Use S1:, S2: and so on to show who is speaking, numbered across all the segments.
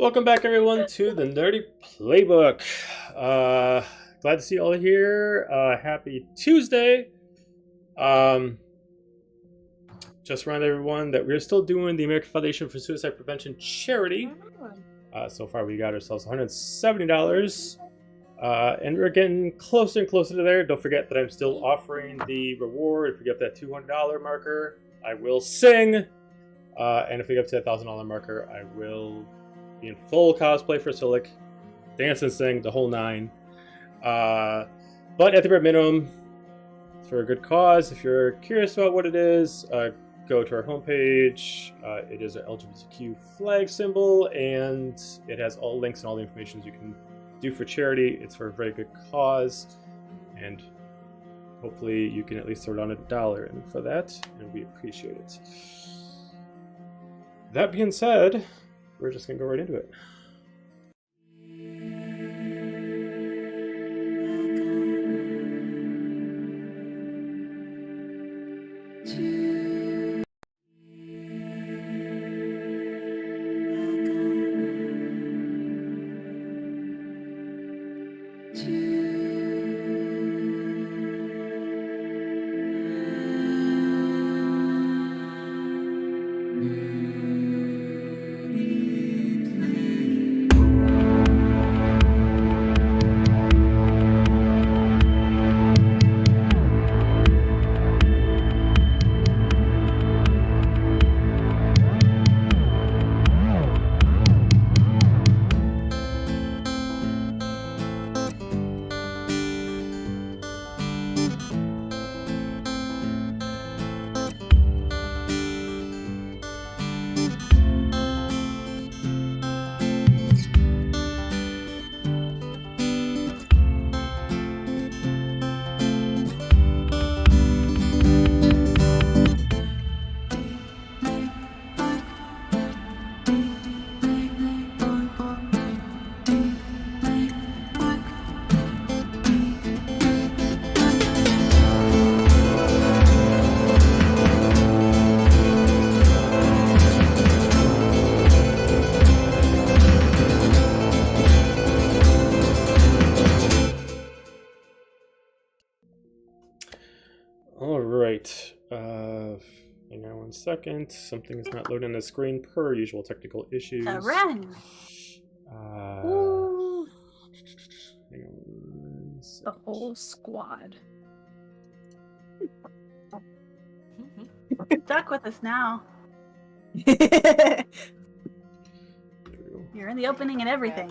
S1: Welcome back, everyone, to the Nerdy Playbook. Glad to see you all here. Happy Tuesday. Just remind everyone that we're still doing the American Foundation for Suicide Prevention charity. So far, we got ourselves $170. And we're getting closer and closer to there. Don't forget that I'm still offering the reward. If we get that $200 marker, I will sing. And if we get to that $1,000 marker, I will be in full cosplay for Silik, dance and sing, the whole nine. But at the bare minimum, it's for a good cause. If you're curious about what it is, go to our homepage. It is an LGBTQ flag symbol, and it has all links and all the information you can do for charity. It's for a very good cause, and hopefully you can at least throw down $1 in for that, and we appreciate it. That being said, we're just gonna go right into it. Hang on 1 second. Something is not loading on the screen per usual technical issues.
S2: Run.
S1: Hang on 1 second.
S2: The whole squad. Stuck with us now. You're in the opening and everything.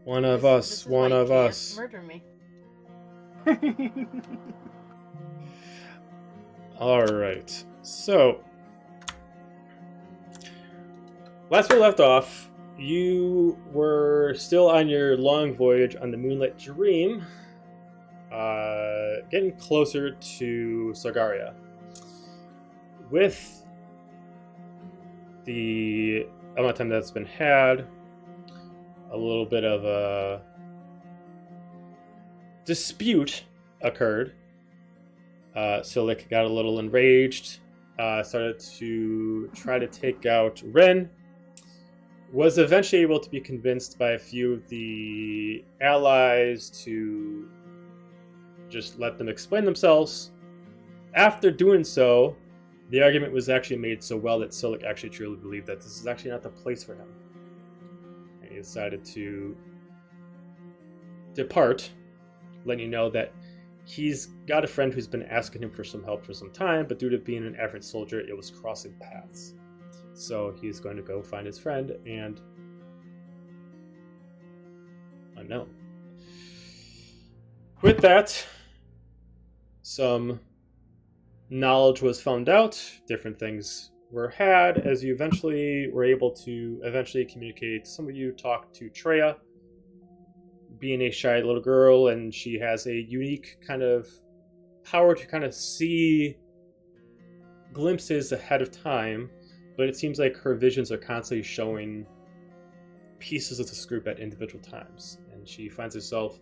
S1: One of us. One of us.
S3: Murder me.
S1: Alright, so last we left off, you were still on your long voyage on the Moonlit Dream, getting closer to Sorgaria. With the amount of time that's been had, a little bit of a dispute occurred. Silik got a little enraged, started to try to take out Ren, was eventually able to be convinced by a few of the allies to just let them explain themselves. After doing so, the argument was actually made so well that Silik actually truly believed that this is actually not the place for him. And he decided to depart, letting you know that he's got a friend who's been asking him for some help for some time, but due to being an average soldier, it was crossing paths. So he's going to go find his friend and unknown. With that, some knowledge was found out, different things were had, as you eventually were able to communicate. Some of you talked to Treya, being a shy little girl, and she has a unique kind of power to kind of see glimpses ahead of time, but it seems like her visions are constantly showing pieces of this group at individual times, and she finds herself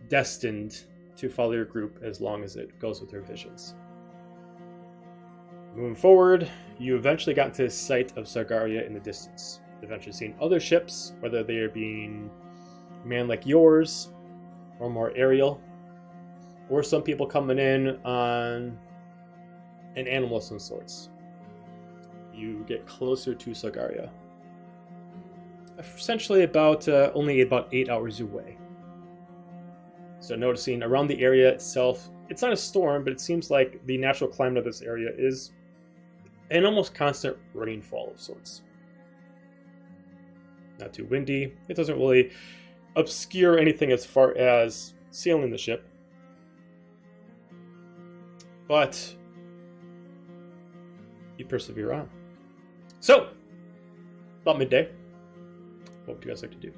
S1: destined to follow your group as long as it goes with her visions. Moving forward, you eventually got into sight of Sorgaria in the distance. Eventually seeing other ships, whether they are being manned like yours, or more aerial, or some people coming in on an animal of some sorts. You get closer to Sorgaria. Essentially only about 8 hours away. So noticing around the area itself, it's not a storm, but it seems like the natural climate of this area is an almost constant rainfall of sorts. Not too windy. It doesn't really obscure anything as far as sailing the ship. But you persevere on. So, about midday, what would you guys like to do?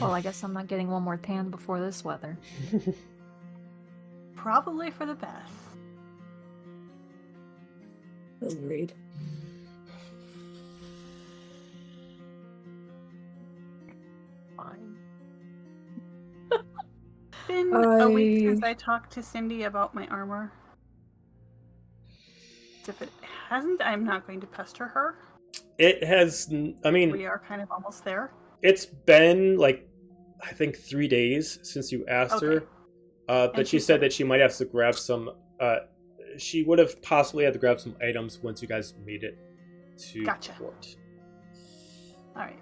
S3: Well, I guess I'm not getting one more tan before this weather.
S2: Probably for the best.
S4: Agreed.
S3: Fine.
S2: Been a week since I talked to Cindy about my armor. If it hasn't, I'm not going to pester her.
S1: It has, I mean...
S2: We are kind of almost there.
S1: It's been, I think 3 days since you asked her. But she said that she might have to grab some... she would have possibly had to grab some items once you guys made it to port.
S2: Alright.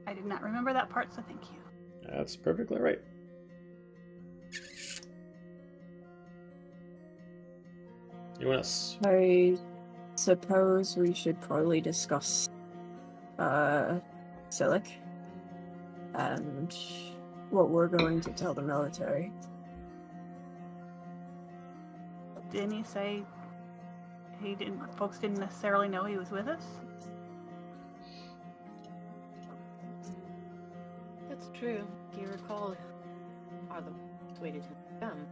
S2: I did not remember that part, so thank you.
S1: That's perfectly right. Anyone else?
S4: I suppose we should probably discuss Silic and what we're going to tell the military.
S2: Didn't he say folks didn't necessarily know he was with us?
S5: That's true. Do you recall how the persuaded him to come?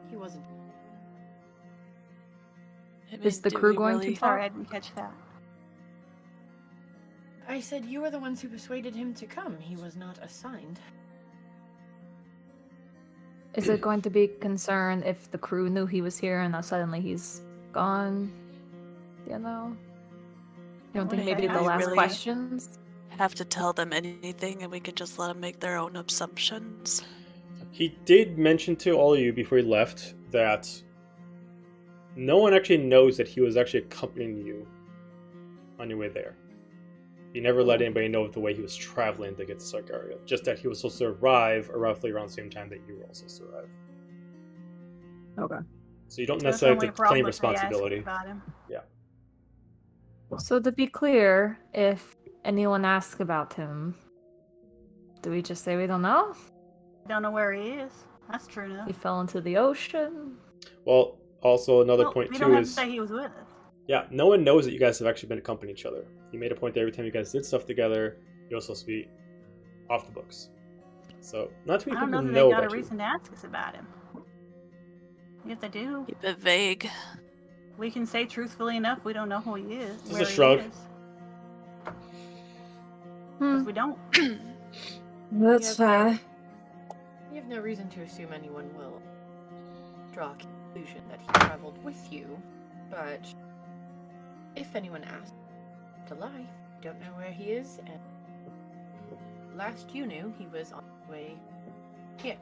S5: He wasn't.
S3: Is the crew going to talk?
S2: Sorry, I didn't catch that.
S5: I said you were the ones who persuaded him to come. He was not assigned.
S3: Is it going to be concern if the crew knew he was here and now suddenly he's gone? You know? You don't think maybe they'll ask questions?
S6: Have to tell them anything and we can just let them make their own assumptions.
S1: He did mention to all of you before he left that no one actually knows that he was actually accompanying you on your way there. He never let anybody know of the way he was traveling to get to Sorgaria. Just that he was supposed to arrive roughly around the same time that you were also supposed to arrive.
S4: Okay.
S1: So you don't necessarily have to claim responsibility. Yeah.
S3: So to be clear, if anyone asks about him, do we just say we don't know?
S2: Don't know where he is. That's true enough.
S3: He fell into the ocean.
S1: Well, also another point
S2: we
S1: too
S2: don't have
S1: is...
S2: to say he was with us.
S1: Yeah, no one knows that you guys have actually been accompanying each other. He made a point that every time you guys did stuff together, you're supposed to be off the books. So, not too many people know about you.
S2: I don't know that they got a reason to ask us about him. If they do,
S6: keep it vague.
S2: We can say truthfully enough we don't know who he is.
S1: Just a shrug.
S2: Because we don't.
S4: That's fair.
S5: We have no reason to assume anyone will draw a conclusion that he traveled with you, but if anyone asks to lie, we don't know where he is, and last you knew, he was on the way here.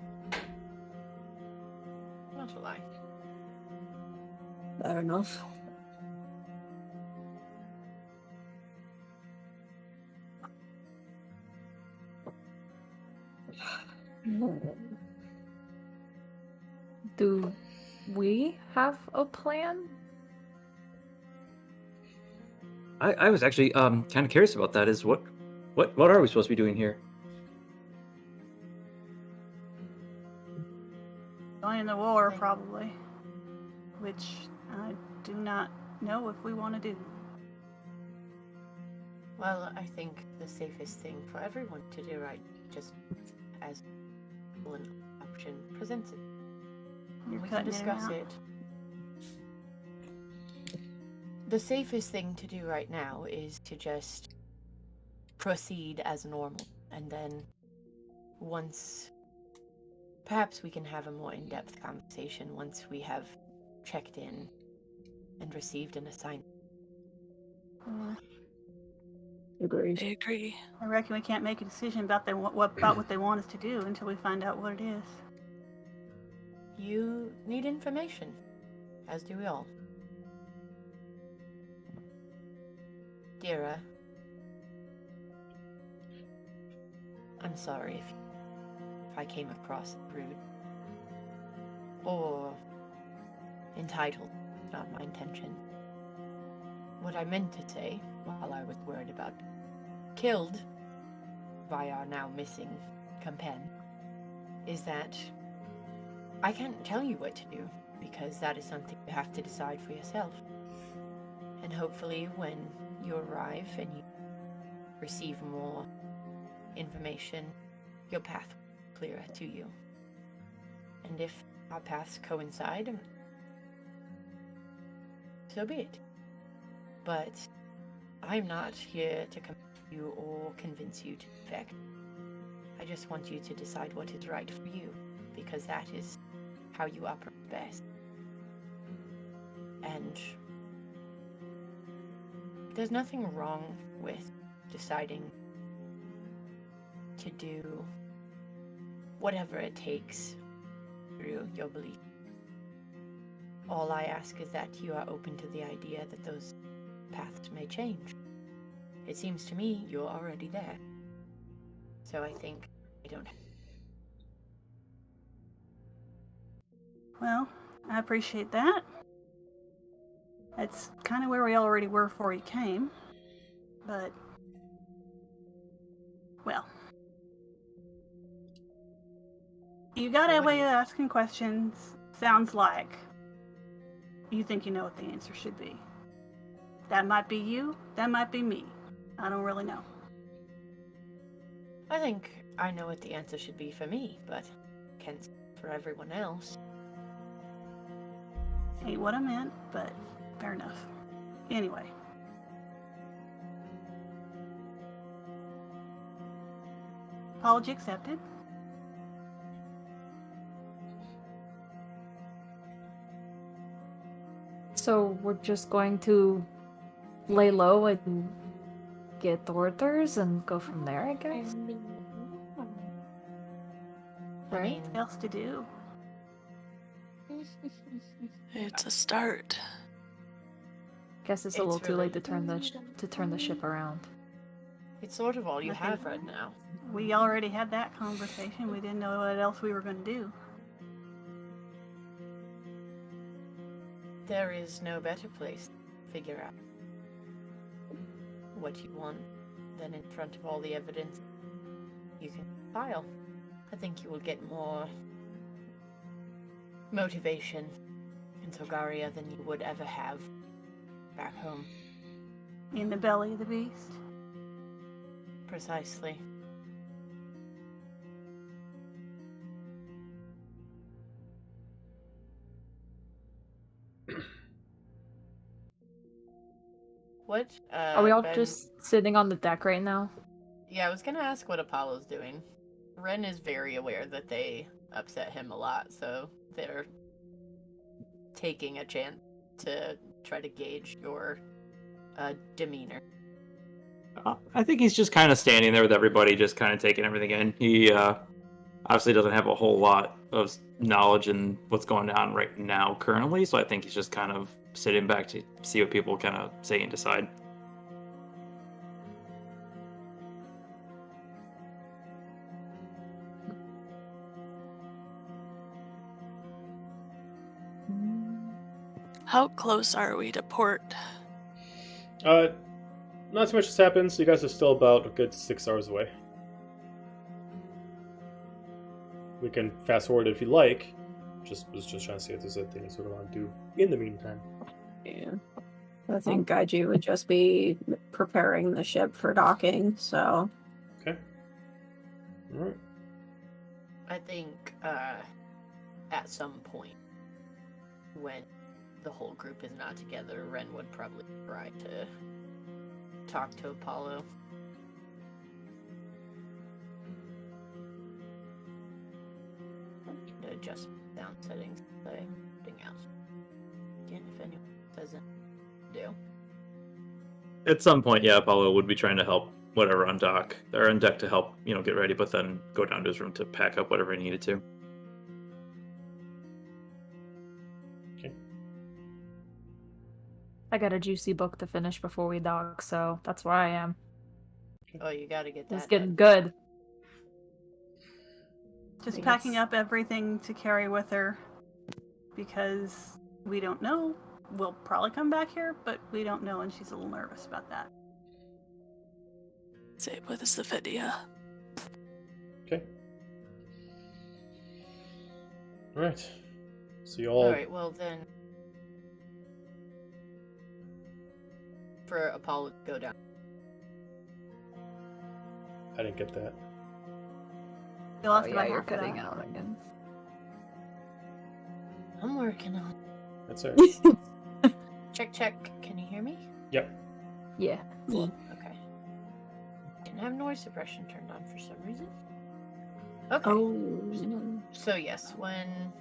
S5: Not a lie.
S4: Fair enough.
S3: Do we have a plan?
S7: I was actually kind of curious about that. Is what are we supposed to be doing here?
S2: Joining the war, probably. Which I do not know if we want to do.
S5: Well, I think the safest thing for everyone to do right, just as an option presents it. We can discuss it. The safest thing to do right now is to just proceed as normal, and then once Perhaps we can have a more in-depth conversation once we have checked in and received an assignment.
S4: Agreed.
S6: I agree.
S2: I reckon we can't make a decision about what they want us to do until we find out what it is.
S5: You need information, as do we all. Dira, I'm sorry if I came across rude or entitled. It's not my intention. What I meant to say, while I was worried about killed by our now missing companion, is that I can't tell you what to do, because that is something you have to decide for yourself. And hopefully when you arrive and you receive more information, your path will be clearer to you. And if our paths coincide, so be it. But I'm not here to command you or convince you to defect. I just want you to decide what is right for you, because that is how you operate best. And there's nothing wrong with deciding to do whatever it takes through your belief. All I ask is that you are open to the idea that those paths may change. It seems to me you're already there. So I think I don't have.
S2: Well, I appreciate that. That's kind of where we already were before you came. But, well, you got a way of asking questions. Sounds like you think you know what the answer should be. That might be you, that might be me. I don't really know.
S5: I think I know what the answer should be for me, but can't for everyone else.
S2: Ain't what I meant, but fair enough. Anyway. Apology accepted.
S3: So we're just going to lay low and get the orders and go from there, I guess?
S5: I
S3: Right?
S5: mean,
S2: What else to do?
S6: It's a start.
S3: Guess it's a
S5: It's
S3: little too
S5: really-
S3: late to turn the ship around.
S5: it's sort of all you
S2: I think-
S5: have right now.
S2: We already had that conversation. We didn't know what else we were going to do.
S5: There is no better place to figure out what you want than in front of all the evidence you can file. I think you will get more motivation in Sorgaria than you would ever have back home.
S2: In the belly of the beast.
S5: Precisely. What?
S3: Are we all
S5: Ben-
S3: just sitting on the deck right now?
S5: Yeah, I was gonna ask what Apollo's doing. Ren is very aware that they upset him a lot, so they're taking a chance to try to gauge your demeanor.
S7: I think he's just kind of standing there with everybody, just kind of taking everything in. He obviously doesn't have a whole lot of knowledge in what's going on right now currently, so I think he's just kind of sitting back to see what people kind of say and decide.
S6: How close are we to port?
S1: Not so much has happened, so you guys are still about a good 6 hours away. We can fast forward if you like. Was just trying to see if there's anything you sort of want to do in the meantime.
S4: Yeah. I think Gaiji would just be preparing the ship for docking, so.
S1: Okay. Alright.
S5: I think at some point when the whole group is not together, Ren would probably try to talk to Apollo. adjust sound settings by something else. Again, if anyone doesn't do.
S7: At some point, yeah, Apollo would be trying to help whatever on dock. They're on deck to help, get ready, but then go down to his room to pack up whatever he needed to.
S1: Okay.
S3: I got a juicy book to finish before we dock, so that's where I am.
S5: Oh, you gotta get that.
S3: It's getting good.
S2: Just
S3: I
S2: packing
S3: guess-
S2: up everything to carry with her because we don't know. We'll probably come back here, but we don't know, and she's a little nervous about that.
S6: Same with Savidia.
S1: Okay. Alright. So you all...
S5: Alright, well then. For Apollo to go down.
S1: I didn't get that.
S2: You'll have
S3: Oh,
S2: to
S3: yeah,
S2: buy
S3: you're
S2: half of
S3: cutting
S2: that.
S3: out again.
S5: I'm working on.
S1: That's it.
S5: Check. Can you hear me?
S1: Yep.
S3: Yeah.
S5: Okay. Didn't have noise suppression turned on for some reason. Okay.
S4: Oh.
S5: So yes, when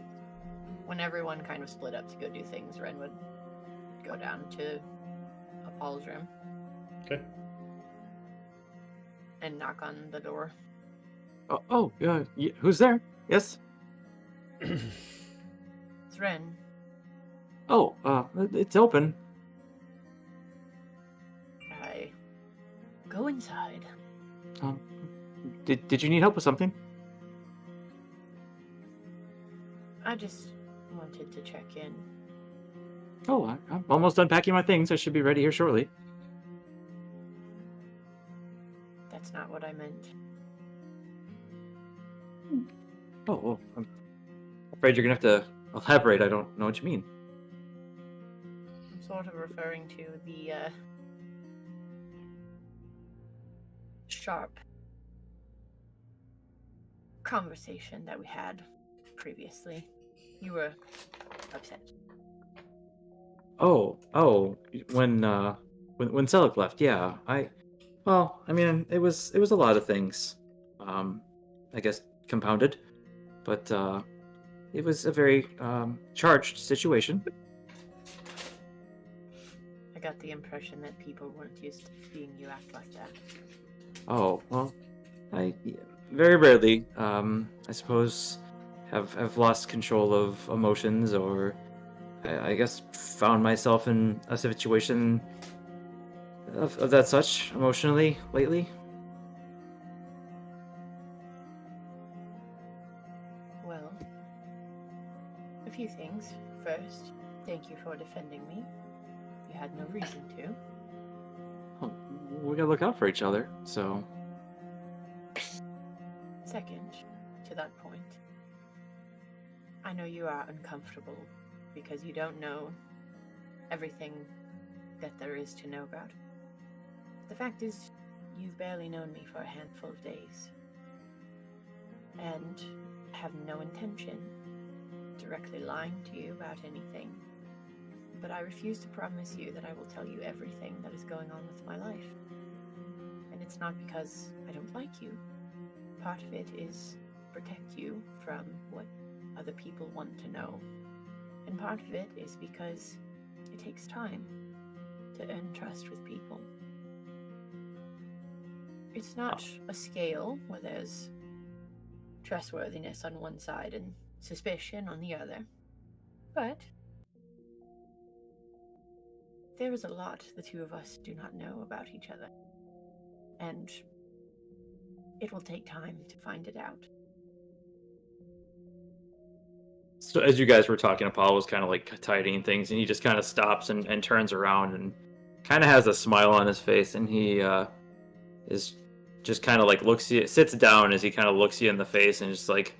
S5: everyone kind of split up to go do things, Ren would go down to Apollo's room
S1: Okay.
S5: and knock on the door.
S7: Yeah, who's there? Yes?
S5: It's Ren.
S7: Oh, it's open.
S5: I go inside.
S7: Did you need help with something?
S5: I just wanted to check in.
S7: Oh, I'm almost done packing my things. I should be ready here shortly.
S5: That's not what I meant.
S7: Oh, I'm afraid you're gonna have to elaborate. I don't know what you mean.
S5: I'm sort of referring to the sharp conversation that we had previously. You were upset.
S7: Oh, when Selleck left, yeah. I mean, it was a lot of things. I guess compounded, but it was a very charged situation.
S5: I got the impression that people weren't used to seeing you act like that.
S7: Oh, well, I very rarely, I suppose, have lost control of emotions, or I guess found myself in a situation of that such emotionally lately.
S5: Well, a few things. First, thank you for defending me. You had no reason to.
S7: Oh, we gotta look out for each other, so...
S5: Second, to that point, I know you are uncomfortable because you don't know everything that there is to know about. The fact is, you've barely known me for a handful of days, and have no intention directly lying to you about anything, but I refuse to promise you that I will tell you everything that is going on with my life. And it's not because I don't like you. Part of it is protect you from what other people want to know. And part of it is because it takes time to earn trust with people. It's not a scale where there's trustworthiness on one side and suspicion on the other, but there is a lot the two of us do not know about each other, and it will take time to find it out.
S7: So as you guys were talking, Apollo was kind of like tidying things, and he just kind of stops and turns around and kind of has a smile on his face, and he is just kind of like sits down as he kind of looks you in the face, and just like,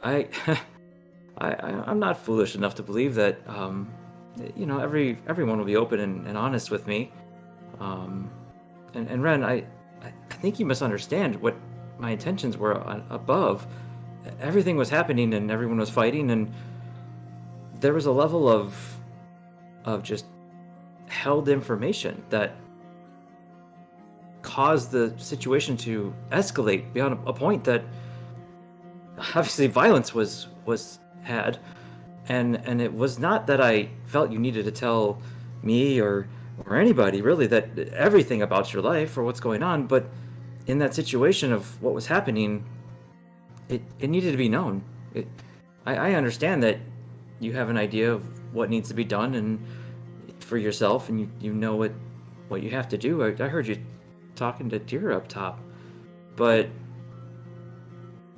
S7: I'm not foolish enough to believe that everyone will be open and honest with me, and Ren, I think you misunderstand what my intentions were above. Everything was happening and everyone was fighting, and there was a level of just held information that caused the situation to escalate beyond a point that obviously violence was had. And it was not that I felt you needed to tell me or anybody really that everything about your life or what's going on, but in that situation of what was happening, it needed to be known. I understand that you have an idea of what needs to be done and for yourself, and you know what you have to do. I heard you talking to Deer up top, but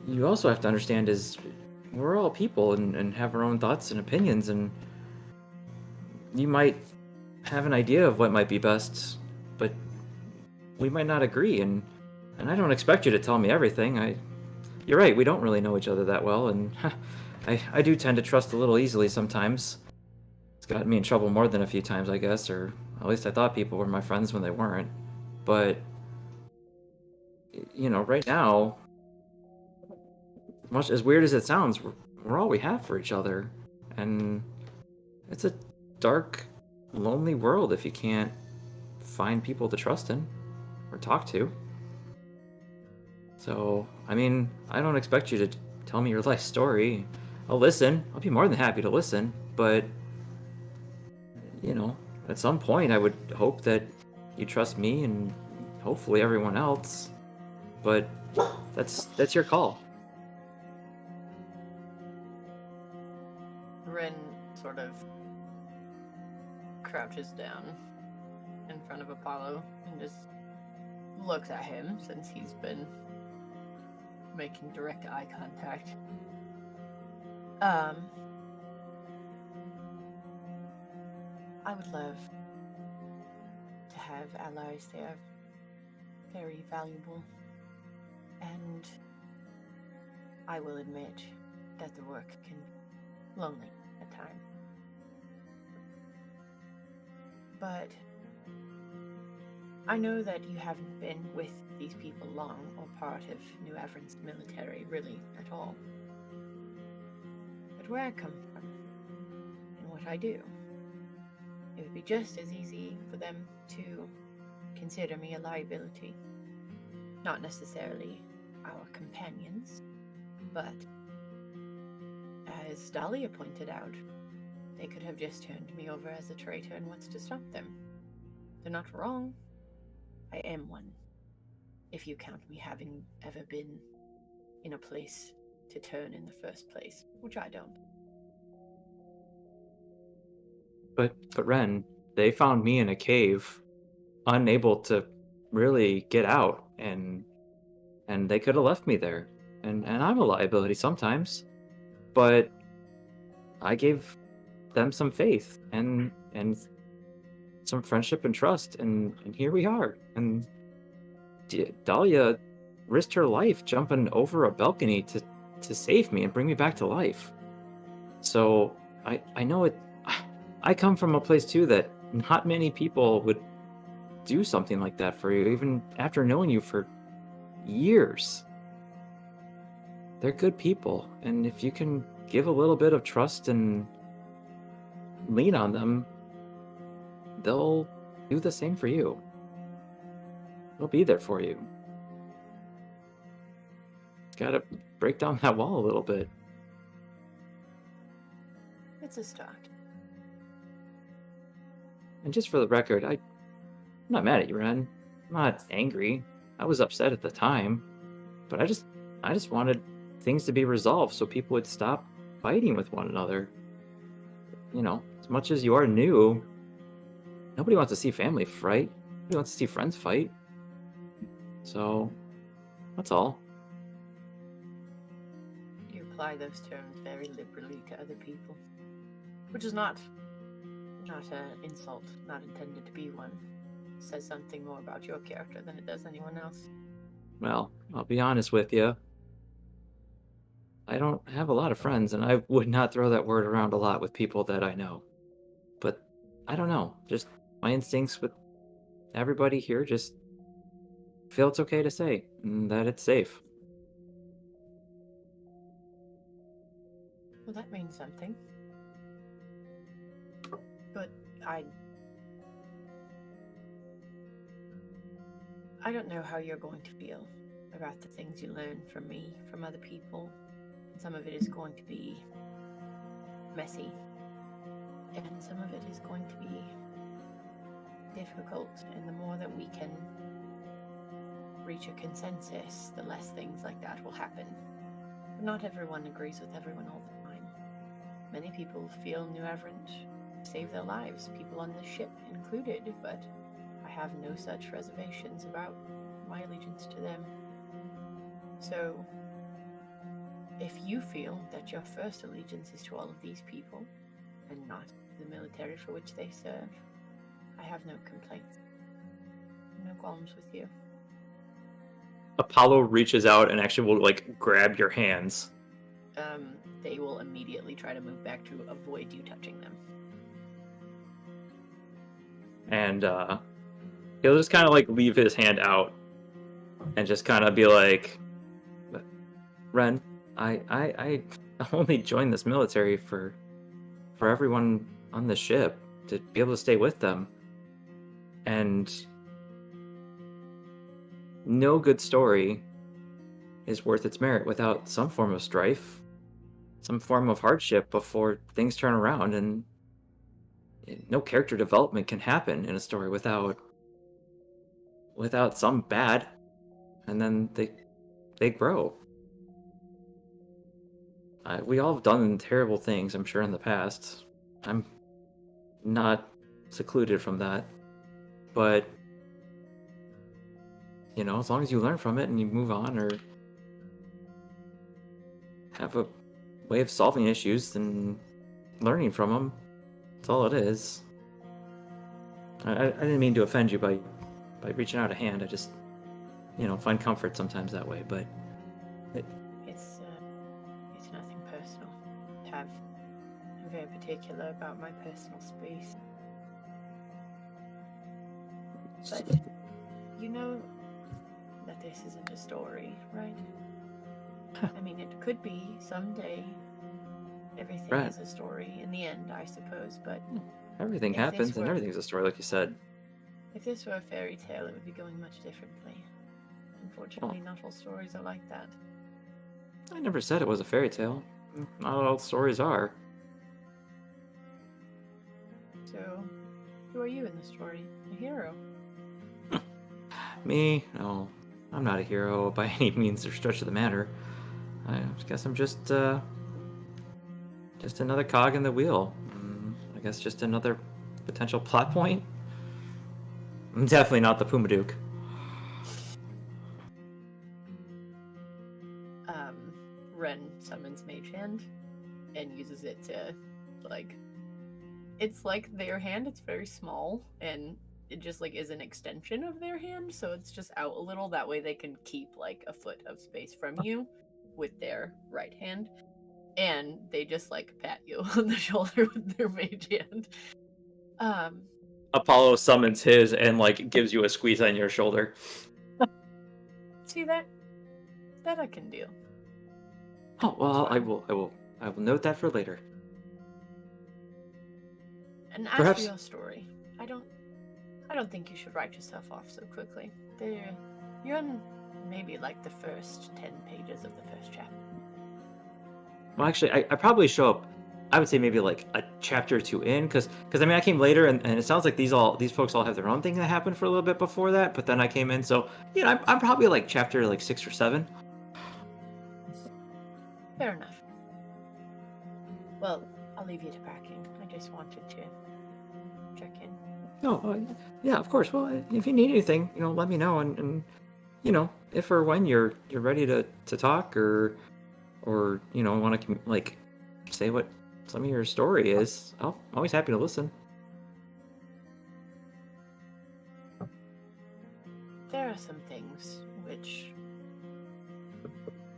S7: you also have to understand is we're all people and have our own thoughts and opinions, and you might have an idea of what might be best, but we might not agree, and I don't expect you to tell me everything. You're right, we don't really know each other that well, and I do tend to trust a little easily sometimes. It's gotten me in trouble more than a few times, I guess, or at least I thought people were my friends when they weren't. But, right now, much as weird as it sounds, we're all we have for each other. And it's a dark, lonely world if you can't find people to trust in or talk to. So, I mean, I don't expect you to tell me your life story. I'll listen. I'll be more than happy to listen. But, at some point I would hope that you trust me and hopefully everyone else. But that's your call.
S5: Ren sort of crouches down in front of Apollo and just looks at him since he's been making direct eye contact. I would love to have allies. They are very valuable. And I will admit that the work can be lonely at times. But I know that you haven't been with these people long or part of New Avern's military really at all. But where I come from and what I do, it would be just as easy for them to consider me a liability. Not necessarily our companions, but as Dahlia pointed out, they could have just turned me over as a traitor, and what's to stop them? They're not wrong. I am one, if you count me having ever been in a place to turn in the first place, which I don't.
S7: But Ren, they found me in a cave, unable to really get out, and they could have left me there. And I'm a liability sometimes. But I gave them some faith and some friendship and trust, and here we are. And Dahlia risked her life jumping over a balcony to save me and bring me back to life. So I know it. I come from a place too that not many people would do something like that for you, even after knowing you for years. They're good people, and if you can give a little bit of trust and lean on them, they'll do the same for you. They'll be there for you. Gotta break down that wall a little bit.
S5: It's a start.
S7: And just for the record, I'm not mad at you, Ren. I'm not angry. I was upset at the time, but I just wanted things to be resolved so people would stop fighting with one another. As much as you are new, nobody wants to see family fight. Nobody wants to see friends fight. So, that's all.
S5: You apply those terms very liberally to other people, which is not an insult, not intended to be one. It says something more about your character than it does anyone else.
S7: Well, I'll be honest with you. I don't have a lot of friends, and I would not throw that word around a lot with people that I know. But I don't know, just my instincts with everybody here just feel it's okay to say, and that it's safe.
S5: Well, that means something. But I don't know how you're going to feel about the things you learn from me, from other people. Some of it is going to be messy. And some of it is going to be difficult, and the more that we can reach a consensus, the less things like that will happen. But not everyone agrees with everyone all the time. Many people feel New Averant saved their lives, people on the ship included, but I have no such reservations about my allegiance to them. So, if you feel that your first allegiance is to all of these people, and not the military for which they serve, I have no complaints. No qualms with you.
S7: Apollo reaches out and actually will like grab your hands.
S5: They will immediately try to move back to avoid you touching them.
S7: And he'll just kind of like leave his hand out and just kind of be like, Ren, I only joined this military for everyone on the ship to be able to stay with them. And no good story is worth its merit without some form of strife, some form of hardship before things turn around, and no character development can happen in a story without some bad, and then they grow. We all have done terrible things, I'm sure, in the past. I'm not secluded from that, but you know, as long as you learn from it and you move on or have a way of solving issues and learning from them, that's all it is. I didn't mean to offend you by reaching out a hand. I just, you know, find comfort sometimes that way, but
S5: It's nothing personal. I'm very particular about my personal space. But you know that this isn't a story, right? I mean, it could be someday. Everything
S7: Right.
S5: is a story in the end, I suppose, but
S7: everything
S5: If this
S7: happens and
S5: were-
S7: everything's a story, like you said.
S5: if this were a fairy tale, it would be going much differently. Unfortunately, not all stories are like that.
S7: I never said it was a fairy tale. Not all stories are.
S5: So, who are you in the story? A hero?
S7: Me? No, I'm not a hero by any means or stretch of the matter. I guess I'm just another cog in the wheel. I guess just another potential plot point. I'm definitely not the Pumaduke.
S5: Ren summons Mage Hand and uses it to, like, it's like their hand, it's very small, and it just, like, is an extension of their hand, so it's just out a little, that way they can keep, like, a foot of space from you with their right hand, and they just, like, pat you on the shoulder with their Mage Hand.
S7: Apollo summons his and, like, gives you a squeeze on your shoulder.
S5: See that? That I can do.
S7: Oh, well, I will note that for later.
S5: And as
S7: Perhaps-
S5: for your story, I don't think you should write yourself off so quickly. You're on maybe like the first 10 pages of the first chapter.
S7: Well, actually, I probably show up, I would say maybe like a chapter or two in, because I mean, I came later, and it sounds like these folks all have their own thing that happened for a little bit before that, but then I came in, so, you know, I'm probably like chapter like 6 or 7.
S5: Fair enough. Well, I'll leave you to packing. I just wanted to check in.
S7: No, yeah, of course. Well, if you need anything, you know, let me know, and you know, if or when you're ready to talk, or you know, want to like say what some of your story is, I'm always happy to listen.
S5: There are some things which,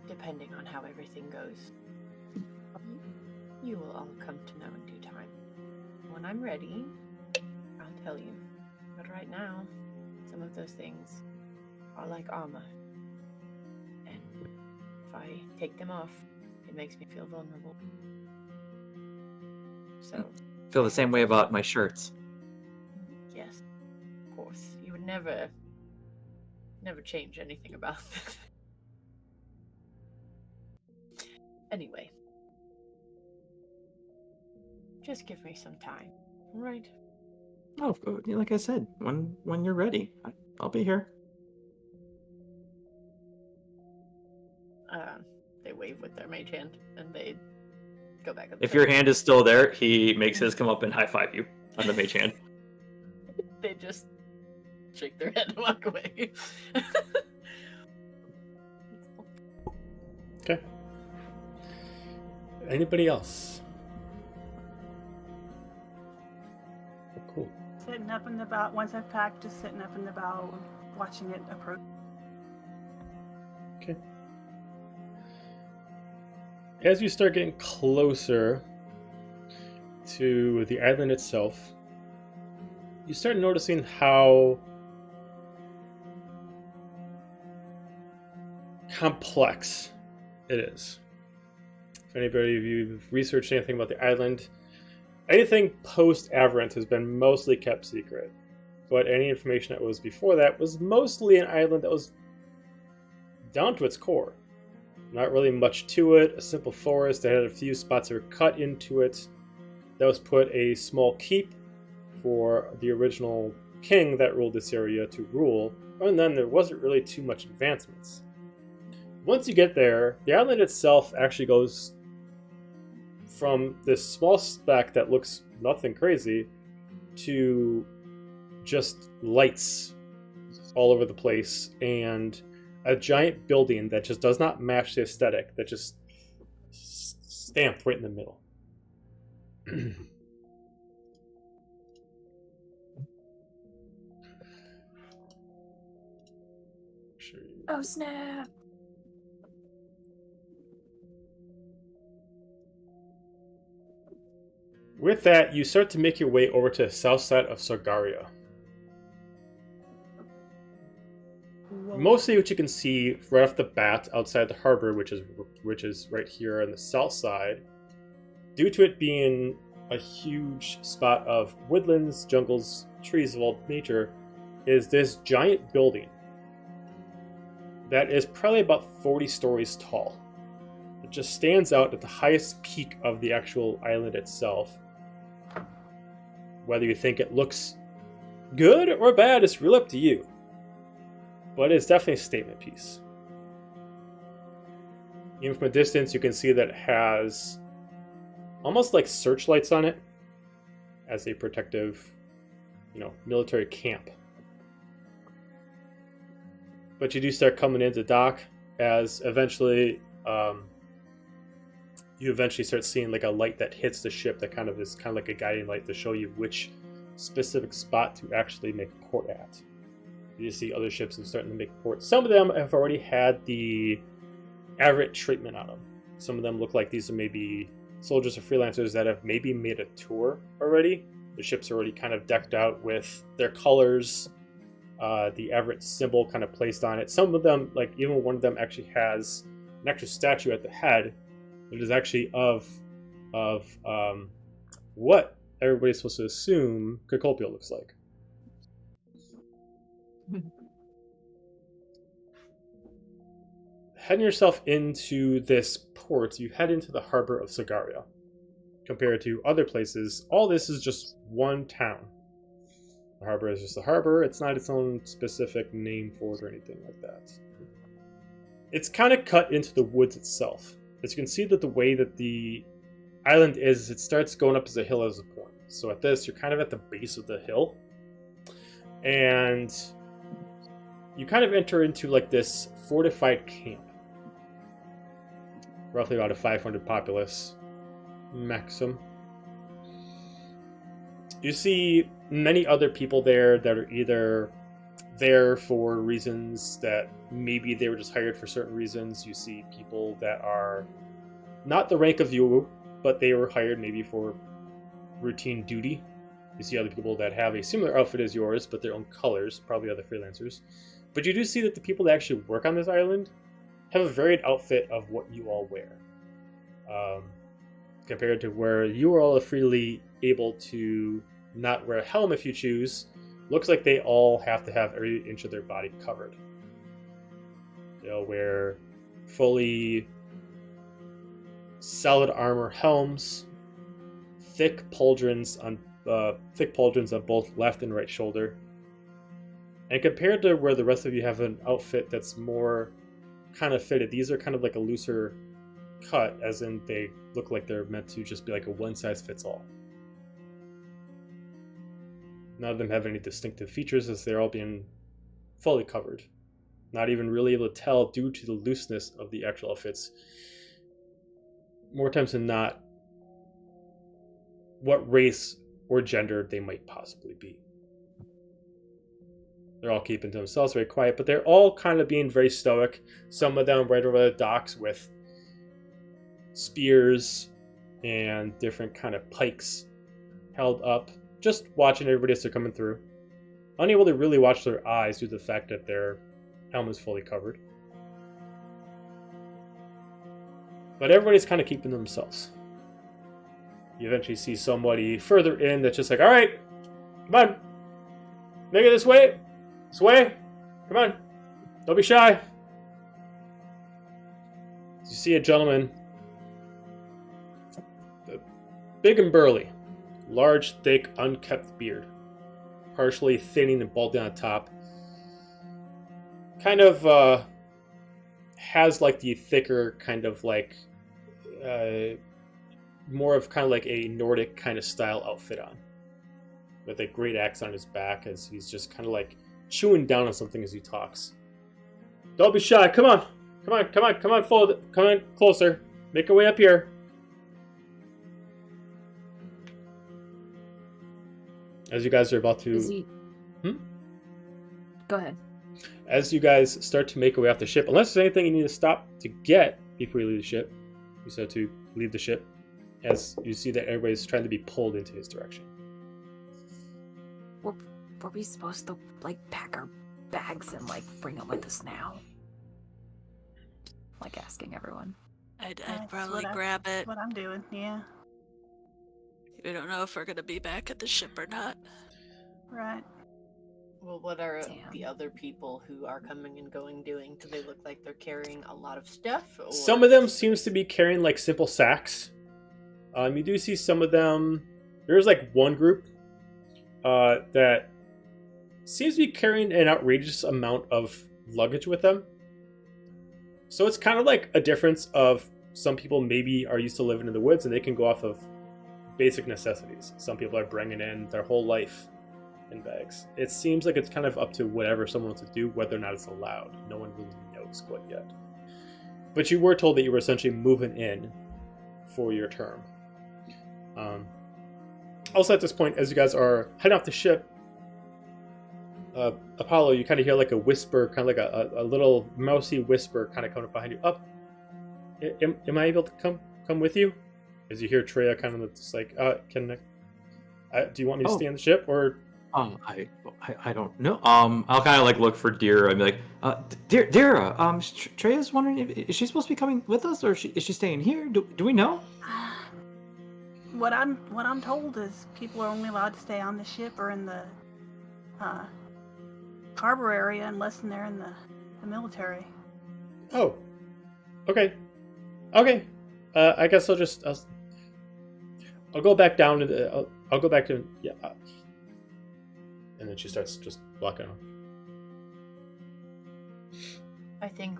S5: depending on how everything goes, you will all come to know in due time. When I'm ready, I'll tell you. But right now, some of those things are like armor. And if I take them off, it makes me feel vulnerable. So,
S7: Feel the same way about my shirts.
S5: yes, of course. You would never change anything about this. Anyway, Just give me some time, right?
S7: Oh, like I said, when you're ready, I'll be here.
S5: They wave with their mage hand, and they go back up.
S7: If your hand is still there, he makes his come up and high five you on the mage hand.
S5: They just shake their head and walk away.
S1: Okay. Anybody else? Cool.
S2: Sitting up in the bow. Once I've packed, just sitting up in the bow, watching it approach.
S1: Okay. As you start getting closer to the island itself, you start noticing how complex it is. If anybody of you have researched anything about the island, anything post-Averant has been mostly kept secret. But any information that was before that was mostly an island that was down to its core. Not really much to it, a simple forest that had a few spots that were cut into it. That was put a small keep for the original king that ruled this area to rule, and then there wasn't really too much advancements. Once you get there, the island itself actually goes from this small speck that looks nothing crazy to just lights all over the place and a giant building that just does not match the aesthetic, that just stamped right in the middle.
S3: Oh snap!
S1: With that, you start to make your way over to the south side of Sorgaria. Mostly what you can see right off the bat outside the harbor, which is right here on the south side, due to it being a huge spot of woodlands, jungles, trees of all nature, is this giant building that is probably about 40 stories tall. It just stands out at the highest peak of the actual island itself. Whether you think it looks good or bad is really up to you. But it's definitely a statement piece. Even from a distance, you can see that it has almost like searchlights on it as a protective, military camp. But you do start coming into dock as eventually you start seeing like a light that hits the ship that is kind of like a guiding light to show you which specific spot to actually make port at. You see other ships are starting to make port. Some of them have already had the Averant treatment on them. Some of them look like these are maybe soldiers or freelancers that have maybe made a tour already. The ships are already kind of decked out with their colors, the Averant symbol kind of placed on it. Some of them, like even one of them, actually has an extra statue at the head that is actually of what everybody's supposed to assume Cacolpio looks like. Heading yourself into this port, you head into the harbor of Sorgaria. Compared to other places, all this is just one town. The harbor is just a harbor. It's not its own specific name for it or anything like that. It's kind of cut into the woods itself. As you can see that the way that the island is, it starts going up as a hill as a point. So at this, you're kind of at the base of the hill. And you kind of enter into like this fortified camp. Roughly about a 500 populace maximum. You see many other people there that are either there for reasons that maybe they were just hired for certain reasons. You see people that are not the rank of you, but they were hired maybe for routine duty. You see other people that have a similar outfit as yours, but their own colors, probably other freelancers. But you do see that the people that actually work on this island have a varied outfit of what you all wear. Compared to where you are all freely able to not wear a helm if you choose, looks like they all have to have every inch of their body covered. They'll wear fully solid armor helms, thick pauldrons on both left and right shoulder. And compared to where the rest of you have an outfit that's more kind of fitted, these are kind of like a looser cut, as in they look like they're meant to just be like a one-size-fits-all. None of them have any distinctive features, as they're all being fully covered. Not even really able to tell due to the looseness of the actual outfits. More times than not, what race or gender they might possibly be. They're all keeping to themselves, very quiet, but they're all kind of being very stoic. Some of them right over the docks with spears and different kind of pikes held up, just watching everybody as they're coming through. Unable to really watch their eyes due to the fact that their helmet is fully covered. But everybody's kind of keeping to themselves. You eventually see somebody further in that's just like, alright, come on, make it this way. This way! Come on! Don't be shy! You see a gentleman, big and burly, large, thick, unkempt beard, partially thinning and balding on top. Kind of has like the thicker kind of like more of kind of like a Nordic kind of style outfit on, with a great axe on his back as he's just kind of like chewing down on something as he talks. Don't be shy. Come on. Come on. Come on. Come on. Forward. Come on. Closer. Make your way up here. As you guys are about to...
S3: Go ahead.
S1: As you guys start to make your way off the ship, unless there's anything you need to stop to get before you leave the ship, you start to leave the ship as you see that everybody's trying to be pulled into his direction.
S3: Were we supposed to, like, pack our bags and, like, bring them with us now? Like, asking everyone.
S6: I'd probably grab it.
S2: That's what I'm doing, yeah.
S6: We don't know if we're gonna be back at the ship or not.
S2: Right.
S5: Well, what are
S3: Damn.
S5: the other people who are coming and going doing? Do they look like they're carrying a lot of stuff? Or...
S1: Some of them seems to be carrying, like, simple sacks. You do see some of them... There's, like, one group that seems to be carrying an outrageous amount of luggage with them. So it's kind of like a difference of some people maybe are used to living in the woods and they can go off of basic necessities. Some people are bringing in their whole life in bags. It seems like it's kind of up to whatever someone wants to do, whether or not it's allowed. No one really knows quite yet. But you were told that you were essentially moving in for your term. Also at this point, as you guys are heading off the ship, Apollo, you kind of hear like a whisper, kind of like a little mousy whisper kind of coming up behind you. Up, am I able to come with you? As you hear Treya kind of just like, do you want me to stay on the ship or?
S7: I don't know. I'll kind of like look for Dira and be like, Dira, Treya's wondering is she supposed to be coming with us or is she staying here? Do we know?
S2: What I'm told is people are only allowed to stay on the ship or in the harbor area unless they're in the military.
S1: Oh, okay. I guess I'll go back down to I'll go back to and then she starts just walking off.
S5: I think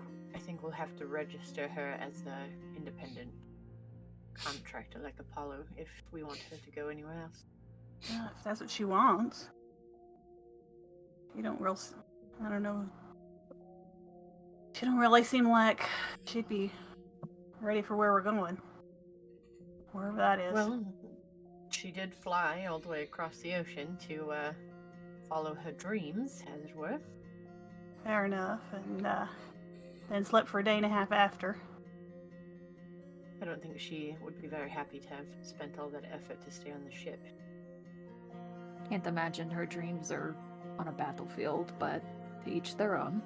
S5: we'll have to register her as an independent contractor like Apollo if we want her to go anywhere else.
S2: Yeah, if that's what she wants. I don't know. She don't really seem like she'd be ready for where we're going. Wherever that is.
S5: Well, she did fly all the way across the ocean to follow her dreams, as it were.
S2: Fair enough. And then slept for a day and a half after.
S5: I don't think she would be very happy to have spent all that effort to stay on the ship.
S3: Can't imagine her dreams are on a battlefield, but to each their own.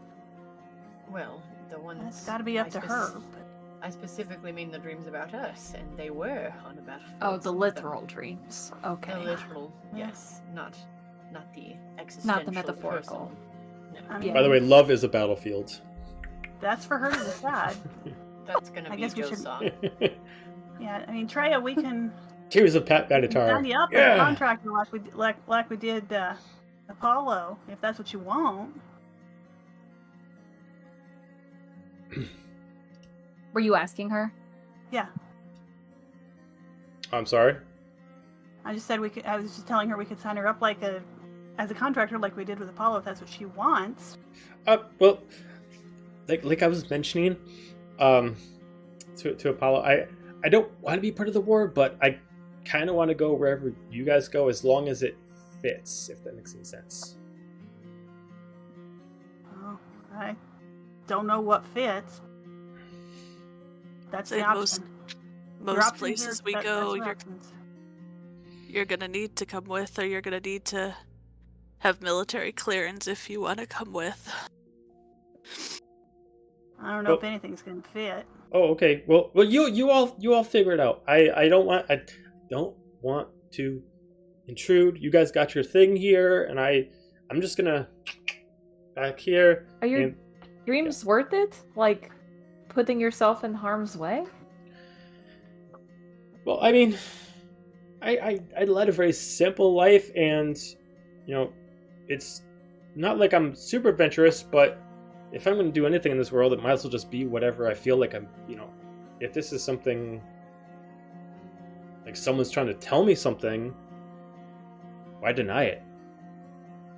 S5: Well, the ones...
S2: That's gotta be up to her. But...
S5: I specifically mean the dreams about us, and they were on a battlefield.
S3: Oh, the literal dreams. Okay.
S5: The literal, yes. Not the existential.
S3: Not the metaphorical.
S5: No.
S2: I mean,
S1: By the way, love is a battlefield.
S2: That's for her to decide.
S5: That's gonna
S2: I
S5: be
S2: guess we
S5: Joe's
S2: should-
S5: song.
S2: Yeah, I mean, Treya, we can
S1: Tears of Pat Benatar.
S2: Sign you up as a contractor like we did Apollo, if that's what you want.
S3: Were you asking her?
S2: Yeah.
S1: I'm sorry?
S2: I just said we could. I was just telling her we could sign her up as a contractor like we did with Apollo if that's what she wants.
S1: Well, like I was mentioning, to Apollo, I don't want to be part of the war, but I kind of want to go wherever you guys go as long as it fits, if that makes any sense.
S2: Oh, I don't know what fits. That's the option.
S6: Most places we go, you're gonna need to come with, or you're gonna need to have military clearance if you want to come with.
S2: I don't know if anything's gonna fit.
S1: Oh, okay. Well, you all figure it out. I don't want to intrude. You guys got your thing here, and I'm just gonna back here.
S3: Are your dreams worth it? Like putting yourself in harm's way?
S1: Well, I mean, I led a very simple life, and it's not like I'm super adventurous, but if I'm going to do anything in this world, it might as well just be whatever I feel like I'm, if this is something, like someone's trying to tell me something, why deny it?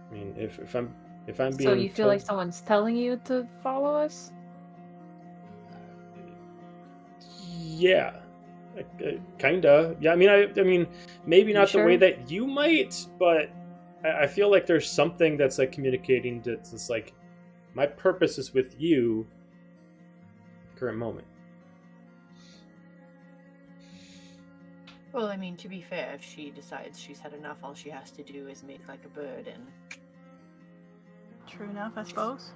S1: I mean, if I'm being
S3: So you feel like someone's telling you to follow us?
S1: Yeah. Kinda. Yeah, I mean, maybe not the way that you might, but I feel like there's something that's like communicating that's just like, my purpose is with you at the current moment.
S5: Well, I mean, to be fair, if she decides she's had enough, all she has to do is make like a bird and...
S2: True enough, I suppose.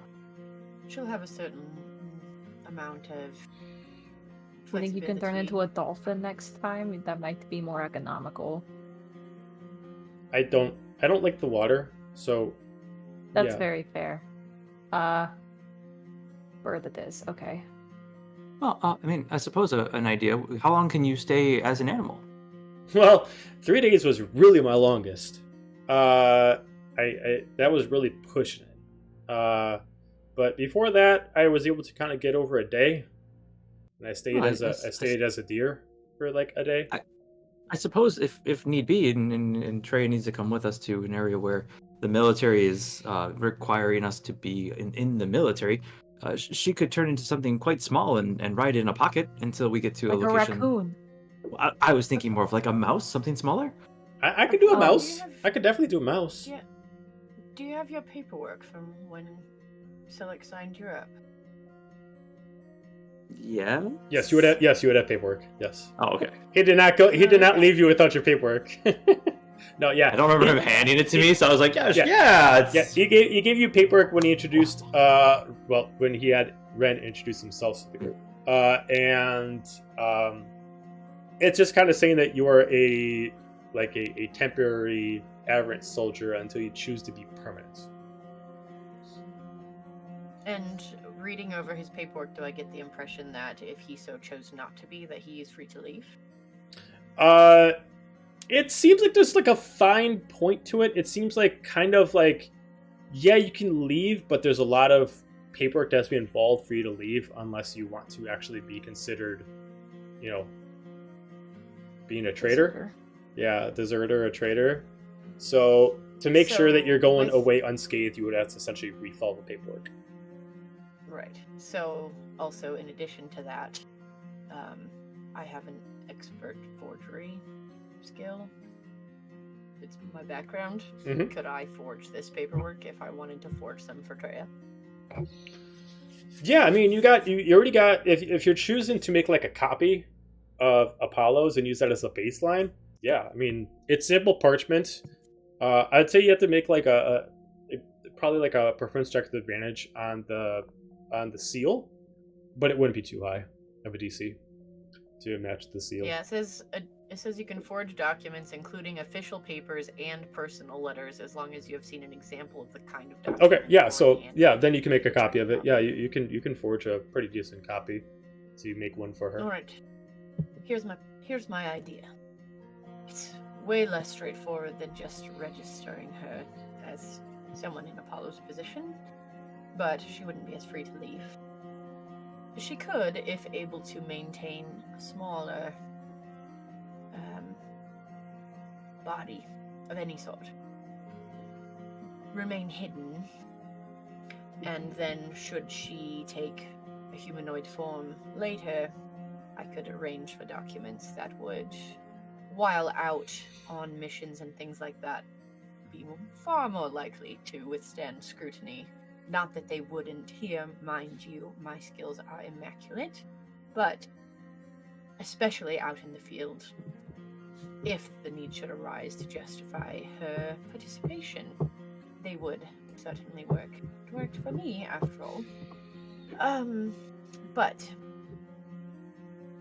S5: She'll have a certain amount of...
S3: I think you can turn into a dolphin next time. That might be more economical.
S1: I don't like the water, so
S3: that's very fair. Bird it is. Okay.
S7: Well, I mean, I suppose an idea. How long can you stay as an animal?
S1: Well, 3 days was really my longest. I that was really pushing it. But before that, I was able to kind of get over a day. And I stayed as a deer for like a day.
S7: I suppose if need be, and Trey needs to come with us to an area where the military is requiring us to be in the military, she could turn into something quite small and ride in a pocket until we get to a location.
S3: A raccoon.
S7: I was thinking more of like a mouse, something smaller.
S1: I could do a mouse. I could definitely do a mouse.
S5: Yeah. Do you have your paperwork from when Silik signed you up?
S7: Yeah.
S1: Yes, you would have. Yes, you would have paperwork. Yes.
S7: Oh, okay.
S1: He did not go. He did not leave you without your paperwork. No, yeah.
S7: I don't remember him handing it to me, so I was like, yeah.
S1: He gave you paperwork when he introduced. When he had Ren introduce himself to the group, and it's just kind of saying that you are a temporary aberrant soldier until you choose to be permanent.
S5: And reading over his paperwork, do I get the impression that if he so chose not to be, that he is free to leave?
S1: It seems like there's like a fine point to it. It seems like kind of like, yeah, you can leave, but there's a lot of paperwork that has to be involved for you to leave unless you want to actually be considered, being a traitor.
S3: Deserter.
S1: Yeah, deserter, a traitor. So to make sure that you're going away unscathed, you would have to essentially refill the paperwork.
S5: Right. So, also, in addition to that, I have an expert forgery skill. It's my background.
S1: Mm-hmm.
S5: Could I forge this paperwork if I wanted to forge some for Treya?
S1: Yeah, I mean, you already got, if you're choosing to make like a copy of Apollo's and use that as a baseline, yeah, I mean, it's simple parchment. I'd say you have to make like probably like a performance check with advantage on the seal, but it wouldn't be too high of a DC to match the seal.
S5: Yeah, it says you can forge documents, including official papers and personal letters, as long as you have seen an example of the kind of document.
S1: Okay, yeah, so yeah, then you can make a copy of it. Yeah, you can forge a pretty decent copy. So you make one for her.
S5: All right. Here's my idea. It's way less straightforward than just registering her as someone in Apollo's position, but she wouldn't be as free to leave. She could, if able to maintain a smaller body of any sort. Remain hidden, and then should she take a humanoid form later, I could arrange for documents that would, while out on missions and things like that, be far more likely to withstand scrutiny. Not that they wouldn't here, mind you, my skills are immaculate, but especially out in the field, if the need should arise to justify her participation, they would certainly work. It worked for me, after all. But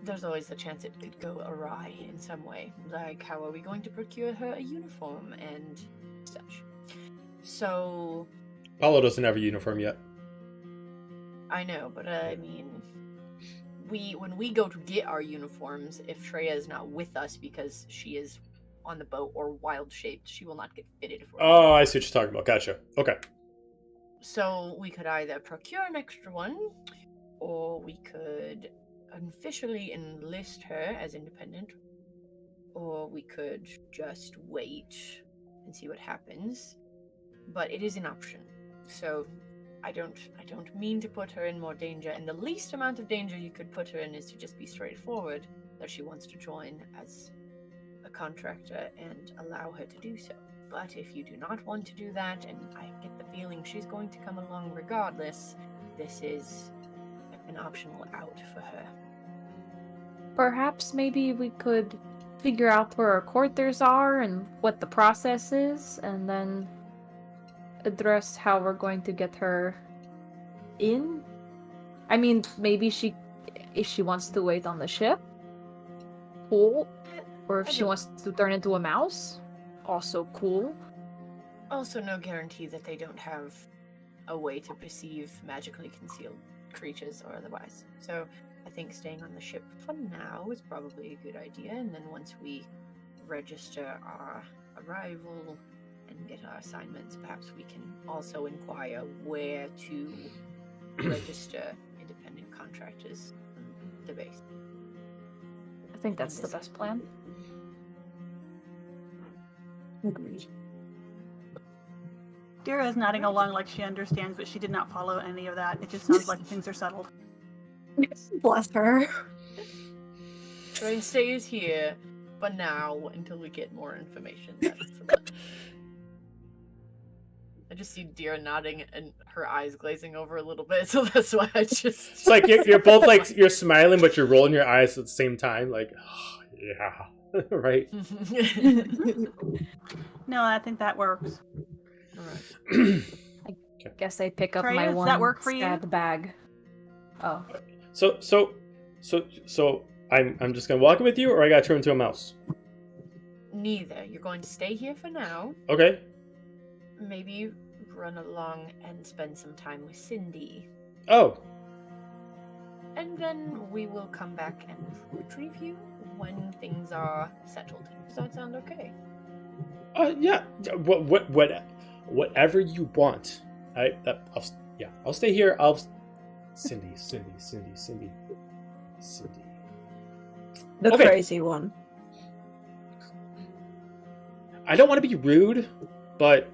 S5: there's always the chance it could go awry in some way. Like, how are we going to procure her a uniform and such? So...
S1: Apollo doesn't have a uniform yet.
S5: I know, but I mean... when we go to get our uniforms, if Treya is not with us because she is on the boat or wild shaped, she will not get fitted for.
S1: Oh, I see what you're talking about. Gotcha. Okay.
S5: So we could either procure an extra one, or we could officially enlist her as independent, or we could just wait and see what happens. But it is an option. So I don't mean to put her in more danger, and the least amount of danger you could put her in is to just be straightforward that she wants to join as a contractor and allow her to do so. But if you do not want to do that, and I get the feeling she's going to come along regardless, this is an optional out for her.
S3: Perhaps maybe we could figure out where our quarters are and what the process is, and then address how we're going to get her in. I mean, maybe if she wants to wait on the ship, cool. Or if she wants to turn into a mouse, also cool.
S5: Also, no guarantee that they don't have a way to perceive magically concealed creatures or otherwise. So I think staying on the ship for now is probably a good idea, and then once we register our arrival and get our assignments, perhaps we can also inquire where to register independent contractors on the base.
S3: I think that's the best plan.
S4: Agreed.
S2: Dira is nodding along like she understands, but she did not follow any of that. It just sounds like things are settled.
S4: Bless her.
S5: Train stays here for now until we get more information. I just see Dira nodding and her eyes glazing over a little bit, so that's why I just...
S1: It's like you're both like, you're smiling, but you're rolling your eyes at the same time. Like, oh, yeah, right?
S2: No, I think that works.
S5: Alright.
S3: I guess I pick up
S2: Freya,
S3: my
S2: does
S3: one
S2: that work for you?
S3: scat bag. Oh.
S1: So I'm just gonna walk with you, or I gotta turn into a mouse?
S5: Neither. You're going to stay here for now.
S1: Okay.
S5: Maybe run along and spend some time with Cindy.
S1: Oh.
S5: And then we will come back and retrieve you when things are settled. Does that sound okay?
S1: Yeah. Whatever you want. I'll stay here. Cindy.
S4: The
S1: Okay.
S4: crazy one.
S1: I don't want to be rude, but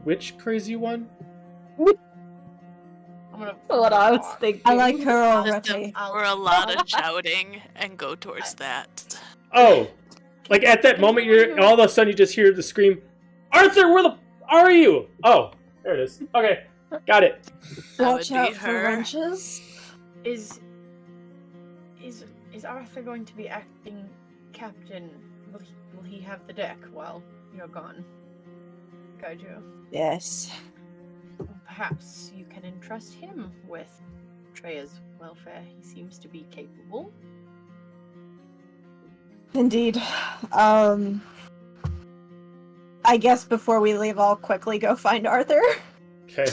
S1: which crazy one?
S5: I'm gonna.
S3: What I was thinking.
S4: I like her
S5: I'll
S4: already.
S6: Or a lot of shouting and go towards that.
S1: Oh, like at that moment, all of a sudden you just hear the scream, "Arthur, where the are you?" Oh, there it is. Okay, got it.
S6: That
S4: Watch
S6: would
S4: out
S6: be
S4: for
S6: her.
S4: wrenches.
S5: Is Arthur going to be acting captain? Will he have the deck while you're gone, Kaiju?
S4: Yes.
S5: Perhaps you can entrust him with Treya's welfare. He seems to be capable.
S4: Indeed. I guess before we leave, I'll quickly go find Arthur.
S1: Okay.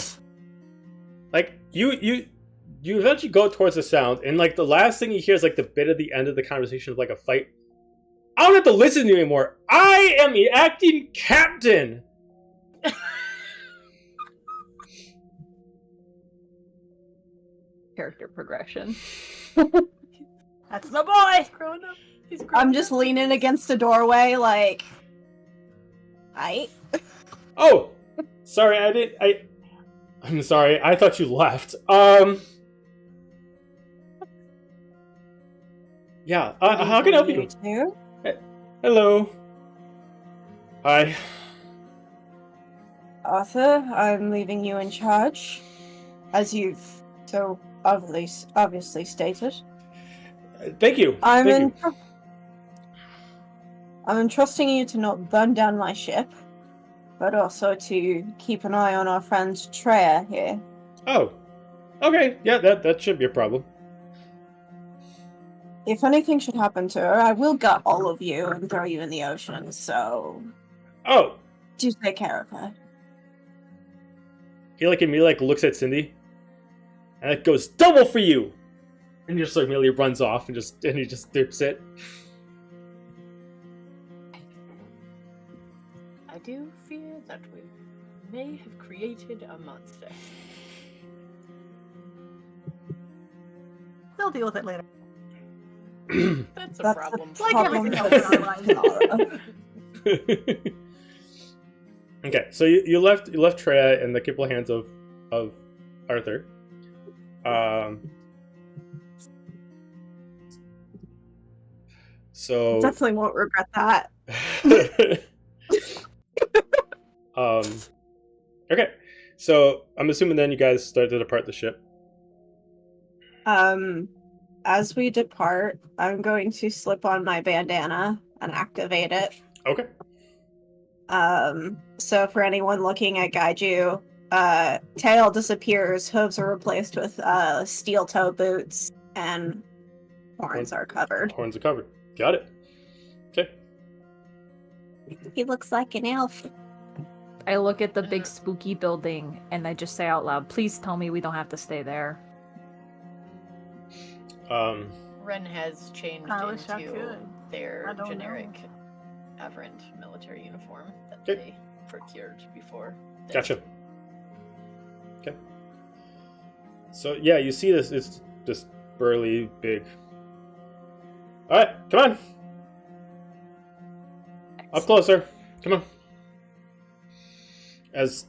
S1: Like you eventually go towards the sound, and like the last thing you hear is like the bit at the end of the conversation of like a fight. I don't have to listen to you anymore. I am the acting captain.
S3: Character progression.
S2: That's the boy.
S5: He's growing up.
S4: I'm just leaning against a doorway, like, I.
S1: Oh, sorry, I'm sorry. I thought you left. Yeah. How can I help you?
S4: Too?
S1: Hello. Hi.
S4: Arthur, I'm leaving you in charge, as you've so obviously stated.
S1: Thank you.
S4: I'm entrusting you to not burn down my ship, but also to keep an eye on our friend Treya here.
S1: Oh. Okay. Yeah, that shouldn't be a problem.
S4: If anything should happen to her, I will gut all of you and throw you in the ocean, so
S1: Oh.
S4: do take care of her.
S1: He immediately looks at Cindy, and it goes double for you. And he just immediately runs off and he just dips it.
S5: I do fear that we may have created a monster.
S2: We'll deal with it later.
S5: That's a
S4: That's
S5: problem.
S4: the
S2: Like
S4: problem
S2: everything else in our lives.
S1: Okay, so you left Treya in the capable hands of Arthur. So
S4: Definitely won't regret that.
S1: Okay, so I'm assuming then you guys start to depart the ship.
S4: As we depart, I'm going to slip on my bandana and activate it.
S1: Okay.
S4: So for anyone looking at Gaiju, tail disappears, hooves are replaced with steel toe boots, and horns are covered.
S1: Horns are covered. Got it. Okay.
S4: He looks like an elf.
S3: I look at the big spooky building and I just say out loud, please tell me we don't have to stay there.
S5: Ren has changed
S2: I wish I
S5: into
S2: could.
S5: their
S2: I don't
S5: generic
S2: know.
S5: Aberrant military uniform that
S1: Okay.
S5: they procured before. this.
S1: Gotcha. Okay. So yeah, you see this. It's this burly, big. All right, come on. Up closer. Come on. As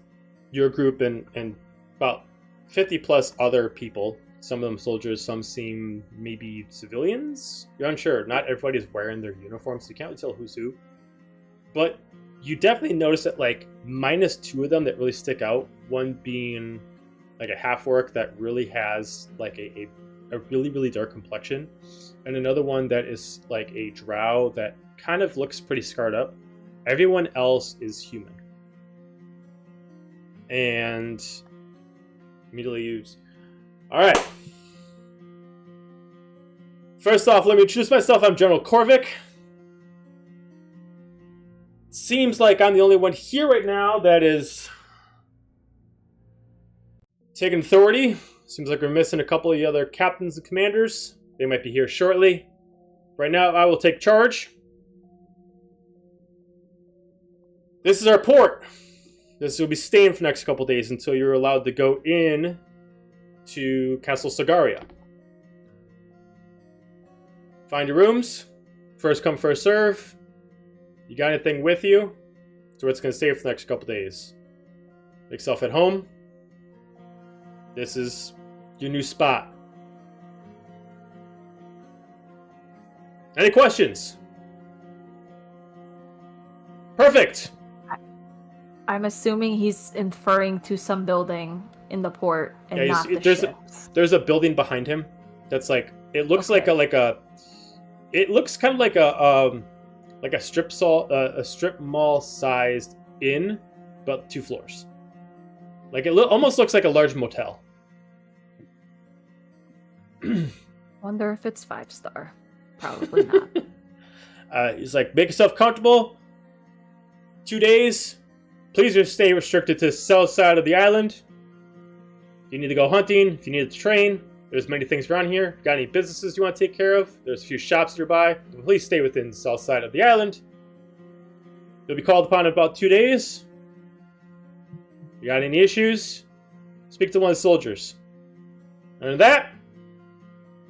S1: your group and about 50 plus other people, some of them soldiers, some seem maybe civilians. You're unsure. Not everybody's wearing their uniforms, so you can't really tell who's who. But you definitely notice that minus two of them that really stick out. One being a half orc that really has a really, really dark complexion, and another one that is a drow that kind of looks pretty scarred up. Everyone else is human. And immediately use. All right. First off, let me introduce myself. I'm General Korvik. Seems like I'm the only one here right now that is taking authority. Seems like we're missing a couple of the other captains and commanders. They might be here shortly. Right now, I will take charge. This is our port. This will be staying for the next couple days until you're allowed to go in to Castle Sorgaria. Find your rooms. First come, first serve. You got anything with you? So it's going to stay for the next couple days. Make yourself at home. This is your new spot. Any questions? Perfect.
S3: I'm assuming he's inferring to some building in the port and not the ships.
S1: There's a building behind him that's it looks
S3: Okay.
S1: it looks kind of like a strip mall sized inn, but 2 floors. Almost looks like a large motel.
S3: Wonder if it's 5-star. Probably not.
S1: He's make yourself comfortable. 2 days. Please just stay restricted to the south side of the island. If you need to go hunting, if you need to train, There's many things around here. Got any businesses you want to take care of? There's a few shops nearby. Please stay within the south side of the island. You'll be called upon in about 2 days. You got any issues? Speak to one of the soldiers. And that,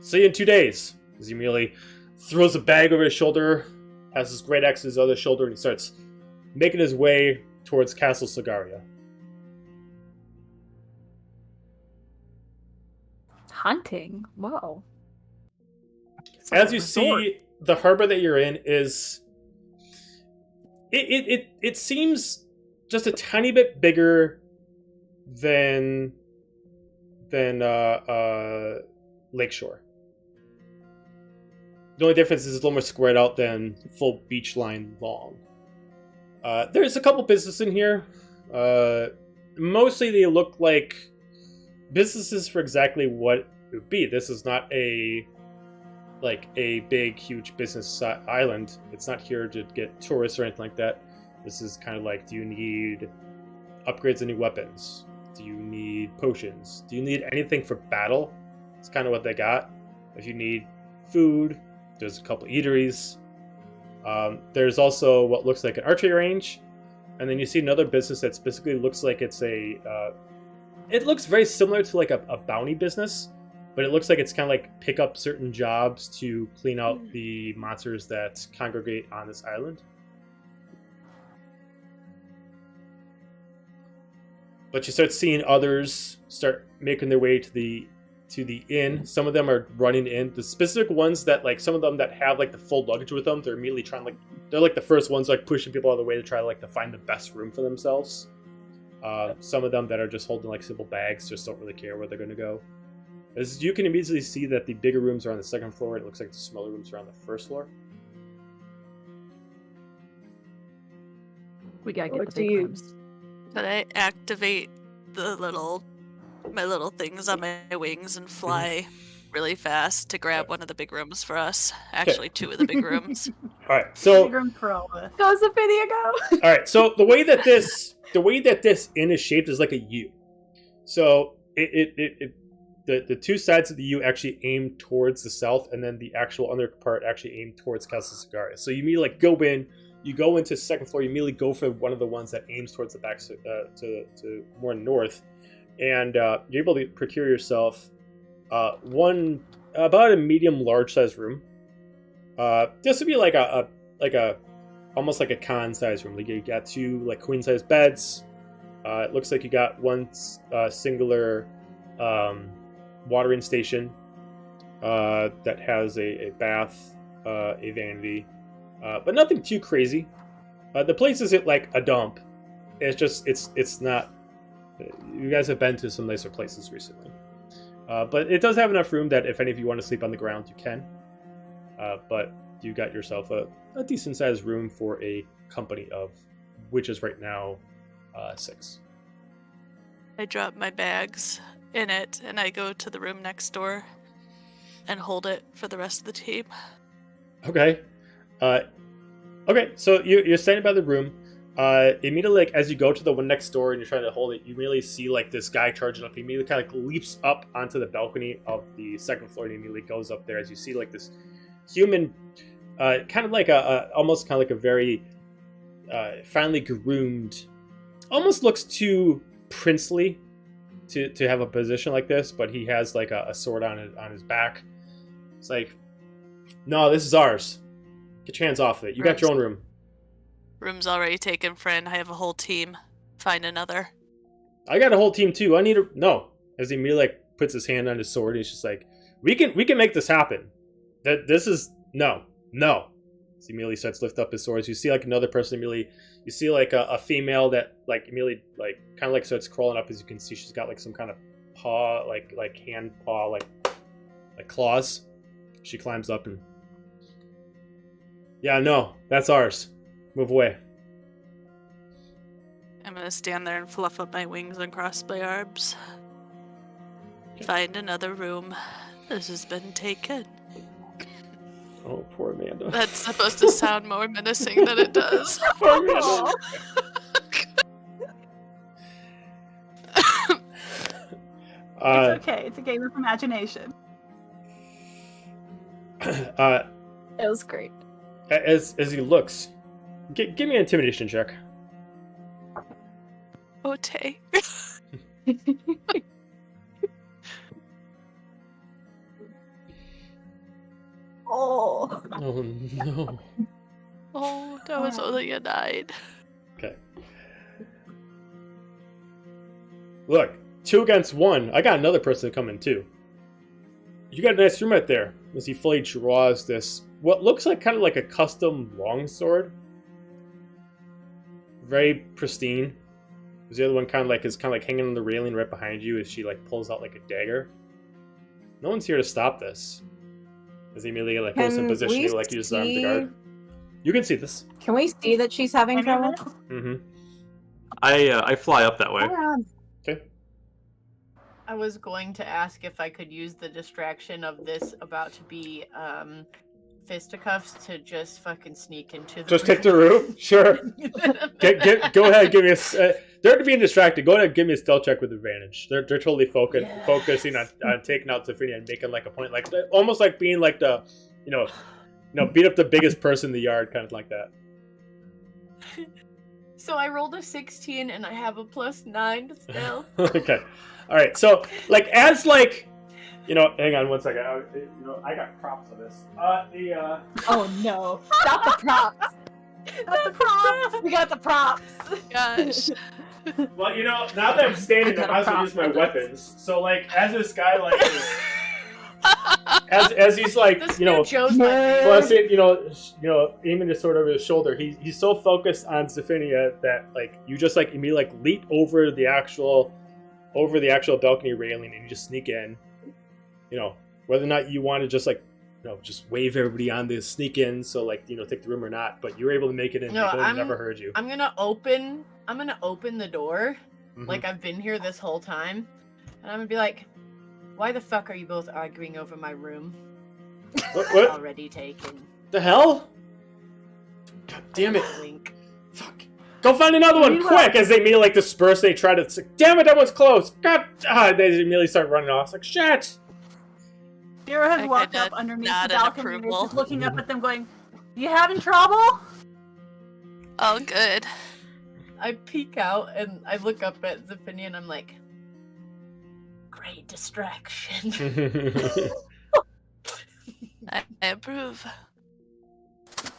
S1: see you in 2 days. As he immediately throws a bag over his shoulder, has his great axe on his other shoulder, and he starts making his way towards Castle Sorgaria.
S3: Hunting? Whoa.
S1: As you see, the harbor that you're in is... It seems just a tiny bit bigger than Lakeshore. The only difference is it's a little more spread out than full beach line long. There's a couple businesses in here. Mostly they look like businesses for exactly what it would be. This is not a big, huge business island. It's not here to get tourists or anything like that. This is kind of like, do you need upgrades and new weapons? Do you need potions? Do you need anything for battle? It's kind of what they got. If you need food, there's a couple eateries. There's also what looks like an archery range. And then you see another business that basically looks like it's a... it looks very similar to like a bounty business, but it looks like it's kind of like pick up certain jobs to clean out the monsters that congregate on this island. But you start seeing others start making their way to the inn. Some of them are running in. The specific ones that, like, some of them that have like the full luggage with them, they're immediately trying, like, they're like the first ones like pushing people out of the way to try to find the best room for themselves. Some of them that are just holding like simple bags just don't really care where they're going to go. As you can immediately see that the bigger rooms are on the second floor, it looks like the smaller rooms are on the first floor.
S3: We gotta get
S4: What
S3: the
S4: do
S3: big
S4: you-
S3: rooms.
S6: Could I activate my little things on my wings and fly really fast to grab one of the big rooms for us? Actually, two of the big rooms.
S1: All right, so
S2: Big room for all of us.
S3: How's the video go?
S1: all right, so the way that this inn is shaped is like a U. So the two sides of the U actually aim towards the south, and then the actual under part actually aim towards Castle Sorgaria. So you immediately go in, you go into the second floor, you immediately go for one of the ones that aims towards the back to more north, and you're able to procure yourself one about a medium large size room. This would be like a almost like a con size room. Like you got two like queen size beds. It looks like you got one singular watering station that has a bath, a vanity, but nothing too crazy. The place isn't like a dump. It's just it's not. You guys have been to some nicer places recently, but it does have enough room that if any of you want to sleep on the ground, you can. But you got yourself a decent sized room for a company of, which is right now 6.
S6: I drop my bags in it, and I go to the room next door and hold it for the rest of the team.
S1: Okay. Okay, so you're standing by the room. Immediately, like, as you go to the one next door and you're trying to hold it, you immediately see like this guy charging up. He immediately kind of leaps up onto the balcony of the second floor and immediately goes up there. As you see like this human, kind of like almost kind of like a very finely groomed, almost looks too princely to have a position like this, but he has like a sword on his back. It's like, no, this is ours. Get your hands off of it. You got your own room.
S6: Room's already taken, friend. I have a whole team. Find another.
S1: I got a whole team too. I need a no. As he immediately like puts his hand on his sword, he's just like, we can make this happen. This is no. So he immediately starts to lift up his swords. You see like another person immediately. You see like a female that like immediately like kind of like starts crawling up. As you can see, she's got like some kind of paw, like hand paw, like claws. She climbs up and yeah, no, that's ours. Move away.
S6: I'm gonna stand there and fluff up my wings and cross my arms. Find another room. This has been taken.
S1: Oh, poor Amanda.
S6: That's supposed to sound more menacing than it does.
S1: Poor Amanda.
S2: It's okay. It's a game of imagination.
S3: It was great.
S1: As he looks, give me an intimidation check.
S6: Ote.
S4: Oh.
S1: Oh no.
S6: Oh, that was only a 9.
S1: Okay. Look, 2 against 1. I got another person coming too. You got a nice room right there. As he fully draws this, what looks like kind of like a custom longsword. Very pristine. Because the other one kind of like hanging on the railing right behind you as she like pulls out like a dagger. No one's here to stop this. As he immediately like goes in
S4: Can
S1: position
S4: we
S1: to like use the arm to
S4: see-
S1: guard. You can see this.
S4: Can we see that she's having
S2: Any of
S4: trouble?
S2: it?
S1: Mm-hmm.
S7: I fly up that way.
S1: Okay.
S5: I was going to ask if I could use the distraction of this about to be fisticuffs to just fucking sneak into the
S1: Just take the room? Sure. Go ahead, give me a. They're to being distracted. Go ahead and give me a stealth check with advantage. They're totally focusing on taking out Zafina and making like a point, like almost like being like the, beat up the biggest person in the yard, kind of like that.
S5: So I rolled a 16 and I have a +9 to stealth.
S1: Okay, all right. So hang on one second. I got props for this.
S3: Oh no! Not the props.
S2: Not the props.
S3: We got the props.
S6: Gosh.
S1: Well, now that I'm standing, I
S3: I got a
S1: might as well
S3: prop
S1: use my
S3: for this.
S1: weapons. So as this guy as he's like
S5: This new Joe's
S1: plus it, aiming his sword over his shoulder, he's so focused on Zephinia that you just immediately leap over the actual balcony railing and you just sneak in. Whether or not you want to just just wave everybody on the sneak in, so take the room or not, but you're able to make it in.
S5: No,
S1: They would never heard you.
S5: I'm gonna open the door
S1: Mhm.
S5: like I've been here this whole time, and I'm gonna be like, "Why the fuck are you both arguing over my room?
S1: What
S5: Already taken."
S1: the hell? God damn it!
S5: Wink.
S1: Fuck. Go find another one,
S2: Meanwhile-
S1: quick! As they immediately disperse, they try to. It's like, damn it, that one's close! God! They immediately start running off. It's like, shit!
S2: Dira has
S6: I
S2: walked
S6: kinda
S2: up underneath
S6: nod
S2: the
S6: in
S2: balcony and is
S6: approval.
S2: just looking up at them going, "You having trouble?"
S6: Oh, good.
S5: I peek out and I look up at Zephinia and I'm like, "Great distraction."
S6: I approve.
S5: I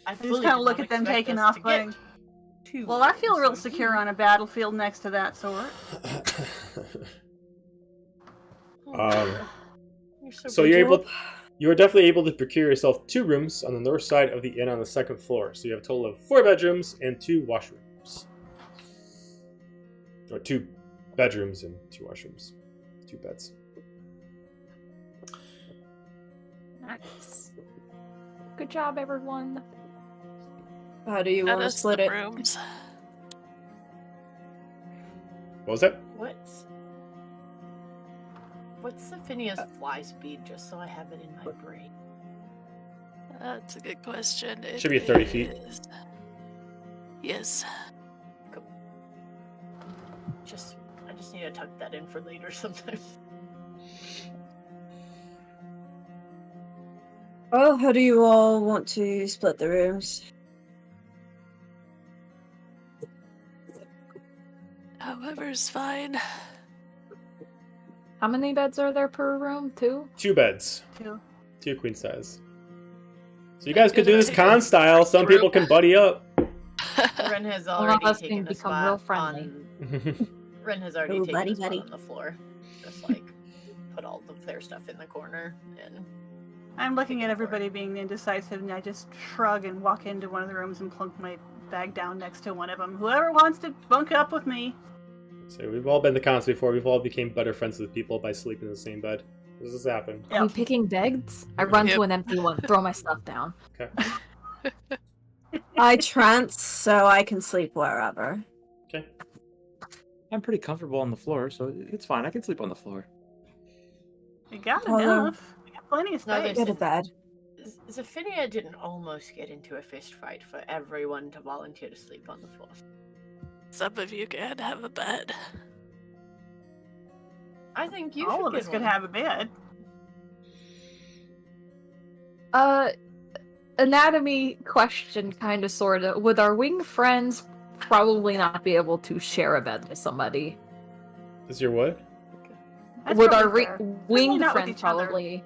S2: I just
S5: fully
S2: kind of
S5: did
S2: look
S5: not
S2: at them
S5: expect
S2: taking
S5: us
S2: off
S5: to get
S2: going,
S5: too
S2: "Well, I feel real
S5: close.
S2: secure on a battlefield next to that sword."
S5: Oh,
S1: So you are definitely able to procure yourself 2 rooms on the north side of the inn on the 2nd floor. So you have a total of 4 bedrooms and 2 washrooms. Or 2 bedrooms and 2 washrooms. 2 beds.
S3: Nice. Good job, everyone.
S4: How do you
S6: Got
S4: want to
S6: us
S4: split
S6: the
S4: it?
S6: rooms.
S1: What was that?
S5: What's Zephinia's fly speed, just so I have it in my brain?
S6: That's a good question. It
S1: Should be 30 feet.
S6: is- Yes.
S5: I just need to tuck that in for later sometime.
S4: Well, how do you all want to split the rooms?
S6: However's fine.
S3: How many beds are there per room? 2?
S1: 2 beds.
S2: Too.
S1: 2 queen size. So you guys could do this con style. Some people can buddy up.
S5: Ren has
S3: One
S5: already
S3: of us
S5: taken
S3: can
S5: a
S3: become
S5: spot
S3: real friendly.
S5: on. Ren has already
S4: Ooh,
S5: taken
S4: buddy,
S5: a spot
S4: buddy.
S5: on the floor. Just put all of their stuff in the corner and.
S2: I'm looking at everybody being indecisive, and I just shrug and walk into one of the rooms and plunk my bag down next to one of them. Whoever wants to bunk up with me.
S1: So we've all been to cons before. We've all became better friends with people by sleeping in the same bed. This has happened.
S2: Yep.
S3: Are we picking beds? I run
S6: Yep.
S3: to an empty one, throw my stuff down.
S1: Okay.
S4: I trance so I can sleep wherever.
S1: Okay.
S7: I'm pretty comfortable on the floor, so it's fine. I can sleep on the floor.
S2: We got
S4: Well,
S2: enough. We got plenty of
S5: No,
S2: space.
S5: there's-
S4: Go to bed.
S5: Zephinia didn't almost get into a fist fight for everyone to volunteer to sleep on the floor.
S6: Some of you can have a bed.
S5: I think you
S2: All
S5: should
S2: of us
S5: get
S2: could
S5: one.
S2: have a bed.
S3: Anatomy question, kind of, sort of. Would our wing friends probably not be able to share a bed with somebody?
S1: Is your what?
S2: That's
S3: Would our
S2: probably fair.
S3: wing
S2: not with
S3: friends
S2: each other.
S3: probably?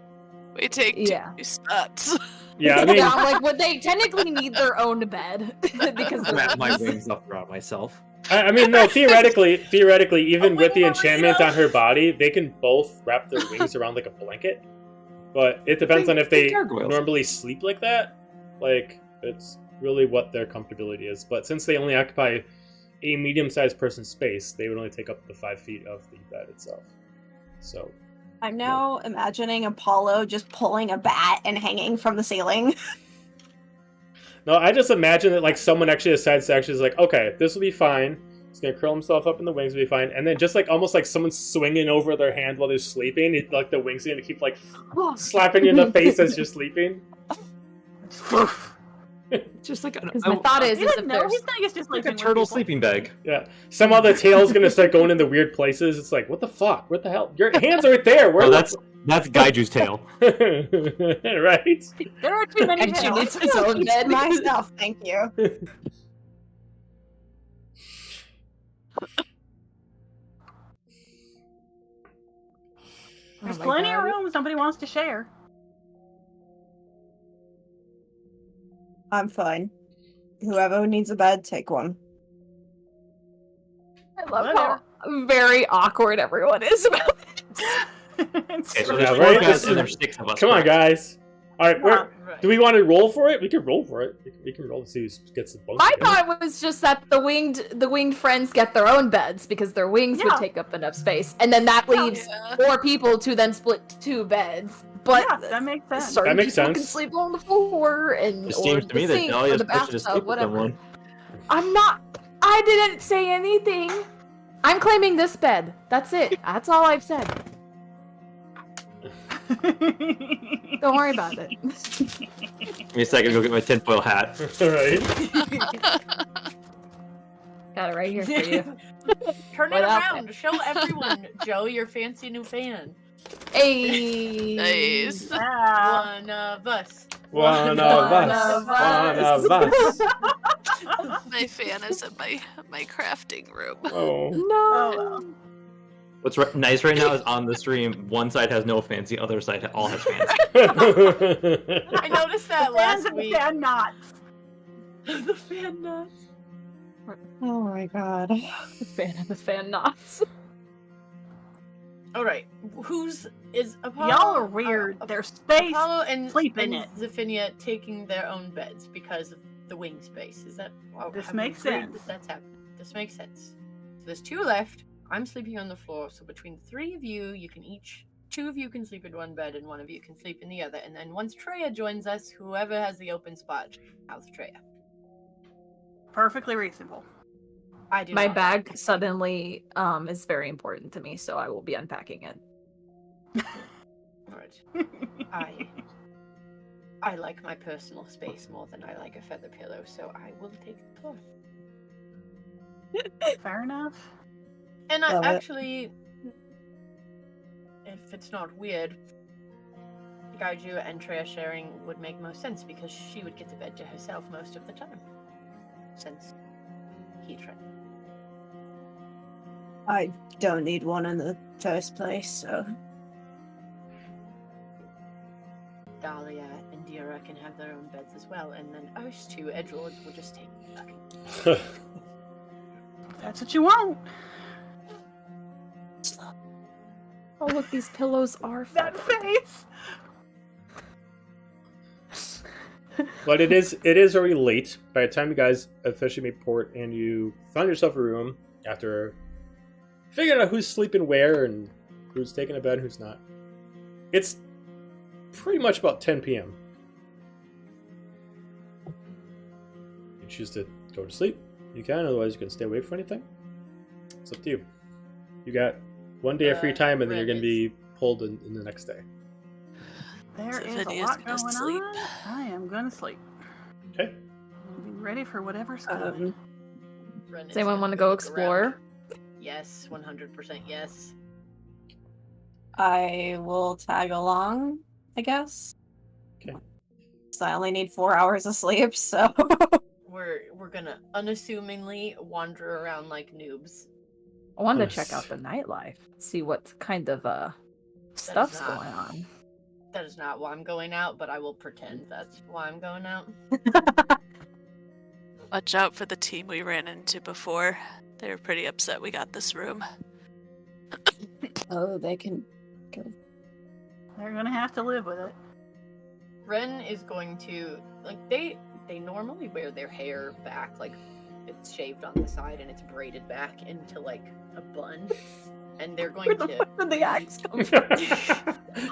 S6: We take
S3: Yeah.
S6: 2 spots.
S1: Yeah, I mean,
S3: Yeah, I'm like, would they technically need their own bed? Because
S7: I'm
S3: they're
S7: at my
S3: wings.
S7: wings up around myself.
S1: I mean, no. Theoretically, even
S5: A
S1: with the
S5: wing
S1: enchantment
S5: burrito.
S1: on her body, they can both wrap their wings around like a blanket. But it depends on if they
S7: gargoyles.
S1: normally sleep like that. Like, it's really what their comfortability is. But since they only occupy a medium-sized person's space, they would only take up the 5 feet of the bed itself. So,
S4: I'm now imagining Apollo just pulling a bat and hanging from the ceiling.
S1: no, I just imagine that like someone actually decides to actually is like, okay, this will be fine. He's gonna curl himself up in the wings, will be fine. And then just like almost like someone swinging over their hand while they're sleeping, like the wings are gonna keep like slapping you in the face as you're sleeping.
S7: Just like
S3: Because my thought is
S2: He
S3: if
S2: doesn't know.
S3: there's
S2: He's not used to
S7: like
S2: sleeping
S7: a
S2: with
S7: turtle
S2: people.
S7: sleeping bag.
S1: Yeah. Somehow the tail's gonna start going into weird places. It's like, what the fuck? What the hell? Your hands are right there. Where
S7: Oh, that's Gaiju's tail.
S1: right?
S2: There are too many
S3: And she
S2: tails.
S3: needs his own
S4: Keep
S3: bed.
S4: to myself, thank you.
S2: There's
S3: Oh my
S2: plenty of
S3: God.
S2: room somebody wants to share.
S4: I'm fine. Whoever needs a bed, take one.
S3: I love how very awkward everyone is about this.
S7: Okay, so
S1: Yeah,
S7: there's
S1: right?
S7: 4 guys and there's 6 of us.
S1: Come on,
S7: correct?
S1: guys. All right,
S2: Well,
S5: Right.
S1: do we want to roll for it? We can roll for it. We can roll to see who gets the bonus.
S3: My thought was just that the winged friends get their own beds because their wings would
S2: Yeah.
S3: take up enough space, and then that leaves
S6: Yeah.
S3: 4 people to then split 2 beds. But
S2: yeah, that makes sense.
S3: certain
S1: That makes
S3: people can
S1: sense.
S3: sleep on the floor and
S7: It
S3: or
S7: seems to
S3: the
S7: me that
S3: sink or
S7: Dahlia's
S3: the
S7: supposed to
S3: bathtub,
S7: sleep with
S3: whatever.
S7: someone.
S3: I'm not. I didn't say anything. I'm claiming this bed. That's it. That's all I've said. Don't worry about it.
S7: Give me a second to go get my tinfoil hat.
S1: All right.
S3: Got it right here for you.
S5: Turn it
S3: Without
S5: around. Show everyone, Joe, your fancy new fan.
S3: Hey.
S6: Nice.
S2: Ah.
S5: One of us.
S1: One of us. One of us.
S6: My fan is in my crafting room.
S1: Oh.
S3: No.
S2: Oh, well.
S7: What's nice right now is on the stream, one side has no fancy, other side all has fancy.
S5: I noticed that
S2: Fans
S5: last
S2: and
S5: week.
S2: fan knots.
S5: The fan nuts.
S4: Oh my god.
S3: The fan of the fan knots.
S5: All right, whose is Apollo?
S2: Y'all are weird. There's space.
S5: Apollo and
S2: sleep in it.
S5: Zephynia taking their own beds because of the wing space. Is that?
S2: This
S5: have we
S2: makes
S5: agreed
S2: sense.
S5: that that's happening. This makes sense. So there's 2 left. I'm sleeping on the floor. So between the 3 of you, you can each 2 of you can sleep in one bed, and 1 of you can sleep in the other. And then once Treya joins us, whoever has the open spot, house Treya.
S2: Perfectly reasonable.
S5: I do.
S3: My
S5: not.
S3: bag suddenly is very important to me, so I will be unpacking it.
S5: All right. I like my personal space more than I like a feather pillow, so I will take the floor.
S2: Fair enough.
S5: And I
S4: Love it.
S5: actually, if it's not weird, Gaiju and Treya sharing would make most sense because she would get the bed to herself most of the time. Since he tried.
S4: I don't need one in the first place, so.
S5: Dahlia and Dira can have their own beds as well, and then us 2 edgelords will just take fucking.
S2: If that's what you want.
S3: Oh look, these pillows are
S2: That face.
S1: But it is already late. By the time you guys officially make port and you found yourself a room after figuring out who's sleeping where and who's taking a bed and who's not, it's pretty much about 10 p.m. You choose to go to sleep, you can. Otherwise, you can stay awake for anything. It's up to you. You got 1 day of free time, and then you're going to be pulled in the next day.
S2: There
S6: So
S2: is a
S6: Lydia's
S2: lot
S6: gonna
S2: going
S6: sleep.
S2: on. I am gonna sleep.
S1: Okay.
S2: I'll be ready for whatever's coming.
S5: Ren is
S3: Does anyone
S5: gonna
S3: want to go
S5: look around.
S3: explore?
S5: Yes, 100% yes.
S4: I will tag along, I guess.
S1: Okay.
S4: So I only need 4 hours of sleep, so.
S5: We're gonna unassumingly wander around like noobs.
S3: I wanted to
S1: Yes.
S3: check out the nightlife, see what kind of stuff's going on.
S5: That is not why I'm going out, but I will pretend that's why I'm going out.
S6: Watch out for the team we ran into before. They were pretty upset we got this room.
S4: Oh, they can go.
S2: They're gonna have to live with it.
S5: Ren is going to they normally wear their hair back, like it's shaved on the side and it's braided back into like a bun. And they're going to
S4: Where did the axe come from?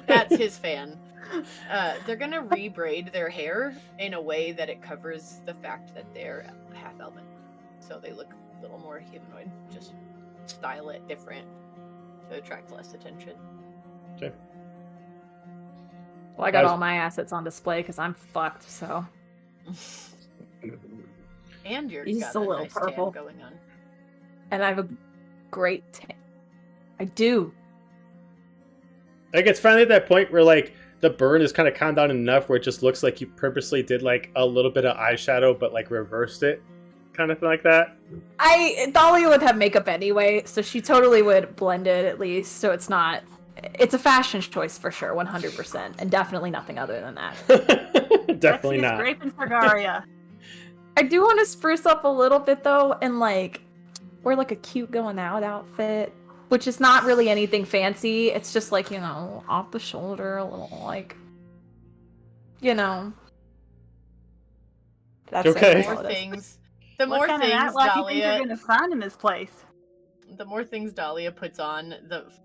S5: That's his fan. They're gonna rebraid their hair in a way that it covers the fact that they're half elven, so they look a little more humanoid. Just style it different to attract less attention.
S1: Okay.
S3: Well, I got all my assets on display because I'm fucked, so.
S5: And you're
S4: He's
S5: got
S4: a
S5: a
S4: little
S5: nice
S4: purple.
S5: tan going on.
S3: And I have a great tan. I do.
S1: Like, it's finally at that point where, like, the burn is kind of calmed down enough where it just looks like you purposely did, like, a little bit of eyeshadow, but, like, reversed it. Kind of thing like that.
S3: Dahlia would have makeup anyway, so she totally would blend it at least, so it's not... It's a fashion choice for sure, 100%, and definitely nothing other than that.
S1: Definitely
S2: Sexiest
S1: not.
S2: grape in Sorgaria.
S3: I do want to spruce up a little bit, though, and, like, wear, like, a cute going out outfit, which is not really anything fancy. It's just, like, you know, off the shoulder, a little, like, you know. That's
S1: Okay.
S5: The more
S2: What kind of
S5: things
S2: nightlife you think you're
S5: Dahlia,
S2: gonna find in this place?
S5: the more things Dahlia puts on,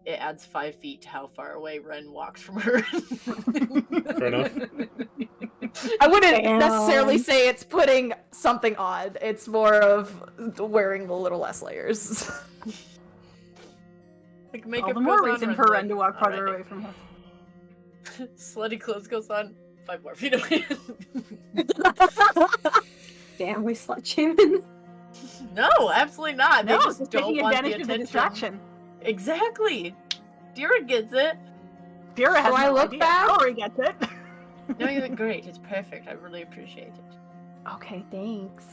S5: it adds 5 feet to how far away Ren walks from her.
S1: Fair enough.
S3: I wouldn't
S4: Damn.
S3: necessarily say it's putting something on. It's more of wearing a little less layers.
S5: Like
S2: All
S5: makeup
S2: the more
S5: goes on,
S2: reason
S5: Ren's
S2: for
S5: like,
S2: Ren to walk farther
S5: "Alright."
S2: away from her.
S5: Slutty clothes goes on, 5 more feet away.
S4: Damn, we slut shaming.
S5: No, absolutely not.
S2: No,
S5: They just
S2: it's
S5: don't
S2: taking
S5: want the
S2: advantage of the
S5: attention.
S2: distraction.
S5: Exactly. Dira gets it.
S2: Dira has
S3: Do I
S2: no
S3: look
S2: idea.
S3: bad?
S2: Rory gets it.
S5: No, you look great. It's perfect. I really appreciate it.
S3: Okay, thanks.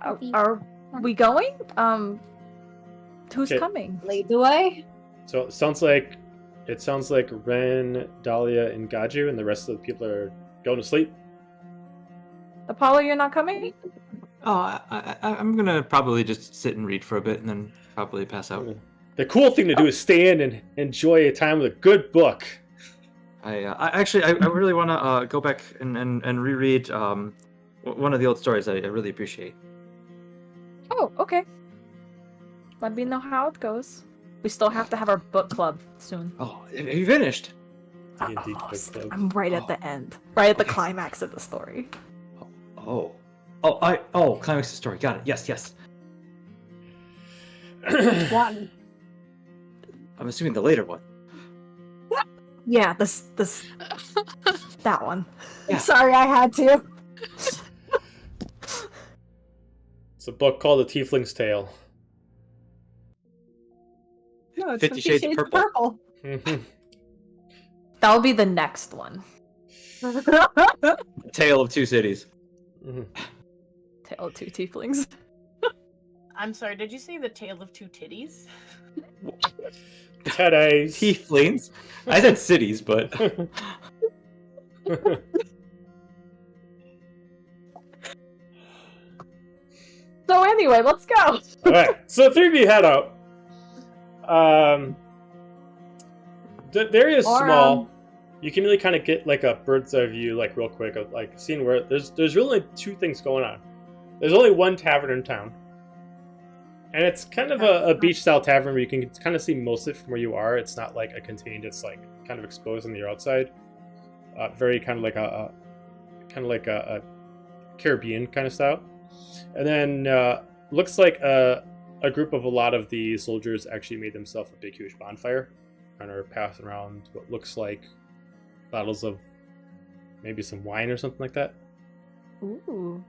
S3: Are we going? Who's
S1: Okay.
S3: coming?
S4: Lead the way.
S1: So it sounds like Ren, Dahlia, and Gaju, and the rest of the people are going to sleep.
S3: Apollo, you're not coming?
S7: Oh, I'm gonna probably just sit and read for a bit and then probably pass out.
S1: The cool thing to do is stay in and enjoy a time with a good book.
S7: I really want to go back and reread one of the old stories I really appreciate.
S3: Oh, okay. Let me know how it goes. We still have to have our book club soon.
S7: Oh, have you finished?
S1: D&D book club.
S3: I'm right at the end. Right at the
S7: Okay.
S3: climax of the story.
S7: Climax of the story. Got it. Yes.
S4: One.
S7: I'm assuming the later one.
S3: Yeah, this that one.
S7: Yeah.
S4: Sorry, I had to.
S1: It's a book called The Tiefling's Tale.
S4: No, it's
S7: 50 Shades of Purple.
S1: Mhm.
S3: That'll be the next one.
S7: Tale of Two Cities.
S1: Mhm.
S3: Tale of Two Tieflings.
S5: I'm sorry, did you say the tale of 2 titties?
S1: Teddies.
S7: Tieflings. I said cities, but
S3: So anyway, let's go.
S1: Alright, so the three of you head out. The area is small. You can really kind of get like a bird's eye view, like real quick, of like seeing where there's really 2 things going on. There's only one tavern in town, and it's kind of a beach style tavern where you can kind of see most of it from where you are. It's not like a contained; it's like kind of exposed on the outside. Very kind of like a Caribbean kind of style. And then looks like a group of a lot of the soldiers actually made themselves a big, huge bonfire and are passing around what looks like bottles of maybe some wine or something like that.
S3: Ooh.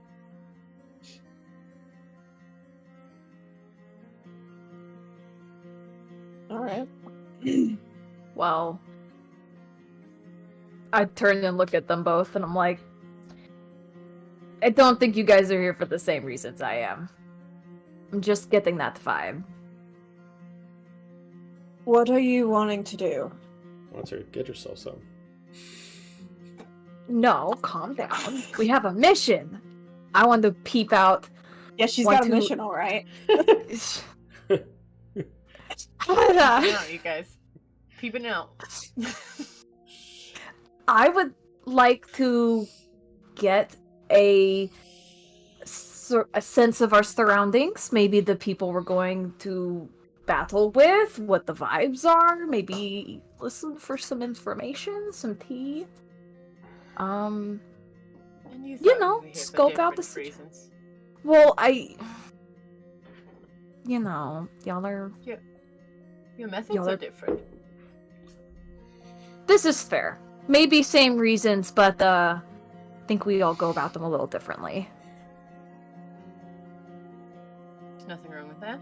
S4: All right.
S3: Well, I turn and look at them both, and I'm like, I don't think you guys are here for the same reasons I am. I'm just getting that vibe.
S4: What are you wanting to do?
S1: Once her, get yourself some.
S3: No, calm down. We have a mission. I want to peep out.
S4: Yeah, she's
S3: Want
S4: got a
S3: to-
S4: mission, all right.
S5: Peeping out, you guys. Peeping out.
S3: I would like to get a sense of our surroundings. Maybe the people we're going to battle with, what the vibes are. Maybe listen for some information, some tea.
S5: And
S3: You
S5: thought
S3: know,
S5: we were here for
S3: scope out the
S5: different reasons.
S3: Well, you know, y'all are.
S5: Your methods
S3: Y'all
S5: are
S3: are-
S5: different.
S3: This is fair. Maybe same reasons, but I think we all go about them a little differently.
S5: There's nothing wrong with that.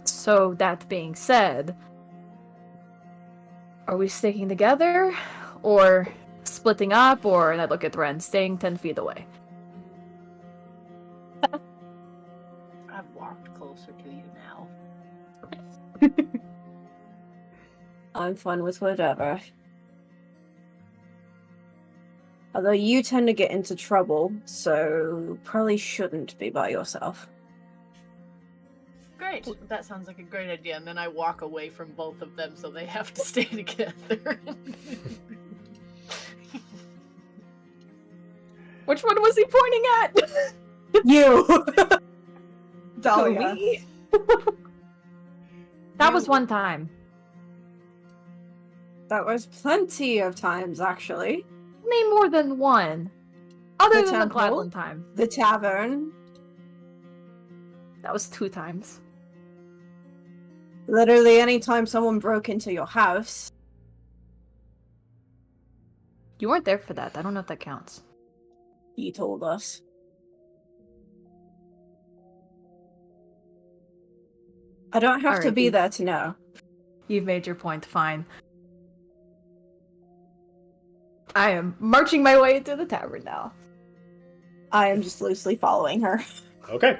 S3: So that being said, are we sticking together, or splitting up, or, and I look at Ren, staying 10 feet away?
S5: I've walked closer to you now.
S4: I'm fine with whatever. Although you tend to get into trouble, so probably shouldn't be by yourself.
S5: Great. That sounds like a great idea. And then I walk away from both of them so they have to stay together.
S3: Which one was he pointing at?
S4: You! Dahlia.
S3: Me? That was one time.
S4: That was plenty of times, actually.
S3: Name more than one. Other
S4: The
S3: than the
S4: temple?
S3: Gladwin time.
S4: The tavern.
S3: That was 2 times.
S4: Literally anytime someone broke into your house.
S3: You weren't there for that. I don't know if that counts.
S4: You told us. I don't have to
S3: Alright,
S4: be
S3: you-
S4: there to know.
S3: You've made your point, fine. I am marching my way into the tavern now.
S4: I am just loosely following her.
S1: Okay.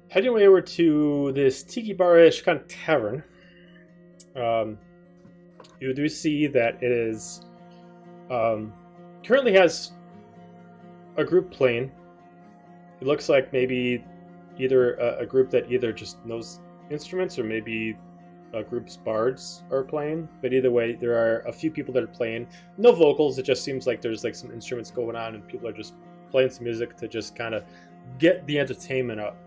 S1: Heading away over to this tiki bar-ish kind of tavern. You do see that it is currently has a group playing. It looks like maybe either a group that either just knows instruments or maybe a group's bards are playing. But either way, there are a few people that are playing. No vocals. It just seems like there's like some instruments going on and people are just playing some music to just kind of get the entertainment up.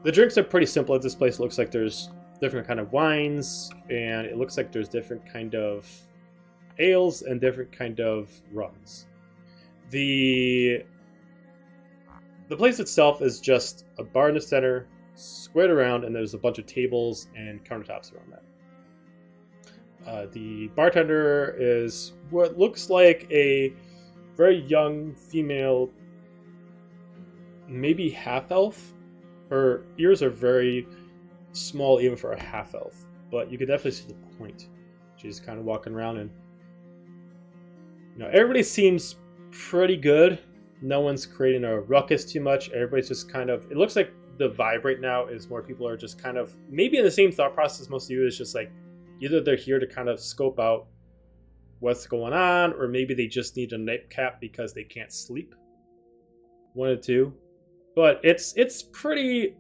S1: The drinks are pretty simple at this place. It looks like there's different kind of wines, and it looks like there's different kind of ales and different kind of rums. The place itself is just a bar in the center, squared around, and there's a bunch of tables and countertops around that. The bartender is what looks like a very young female, maybe half-elf. Her ears are very small even for a half-elf, but you could definitely see the point. She's kind of walking around and, everybody seems pretty good. No one's creating a ruckus too much. Everybody's just kind of, it looks like the vibe right now is more people are just kind of, maybe in the same thought process as most of you, is just like, either they're here to kind of scope out what's going on, or maybe they just need a nightcap because they can't sleep. One or two. But it's pretty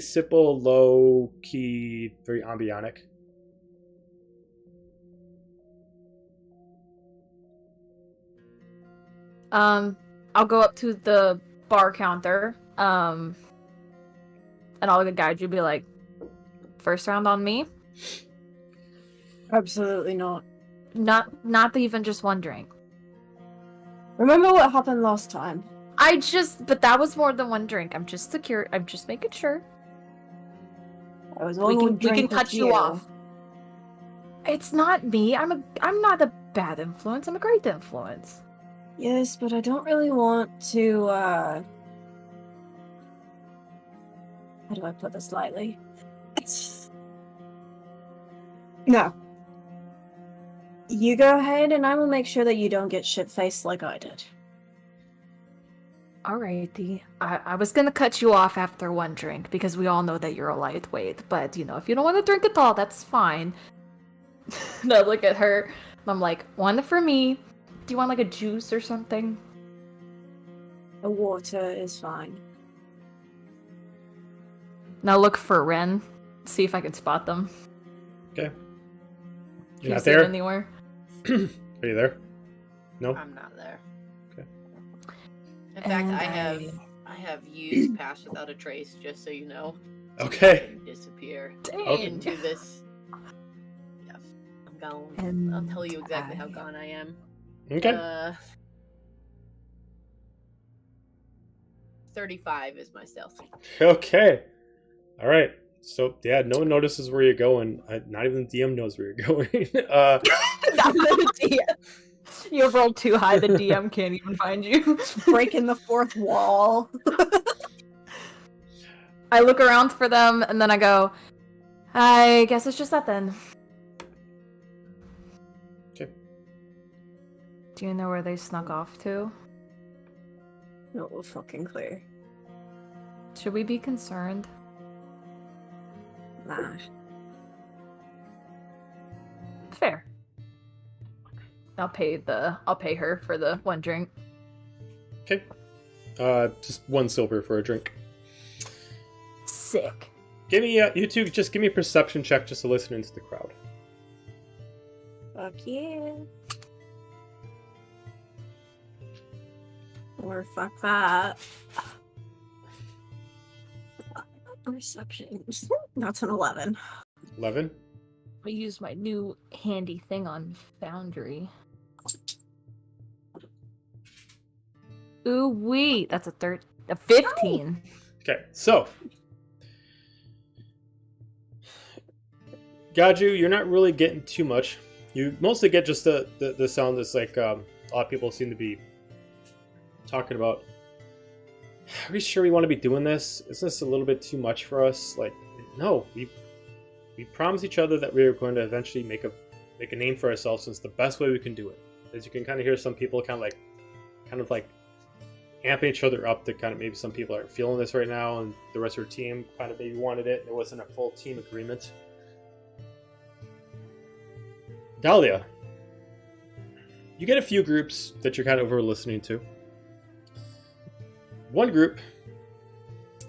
S1: simple, low key, very ambionic.
S3: I'll go up to the bar counter, and I'll guide you, be like, first round on me?
S4: Absolutely not.
S3: Not even just one drink.
S4: Remember what happened last time?
S3: But that was more than one drink. I'm just making sure.
S4: I was
S3: We
S4: only
S3: can
S4: drink with
S3: cut you off. It's not me. I'm not a bad influence. I'm a great influence.
S4: Yes, but I don't really want to How do I put this lightly? No. You go ahead, and I will make sure that you don't get shit-faced like I did.
S3: Alrighty. I was gonna cut you off after one drink because we all know that you're a lightweight, but if you don't want to drink at all, that's fine. And I look at her, and I'm like, one for me. Do you want like a juice or something?
S4: A water is fine.
S3: Now look for Ren. See if I can spot them.
S1: Okay.
S3: Can
S1: You're
S3: you
S1: not
S3: see
S1: there?
S3: them anywhere?
S1: Are you there? No?
S5: I'm not there.
S1: Okay.
S5: In fact,
S3: And
S5: I have used Pass Without a Trace, just so you know.
S1: Okay.
S5: And disappear
S3: Dang.
S5: into this. Yes, I'm gone.
S3: And
S5: I'll tell you exactly how gone I am.
S1: Okay.
S5: 35 is my stealth.
S1: Okay. All right. So yeah, no one notices where you're going. Not even the DM knows where you're going.
S3: Not the DM. You rolled too high. The DM can't even find you.
S4: Breaking the fourth wall.
S3: I look around for them, and then I go, I guess it's just that then.
S1: Okay.
S3: Do you know where they snuck off to?
S4: No fucking clue.
S3: Should we be concerned?
S4: Nah.
S3: Fair. I'll pay her for the one drink.
S1: Okay. Just 1 silver for a drink.
S3: Sick.
S1: Give me you two. Just give me a perception check just to listen into the crowd.
S4: Fuck yeah. Or fuck that. Perception. That's an 11.
S1: 11.
S3: I use my new handy thing on Foundry. Ooh wee, that's a 15.
S1: Okay, so Gaju, you're not really getting too much. You mostly get just the sound that's like a lot of people seem to be talking about. Are we sure we want to be doing this? Is this a little bit too much for us? Like, no, we promised each other that we were going to eventually make a name for ourselves, and it's the best way we can do it. As you can kind of hear some people kind of like amping each other up to kind of maybe some people aren't feeling this right now, and the rest of our team kind of maybe wanted it. It wasn't a full team agreement. Dahlia, you get a few groups that you're kind of over listening to. One group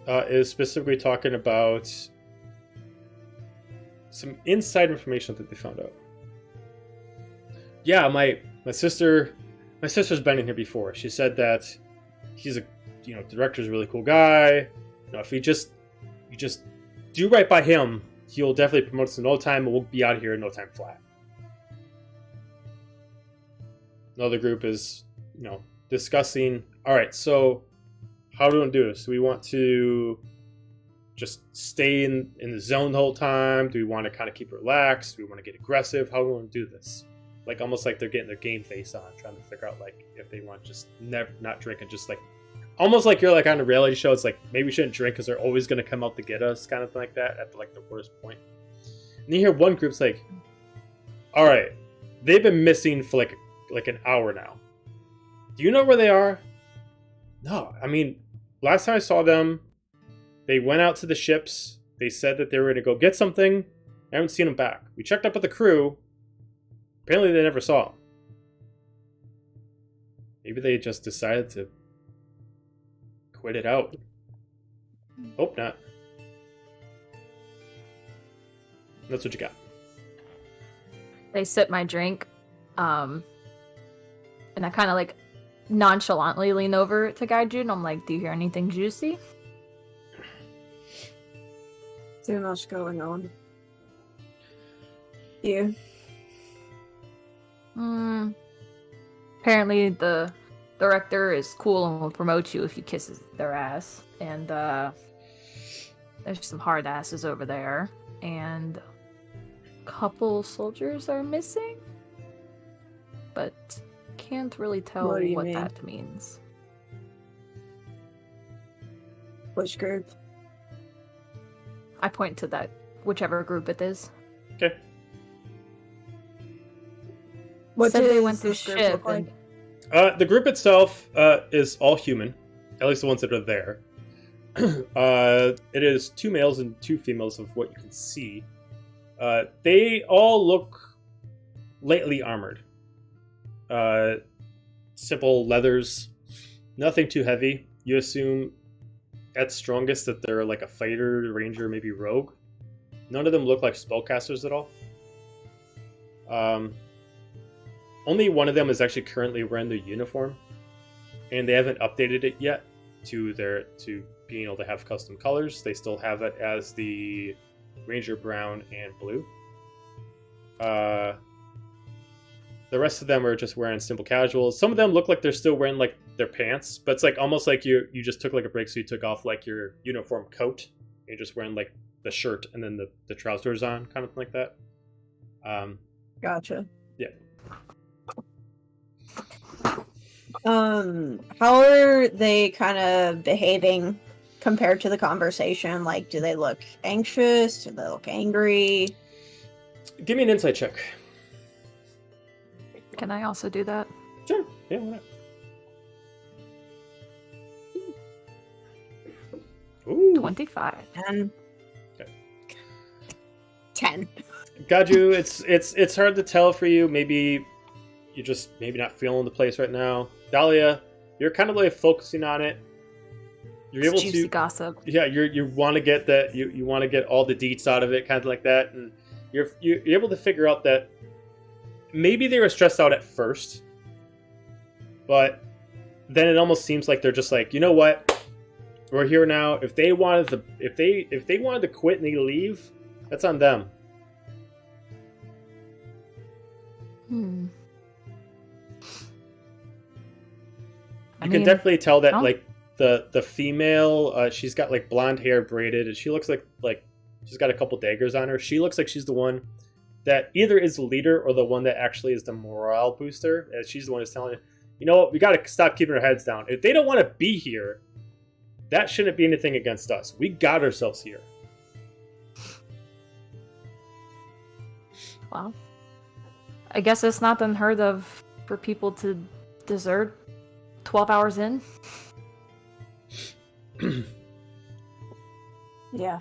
S1: is specifically talking about some inside information that they found out. Yeah, my sister's been in here before. She said that he's a director's a really cool guy. If you just do right by him, he'll definitely promote us in no time, and we'll be out of here in no time flat. Another group is discussing, all right, so how do we want to do this? Do we want to just stay in the zone the whole time? Do we want to kind of keep it relaxed? Do we want to get aggressive? How do we want to do this? Like almost like they're getting their game face on, trying to figure out like if they want to just never not drink and just like almost like you're like on a reality show. It's like maybe we shouldn't drink because they're always going to come out to get us, kind of thing like that at like the worst point. And you hear one group's like, all right, they've been missing for like an hour now. Do you know where they are? No, I mean, last time I saw them, they went out to the ships. They said that they were going to go get something. I haven't seen them back. We checked up with the crew. Apparently they never saw them. Maybe they just decided to quit it out. Hope not. That's what you got.
S3: They sip my drink, and I kind of like nonchalantly lean over to Gaiju, and I'm like, do you hear anything juicy?
S4: Too much going on. You?
S3: Apparently the director is cool and will promote you if you kiss their ass. And there's some hard asses over there. And a couple soldiers are missing. But can't really tell
S4: What do you
S3: what
S4: mean?
S3: that means.
S4: Which group?
S3: I point to that, whichever group it is.
S1: Okay.
S4: What
S3: Said they
S4: does
S3: went to the
S4: this group
S3: ship
S4: look like?
S1: The group itself is all human, at least the ones that are there. It is 2 males and 2 females of what you can see. They all look lightly armored. Simple leathers, nothing too heavy. You assume at strongest that they're like a fighter, ranger, maybe rogue. None of them look like spellcasters at all. Only one of them is actually currently wearing their uniform, and they haven't updated it yet to being able to have custom colors. They still have it as the Ranger brown and blue. The rest of them are just wearing simple casuals. Some of them look like they're still wearing like their pants, but it's like almost like you just took like a break, so you took off like your uniform coat. You're just wearing like the shirt and then the trousers on, kind of like that.
S4: Gotcha.
S1: Yeah.
S4: How are they kind of behaving compared to the conversation? Like, do they look anxious? Do they look angry?
S1: Give me an insight check.
S3: Can I also do that?
S1: Sure. Yeah, why not? Ooh.
S3: 25.
S4: 10.
S1: Okay.
S4: 10.
S1: Got you. It's hard to tell for you. Maybe you're just not feeling the place right now. Dahlia, you're kind of like focusing on it. You're able
S3: Juicy
S1: to
S3: gossip.
S1: Yeah, you want to get that. You want to get all the deets out of it, kind of like that, and you're able to figure out that maybe they were stressed out at first, but then it almost seems like they're just like, you know what, we're here now. If they wanted to quit and they leave, that's on them. You can definitely tell that like the female, she's got like blonde hair braided, and she looks like she's got a couple daggers on her. She looks like she's the one that either is the leader or the one that actually is the morale booster. As she's the one who's telling you know what, we got to stop keeping our heads down. If they don't want to be here, that shouldn't be anything against us. We got ourselves here.
S3: Well, I guess it's not unheard of for people to desert 12 hours in.
S4: Yeah.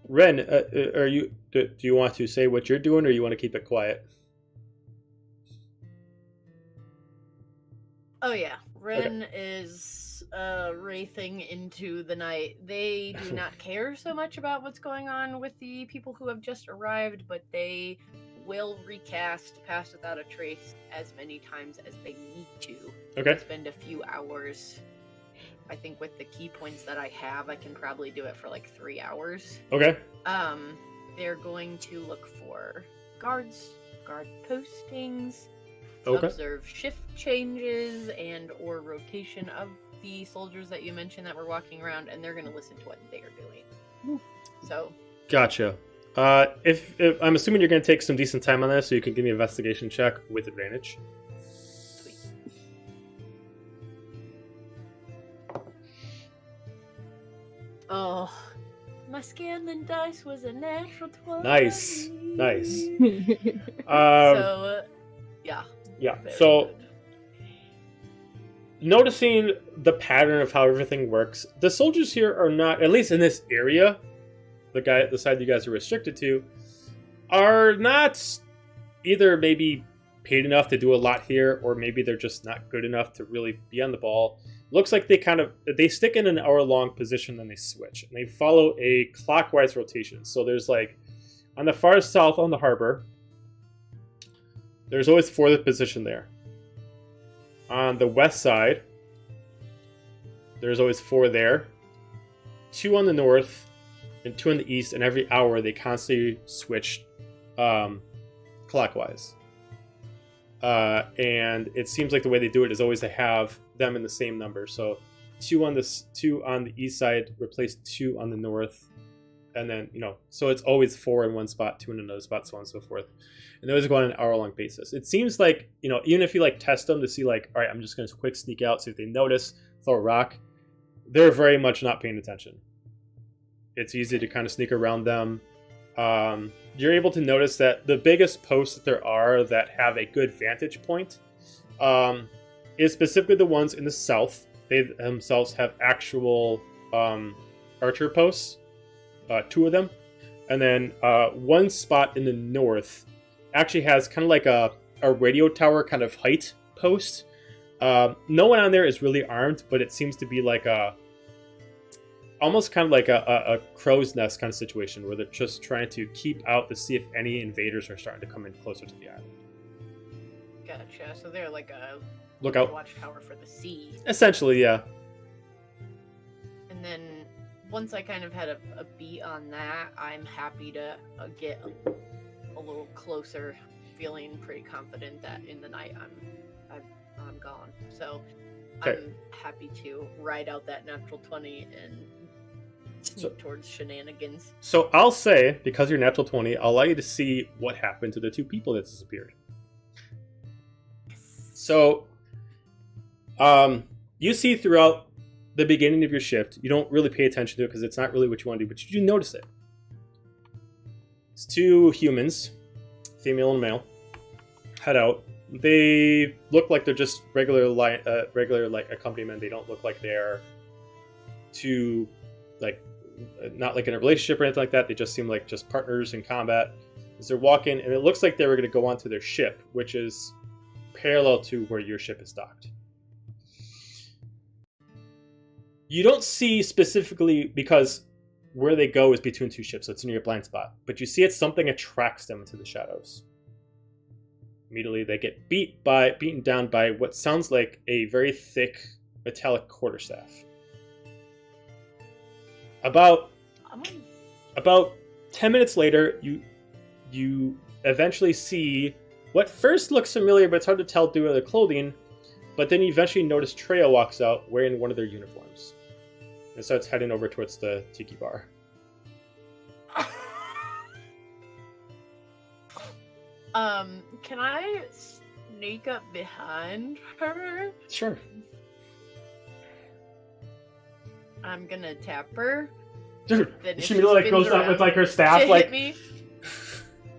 S1: Ren, do you want to say what you're doing, or you want to keep it quiet?
S5: Oh yeah, Ren is wraithing into the night. They do not care so much about what's going on with the people who have just arrived, but they will recast Pass Without a Trace as many times as they need to.
S1: Okay.
S5: Spend a few hours. I think with the key points that I have, I can probably do it for like 3 hours.
S1: Okay.
S5: They're going to look for guard postings,
S1: Okay.
S5: observe shift changes and or rotation of the soldiers that you mentioned that were walking around, and they're going to listen to what they are doing. So.
S1: Gotcha. If I'm assuming you're going to take some decent time on this, so you can give me an investigation check with advantage.
S5: Sweet. Oh, my Scanlan dice was a natural 20.
S1: Nice.
S5: Yeah.
S1: Yeah.
S5: Very
S1: So,
S5: good.
S1: noticing the pattern of how everything works, the soldiers here are not, at least in this area, the side you guys are restricted to, are not either maybe paid enough to do a lot here, or maybe they're just not good enough to really be on the ball. Looks like they stick in an hour-long position, then they switch, and they follow a clockwise rotation. So there's like, on the far south on the harbor, there's always 4th position there. On the west side, there's always 4 there, 2 on the north, and 2 in the east, and every hour they constantly switch clockwise. And it seems like the way they do it is always to have them in the same number. So 2 on the east side replace 2 on the north, and then so it's always 4 in one spot, 2 in another spot, so on and so forth. And they always go on an hour-long basis. It seems like even if you like test them to see like, all right, I'm just going to quick sneak out, see if they notice, throw a rock, they're very much not paying attention. It's easy to kind of sneak around them. You're able to notice that the biggest posts that there are that have a good vantage point is specifically the ones in the south. They themselves have actual archer posts, 2 of them. And then one spot in the north actually has kind of like a radio tower kind of height post. No one on there is really armed, but it seems to be like almost kind of like a crow's nest kind of situation where they're just trying to keep out to see if any invaders are starting to come in closer to the island.
S5: Gotcha. So they're like a
S1: Lookout.
S5: watchtower for the sea.
S1: Essentially, yeah.
S5: And then once I kind of had a beat on that, I'm happy to get a little closer, feeling pretty confident that in the night I'm gone. So
S1: Okay.
S5: I'm happy to ride out that natural 20 and sneak towards shenanigans.
S1: So I'll say, because you're natural 20, I'll allow you to see what happened to the 2 people that disappeared. So, you see throughout the beginning of your shift, you don't really pay attention to it because it's not really what you want to do, but you do notice it. It's 2 humans, female and male, head out. They look like they're just regular like accompaniment. They don't look like they're too not like in a relationship or anything like that. They just seem like just partners in combat. As they're walking, and it looks like they were going to go onto their ship, which is parallel to where your ship is docked. You don't see specifically because where they go is between 2 ships, so it's near a blind spot. But you see it's something attracts them into the shadows. Immediately, they get beaten down by what sounds like a very thick metallic quarterstaff. About 10 minutes later, you eventually see what first looks familiar, but it's hard to tell due to the clothing. But then you eventually notice Treya walks out wearing one of their uniforms and starts heading over towards the tiki bar.
S5: Can I sneak up behind her?
S1: Sure.
S5: I'm gonna tap her.
S1: Dude,
S5: Then
S1: she
S5: if
S1: like
S5: spins
S1: goes out
S5: around
S1: with like her staff,
S5: to
S1: like
S5: hit me.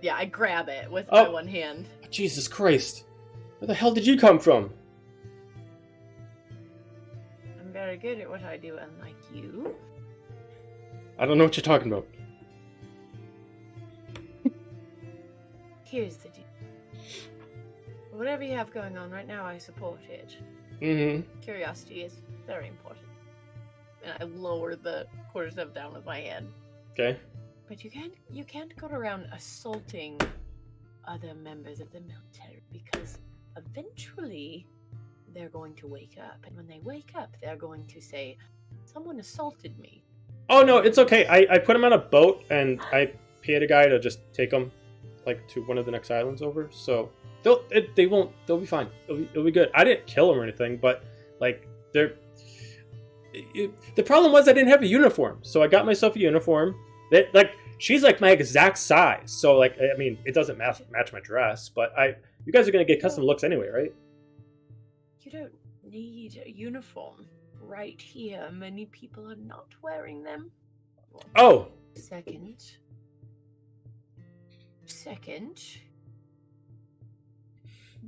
S5: Yeah, I grab it with my one hand.
S1: Jesus Christ. Where the hell did you come from?
S5: I'm very good at what I do, unlike you.
S1: I don't know what you're talking about.
S5: Here's the deal. Whatever you have going on right now, I support it.
S1: Mm-hmm.
S5: Curiosity is very important. And I lower the quarterstaff down with my hand.
S1: Okay.
S5: But you can't go around assaulting other members of the military, because eventually they're going to wake up, and when they wake up, they're going to say, "Someone assaulted me."
S1: Oh no, it's okay. I put him on a boat and I paid a guy to just take him like to one of the next islands over. So they'll be fine. It'll be good. I didn't kill him or anything, but like the problem was I didn't have a uniform, so I got myself a uniform. That she's like my exact size, so like I mean it doesn't match my dress, but you guys are gonna get custom looks anyway, right?
S5: You don't need a uniform. Right here, many people are not wearing them.
S1: Oh.
S5: Second,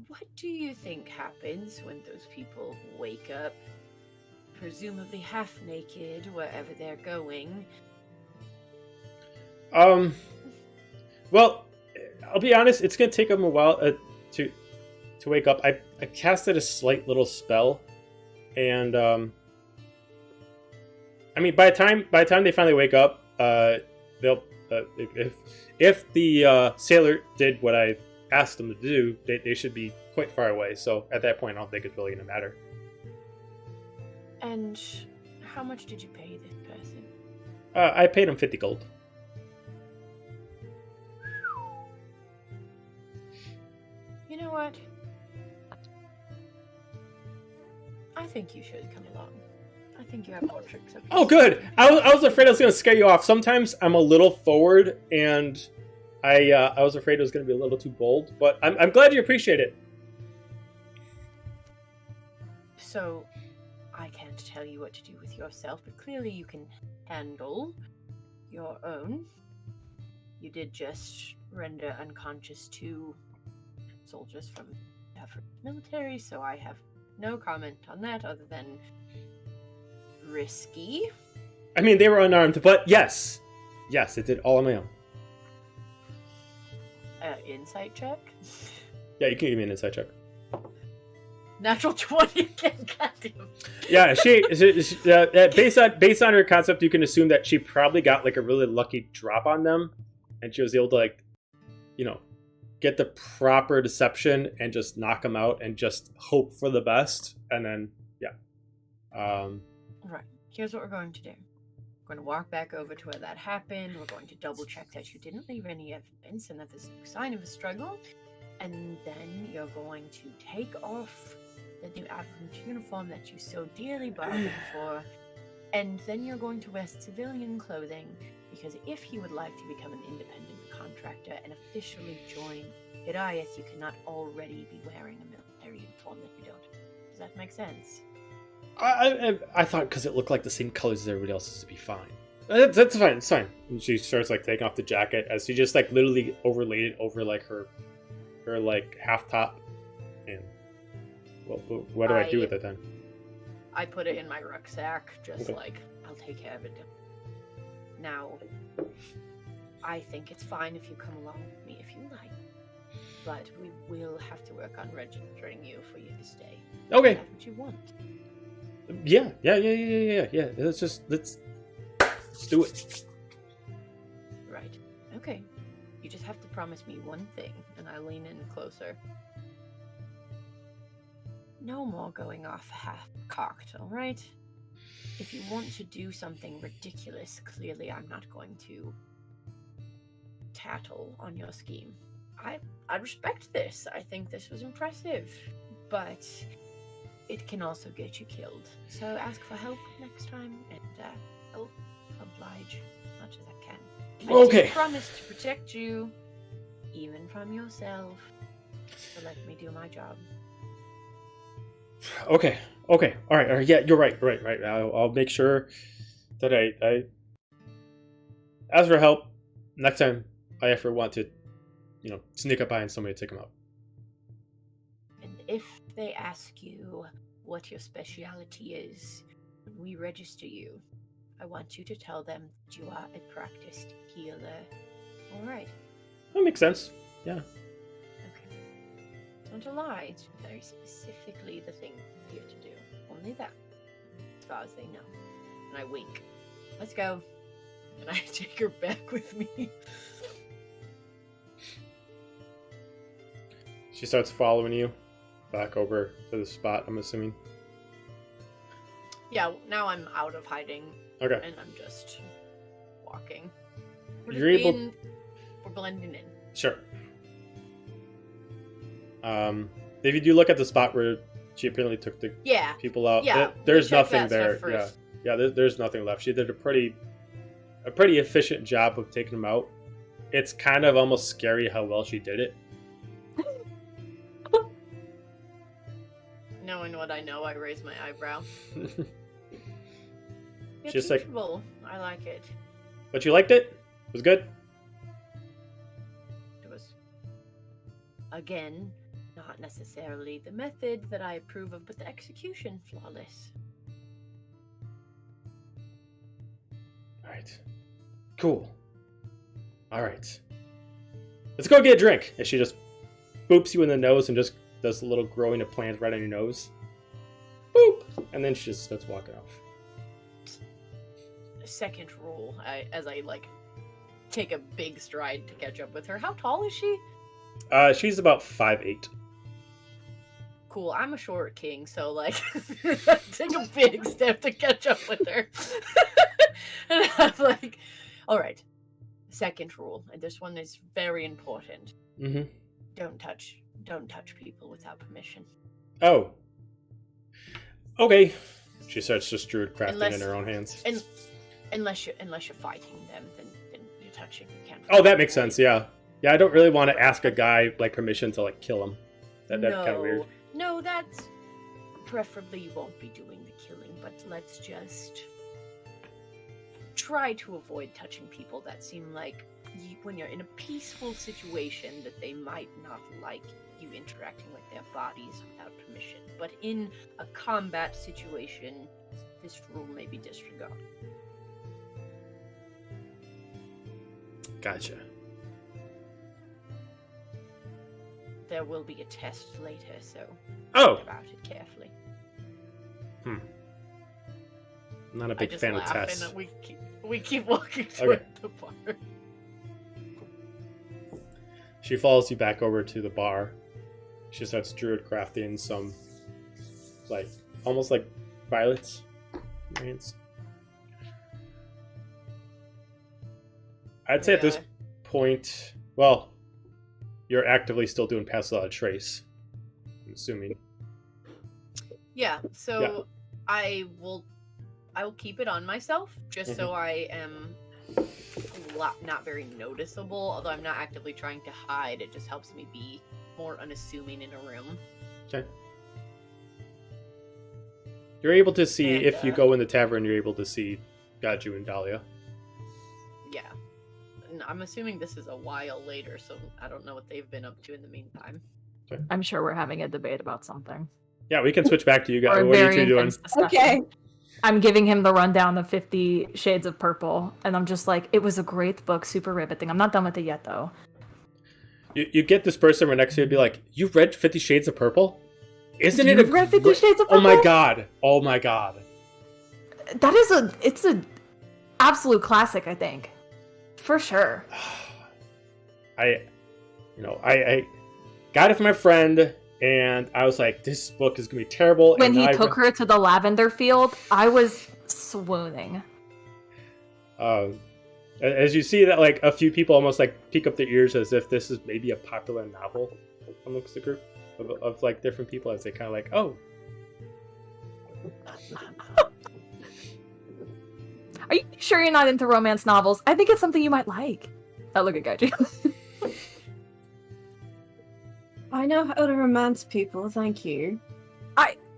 S5: what do you think happens when those people wake up, presumably half naked, wherever they're going?
S1: Well, I'll be honest, it's gonna take them a while to wake up. I casted a slight little spell, and I mean by the time they finally wake up, they'll if the sailor did what I asked them to do, they should be quite far away. So at that point, I don't think it's really gonna matter.
S5: And how much did you pay this person?
S1: I paid him 50 gold.
S5: You know what? I think you should come along. I think you have more tricks up your
S1: Oh, good. I was afraid I was going to scare you off. Sometimes I'm a little forward, and I was afraid it was going to be a little too bold. But I'm glad you appreciate it.
S5: So, I can't tell you what to do with yourself, but clearly you can handle your own. You did just render unconscious 2 soldiers from the military, so I have no comment on that other than risky.
S1: I mean, they were unarmed, but yes. Yes, it did all on my own.
S5: Insight check?
S1: Yeah, you can give me an insight check.
S5: Natural 20 again, goddamn.
S1: Yeah, based on her concept, you can assume that she probably got like a really lucky drop on them, and she was able to like, get the proper deception and just knock them out and just hope for the best, and then
S5: Right. Here's what we're going to do. We're going to walk back over to where that happened. We're going to double check that you didn't leave any evidence and that there's no sign of a struggle. And then you're going to take off the new African uniform that you so dearly bargained for. And then you're going to wear civilian clothing, because if you would like to become an independent contractor and officially join Goliath, you cannot already be wearing a military uniform that you don't. Does that make sense?
S1: I thought because it looked like the same colors as everybody else's to be fine. That's fine. It's fine. And she starts like taking off the jacket as she just like literally overlaid it over like her like half top. And what do I do with it then?
S5: I put it in my rucksack, just
S1: Okay.
S5: like I'll take care of it. Now, I think it's fine if you come along with me if you like, but we will have to work on registering you for you to stay.
S1: Okay.
S5: Is that what you want?
S1: Yeah. Let's do it.
S5: Right. Okay. You just have to promise me one thing, and I lean in closer. No more going off half-cocked, alright? If you want to do something ridiculous, clearly I'm not going to tattle on your scheme. I respect this. I think this was impressive, but it can also get you killed. So ask for help next time, and I'll oblige as much as I can.
S1: Okay.
S5: I promise to protect you, even from yourself. So let me do my job.
S1: Okay. All right. Yeah, you're right. Right. I'll make sure that I ask for help next time I ever want to, sneak up behind somebody to take them out.
S5: And if they ask you what your speciality is when we register you, I want you to tell them that you are a practiced healer. All right.
S1: That makes sense. Yeah.
S5: Okay. Don't lie. It's very specifically the thing you're here to do. Only that, as far as they know. And I wink. Let's go. And I take her back with me.
S1: She starts following you back over to the spot, I'm assuming.
S5: Yeah, now I'm out of hiding.
S1: Okay.
S5: And I'm just walking. We're blending in.
S1: Sure. If you do look at the spot where she apparently took the people out, there's nothing there. Yeah, there's nothing left. She did a pretty efficient job of taking them out. It's kind of almost scary how well she did it.
S5: Knowing what I know, I raise my eyebrow. It's
S1: Just like,
S5: teachable. I like it.
S1: but you liked it? It was good?
S5: It was, again, not necessarily the method that I approve of, but the execution flawless.
S1: Alright. Cool. Alright. Let's go get a drink. And she just boops you in the nose and just does a little growing of plants right on your nose. Boop! And then she just starts walking off.
S5: Second rule, as I take a big stride to catch up with her. How tall is she?
S1: She's about 5'8".
S5: Cool, I'm a short king, so take a big step to catch up with her. And I'm like, alright. Second rule, and this one is very important.
S1: Mm-hmm.
S5: Don't touch people without permission.
S1: Oh. Okay. She starts just druid crafting in her own hands.
S5: Unless you're fighting them, then you're touching. You can't.
S1: Oh, that makes sense. Yeah. I don't really want to ask a guy permission to kill him. That's kind of weird.
S5: No, that's preferably you won't be doing the killing, but let's just try to avoid touching people that seem like when you're in a peaceful situation that they might not like you interacting with their bodies without permission. But in a combat situation, this rule may be disregarded.
S1: Gotcha.
S5: There will be a test later, so
S1: Oh!
S5: think about it carefully.
S1: I'm not a
S5: I
S1: big
S5: just
S1: fan of
S5: laugh
S1: tests.
S5: and we keep walking toward the bar.
S1: She follows you back over to the bar. She starts druid crafting some, like, almost like violets. Right? I'd say at this
S5: Yeah.
S1: point, well, you're actively still doing Pass Without a Trace. I'm assuming.
S5: Yeah, so
S1: Yeah.
S5: I will keep it on myself just so I am not very noticeable. Although I'm not actively trying to hide, it just helps me be more unassuming in a room.
S1: Okay. You're able to see,
S5: And,
S1: if you go in the tavern, you're able to see Gaju and Dahlia.
S5: Yeah, and I'm assuming this is a while later, so I don't know what they've been up to in the meantime.
S3: I'm sure we're having a debate about something.
S1: Yeah, we can switch back to you guys.
S3: Or a
S1: What are you
S3: very
S1: two doing?
S3: intense discussion.
S4: Okay.
S3: I'm giving him the rundown of 50 Shades of Purple, and I'm just like, it was a great book, super riveting. I'm not done with it yet, though.
S1: You get this person right next to you and be like, "You've read 50 Shades of Purple? Isn't it
S3: You've read 50 Shades of
S1: Oh my
S3: Purple?
S1: god. Oh my god.
S3: That is it's a absolute classic, I think. For sure.
S1: I got it from my friend, and I was like, this book is going to be terrible.
S3: When
S1: and
S3: he
S1: I
S3: took her to the lavender field, I was swooning.
S1: As you see that, like, a few people almost, like, peek up their ears as if this is maybe a popular novel amongst the group of like, different people, as they kind of like, oh.
S3: Are you sure you're not into romance novels? I think it's something you might like. Oh, look at Gaiji.
S4: I know how to romance people, thank you.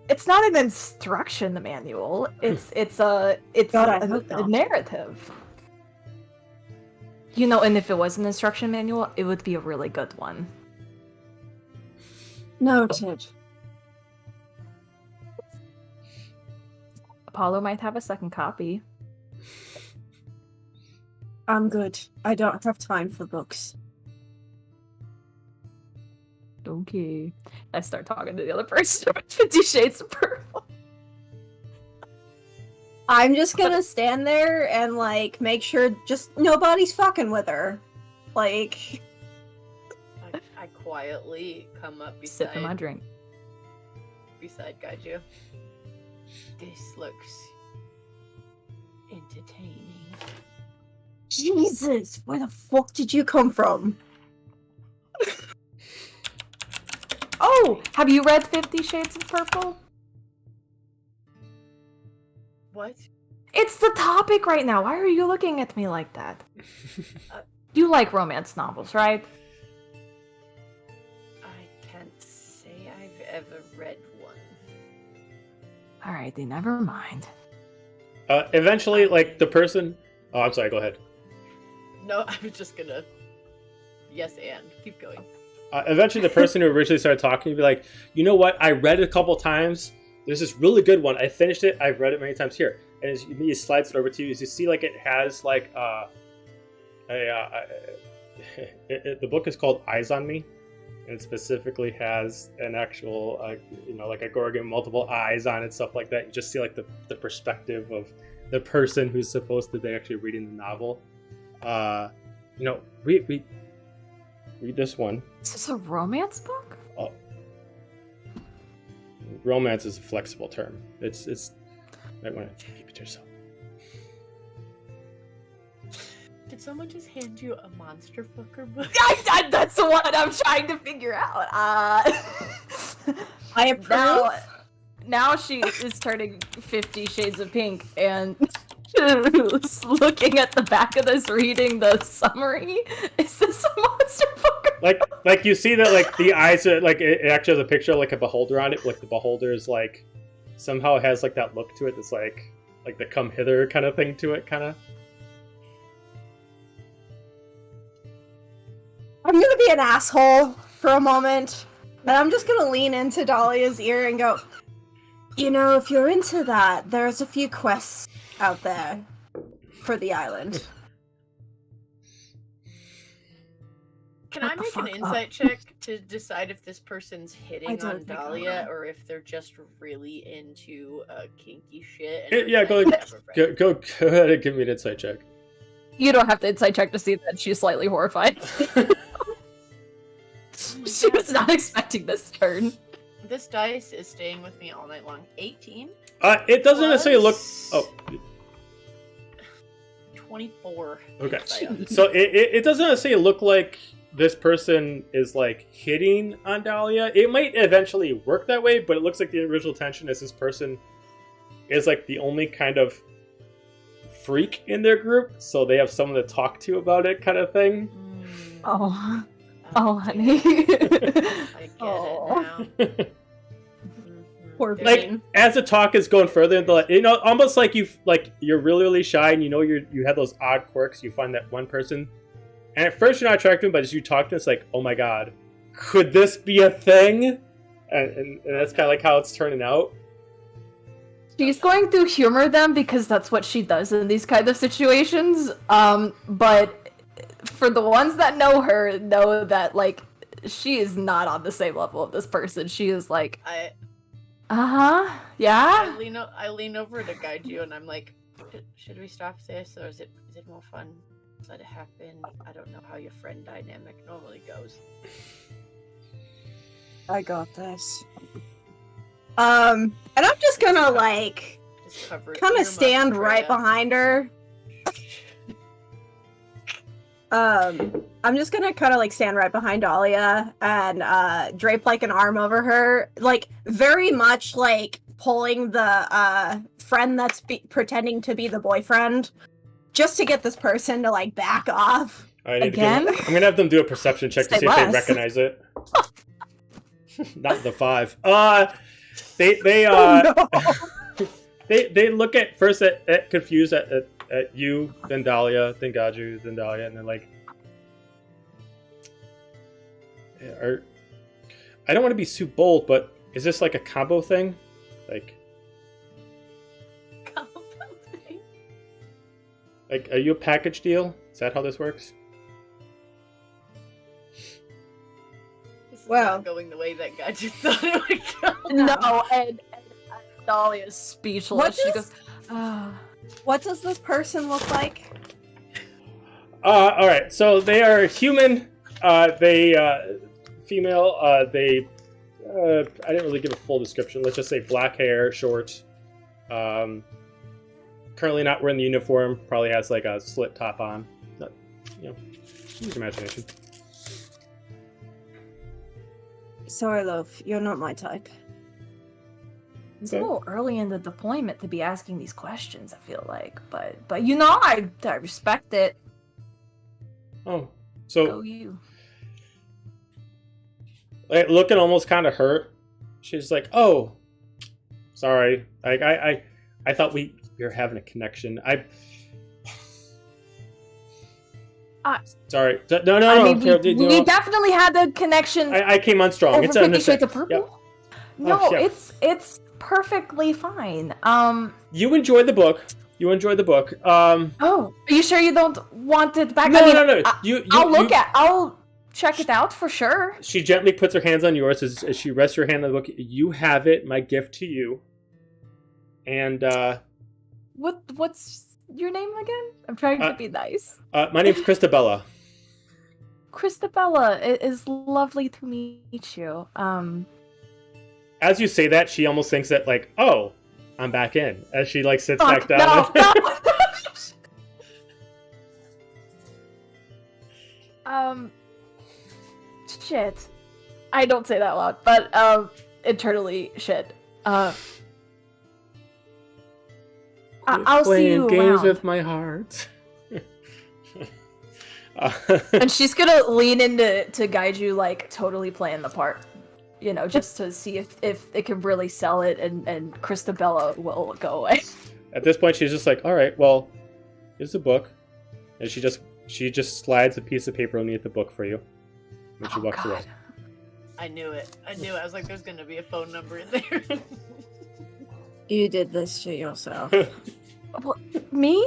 S3: It's not an instruction manual. It's
S4: God, I hope
S3: a
S4: not.
S3: narrative. You know, and if it was an instruction manual, it would be a really good one.
S4: Noted.
S3: Apollo might have a second copy.
S4: I'm good. I don't have time for books.
S3: Okay. I start talking to the other person about 50 Shades of Purple.
S4: I'm just gonna stand there and, like, make sure just nobody's fucking with her. Like,
S5: I quietly come up
S3: Sipping my
S5: beside
S3: drink.
S5: Gaiju. This looks entertaining.
S4: Jesus, where the fuck did you come from?
S3: Oh! Have you read 50 Shades of Purple?
S5: What?
S3: It's the topic right now. Why are you looking at me like that? You like romance novels, right?
S5: I can't say I've ever read one.
S3: Alrighty, never mind.
S1: Eventually, like, the person... Oh, I'm sorry, go ahead.
S5: No, I was just gonna... Yes, and. Keep going.
S1: Eventually, the person who originally started talking would be like, you know what? I read it a couple times. There's this really good one. I finished it. I've read it many times here. And as he slides it over to you, as you see, like, it has, like, the book is called Eyes on Me. And it specifically has an actual, like a Gorgon, multiple eyes on it, stuff like that. You just see, like, the perspective of the person who's supposed to be actually reading the novel. Read this one.
S3: Is this a romance book?
S1: Oh. Romance is a flexible term. It's might want to keep it to yourself.
S5: Did someone just hand you a monster fucker book?
S3: That's what I'm trying to figure out.
S4: I approve.
S3: Now she is turning 50 Shades of Pink and looking at the back of this, reading the summary. Is this a monster fucker?
S1: Like you see that, like, the eyes are, like, it actually has a picture of, like, a beholder on it. Like, the beholder is, like, somehow has, like, that look to it that's like the come hither kind of thing to it, kind of.
S4: asshole for a moment, but I'm just gonna lean into Dahlia's ear and go, you know, if you're into that, there's a few quests out there for the island.
S5: Can I make an insight check to decide if this person's hitting on Dahlia or if they're just really into kinky shit? And
S1: Yeah, go ahead and give me an insight check.
S3: You don't have to insight check to see that she's slightly horrified. She was not expecting this turn.
S5: This dice is staying with me all night long. 18?
S1: It doesn't necessarily look... Oh.
S5: 24.
S1: Okay. So it doesn't necessarily look like this person is, like, hitting on Dahlia. It might eventually work that way, but it looks like the original tension is this person is, like, the only kind of freak in their group, so they have someone to talk to about it kind of thing.
S3: Oh, honey.
S5: I get it now.
S3: Poor
S1: Like,
S3: Bane.
S1: as the talk is going further into, like, you know, almost like you're really, really shy and you know you have those odd quirks. You find that one person, and at first you're not attracted to them, but as you talk to them, it's like, oh my god, could this be a thing? And that's kind of like how it's turning out.
S3: She's going to humor them because that's what she does in these kind of situations. But for the ones that know her, know that, like, she is not on the same level of this person. She is like, yeah.
S5: I lean over to guide you, and I'm like, should we stop this, or is it more fun? Let it happen. I don't know how your friend dynamic normally goes.
S4: I got this. And I'm just gonna, like, kind of stand right behind her. I'm just gonna kind of, like, stand right behind Dahlia and drape, like, an arm over her, like, very much like pulling the friend that's pretending to be the boyfriend, just to get this person to, like, back off.
S3: Again?
S1: I'm gonna have them do a perception check to see if they recognize it. Not the 5. They look at first at confused at you, then Dahlia, then Gaju, then Dahlia, and then like, I don't want to be too bold, but is this like a combo thing? Like,
S5: Combo thing?
S1: Like, are you a package deal? Is that how this works?
S5: This is
S4: Well,
S5: not going the way that guy just thought it would go.
S3: No, and Dahlia is speechless. She goes,
S4: What does this person look like?
S1: All right. So they are human. They female. They. I didn't really give a full description. Let's just say black hair, short. Currently not wearing the uniform. Probably has like a slit top on. Not, use your imagination.
S4: Sorry, love. You're not my type.
S3: it's a little early in the deployment to be asking these questions, I feel like. But you know, I respect it.
S1: Oh, so
S3: Go you.
S1: like, looking almost kind of hurt. She's like, "Oh, sorry. Like, I thought we were having a connection. Sorry. No.
S3: I mean, we definitely had the connection.
S1: I came on strong.
S3: Over
S1: It's
S3: 50 Shades of Purple?
S1: Yep.
S3: No,
S1: Oh, yeah.
S3: it's perfectly fine.
S1: You enjoyed the book.
S3: Oh, are you sure you don't want it back?
S1: No,
S3: I mean,
S1: no.
S3: I'll check it out for sure.
S1: She gently puts her hands on yours as she rests her hand on the book. You have it, my gift to you. And
S3: What's your name again? I'm trying to be nice.
S1: my name's Christabella.
S3: Christabella, it is lovely to meet you.
S1: As you say that, she almost thinks that, like, oh, I'm back in. As she, like, sits back down.
S3: No. Shit. I don't say that loud, but internally, shit. I'll see you
S1: Playing games
S3: around.
S1: with my heart.
S3: And she's gonna lean into to guide you, like, totally playing the part. You know, just to see if it can really sell it, and Christabella will go away.
S1: At this point, she's just like, all right, well, here's the book. And she just slides a piece of paper underneath the book for you. when she walks away.
S5: I knew it. I was like, there's gonna be a phone number in there.
S4: You did this to yourself.
S3: Me?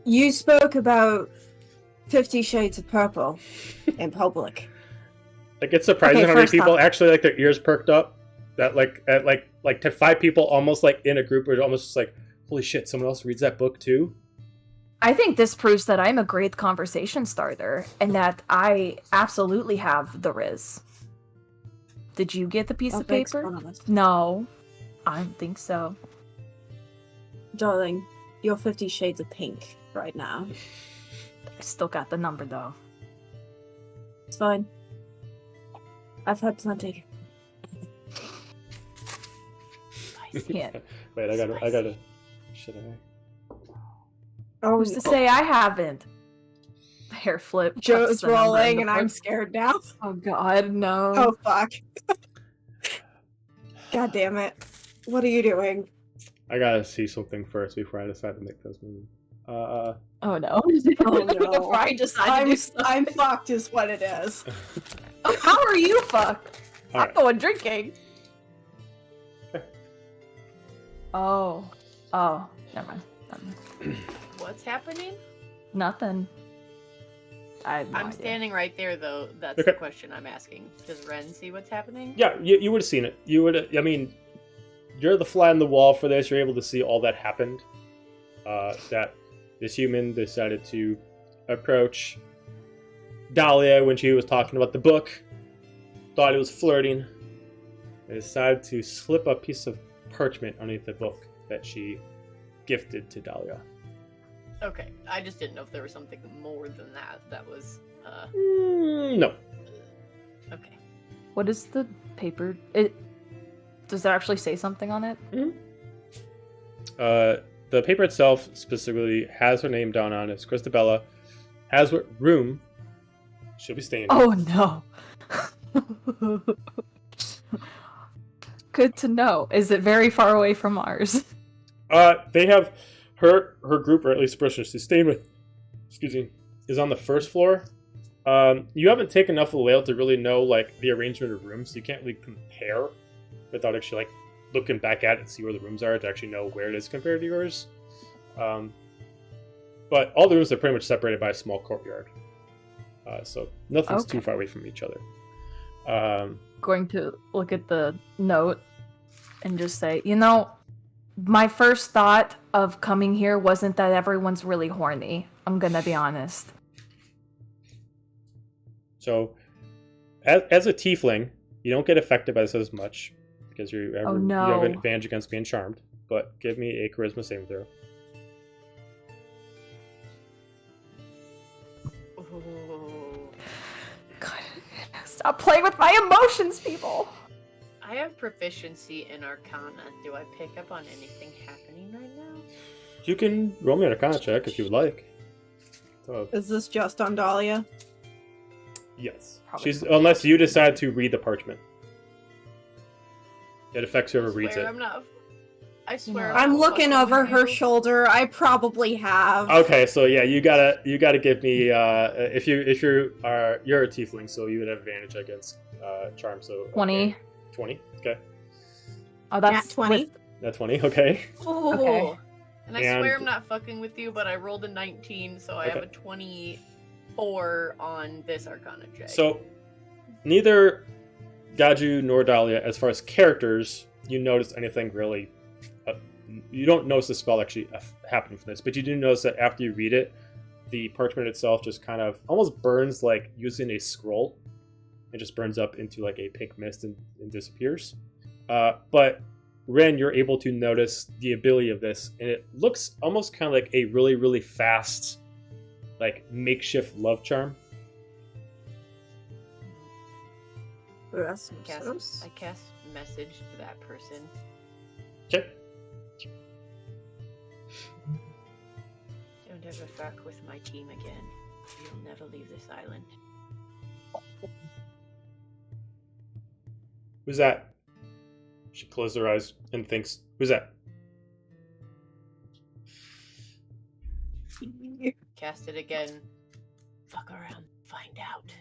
S4: You spoke about 50 Shades of Purple in public.
S1: Like, it's surprising
S4: Okay,
S1: how many
S4: first
S1: people
S4: off-
S1: actually like their ears perked up. That like to 5 people almost like in a group where almost just like, holy shit, someone else reads that book too.
S3: I think this proves that I'm a great conversation starter and that I absolutely have the Riz. Did you get the piece of
S4: Thanks,
S3: paper?
S4: Anonymous.
S3: No, I don't think so.
S4: Darling, you're 50 Shades of Pink right now.
S3: I still got the number though.
S4: It's fine. I've had plenty.
S3: Yeah.
S1: Wait, I gotta. Should I?
S4: Oh,
S3: Who's to say I haven't? Hair flip. puts
S4: Joe's
S3: the number in
S4: rolling
S3: the
S4: and I'm
S3: book.
S4: scared now.
S3: Oh God, no.
S4: Oh, fuck. God damn it. What are you doing?
S1: I gotta see something first before I decide to make those moves.
S3: Oh no.
S4: Oh, no.
S3: Before I decide to do something.
S4: I'm fucked is what it is.
S3: How are you fucked?
S1: All
S3: I'm
S1: right.
S3: going drinking. Oh. Oh. Never mind.
S5: What's happening?
S3: Nothing. I have no
S5: I'm
S3: idea.
S5: standing right there, though. That's
S1: Okay.
S5: the question I'm asking. Does Ren see what's happening?
S1: Yeah, you would have seen it. You would. I mean, you're the fly on the wall for this. You're able to see all that happened. That this human decided to approach Dahlia when she was talking about the book. Thought it was flirting. They decided to slip a piece of parchment underneath the book that she gifted to Dahlia.
S5: Okay. I just didn't know if there was something more than that. That was,
S1: No.
S5: okay.
S3: What is the paper? Does it actually say something on it?
S1: The paper itself specifically has her name down on it. It's Christabella. Has what room she'll be staying in.
S3: Oh no. Good to know. Is it very far away from ours?
S1: They have her group, or at least the person she's staying with, excuse me, is on the first floor. You haven't taken enough of the layout to really know like the arrangement of rooms, so you can't really compare without actually like looking back at it and see where the rooms are to actually know where it is compared to yours. But all the rooms are pretty much separated by a small courtyard, so nothing's too
S3: Okay.
S1: far away from each other.
S3: Going to look at the note and just say, you know, my first thought of coming here wasn't that everyone's really horny. I'm gonna be honest.
S1: So, as a tiefling, you don't get affected by this as much because you have an
S3: no.
S1: advantage against being charmed. But give me a charisma saving throw.
S5: Ooh.
S3: God, stop playing with my emotions, people.
S5: I have proficiency in Arcana. Do I pick up on anything happening right now?
S1: You can roll me an Arcana check if you would like. So,
S4: Is this just on Dahlia?
S1: yes,
S3: Probably
S1: unless you decide to read the parchment. It affects whoever reads
S5: Swear
S1: it.
S5: I'm not. I swear.
S3: No.
S5: I'm
S4: I'm
S5: not
S4: looking
S5: fucking
S4: over
S5: with
S4: her
S5: you.
S4: shoulder. I probably have.
S1: Okay, so yeah, you gotta give me if you're a tiefling, so you would have advantage against charm. So okay.
S3: 20.
S1: 20. Okay,
S3: Oh, that's
S4: Nat 20.
S3: with-
S1: that's 20. Okay.
S5: Ooh.
S3: Okay.
S5: And I
S1: And-
S5: swear I'm not fucking with you, but I rolled a 19, so I have
S1: Okay.
S5: a 24 on this Arcana check.
S1: So neither Gaju nor Dahlia, as far as characters, you notice anything really. You don't notice the spell actually happening from this, but you do notice that after you read it, the parchment itself just kind of almost burns like using a scroll. It just burns up into like a pink mist and disappears. But Ren, you're able to notice the ability of this, and it looks almost kind of like a really, really fast, like makeshift love charm.
S4: That's
S5: I cast message to that person.
S1: Okay.
S5: Don't ever fuck with my team again. You'll never leave this island.
S1: Who's that? She closes her eyes and thinks, who's that?
S5: Cast it again. Fuck around. find out.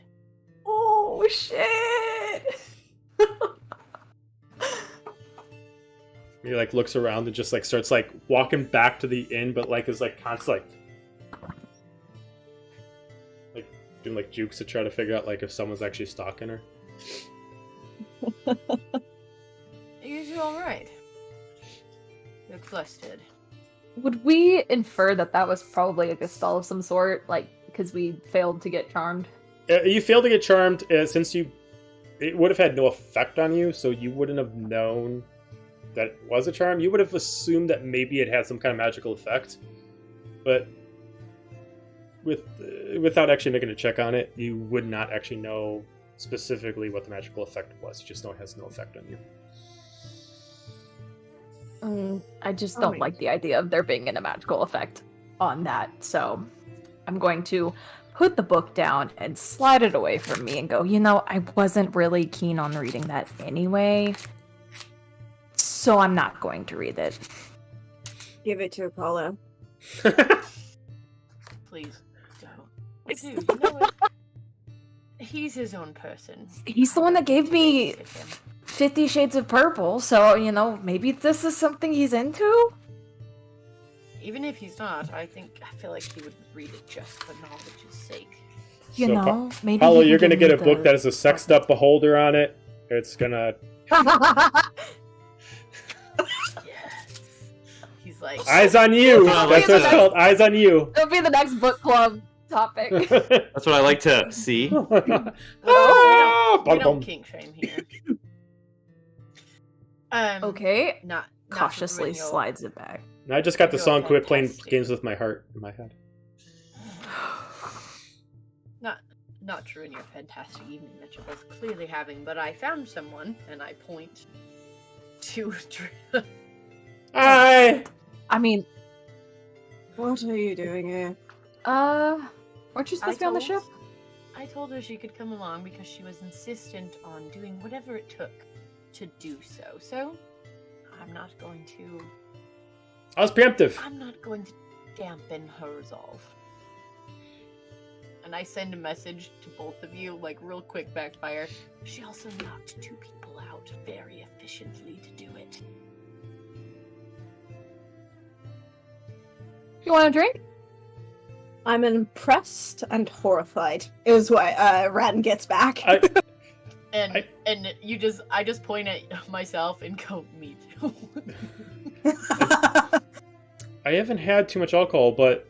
S3: Oh shit!
S1: He like looks around and just like starts like walking back to the inn, but like is like constantly like doing like jukes to try to figure out like if someone's actually stalking her.
S5: You all right? You look flustered.
S3: Would we infer that that was probably like a spell of some sort, like because we failed to get charmed?
S1: You failed to get charmed since it would have had no effect on you, so you wouldn't have known that it was a charm. You would have assumed that maybe it had some kind of magical effect, but without actually making a check on it, you would not actually know specifically what the magical effect was. You just know it has no effect on you.
S3: I just don't like the idea of there being a magical effect on that, so I'm going to put the book down and slide it away from me and go, I wasn't really keen on reading that anyway, so I'm not going to read it.
S4: Give it to Apollo.
S5: Please don't. Dude, you know what? He's his own person.
S3: He's the one that gave me 50 Shades of Purple, so, maybe this is something he's into?
S5: Even if he's not, I feel like he would read it just for knowledge's sake.
S3: Maybe
S1: Paulo,
S3: he
S1: you're
S3: can
S1: gonna get a
S3: give me
S1: book
S3: the-
S1: that has a sexed up beholder on it. It's gonna
S5: Yes. He's like,
S1: eyes on you.
S7: That's
S1: That's what it's called. Eyes on you.
S3: It'll be the next book club topic.
S7: That's what I like to see.
S5: we don't kink shame here.
S3: Okay.
S5: Not
S3: Cautiously
S5: to ruin
S3: slides it back.
S1: I just got the
S5: You're
S1: song "Quit Playing
S5: fantastic.
S1: Games with My Heart" in my head.
S5: Not to ruin your fantastic evening that you're both clearly having, but I found someone, and I point to.
S1: Hi.
S3: I mean,
S4: What are you doing here?
S3: weren't you supposed to be on the ship?
S5: I told her she could come along because she was insistent on doing whatever it took to do so. So, I'm not going to
S1: preemptive.
S5: dampen her resolve. And I send a message to both of you, like real quick backfire. She also knocked 2 people out very efficiently to do it.
S3: You want a drink?
S4: I'm impressed and horrified, is what Ren gets back.
S5: And I just point at myself and go, me too.
S1: I haven't had too much alcohol, but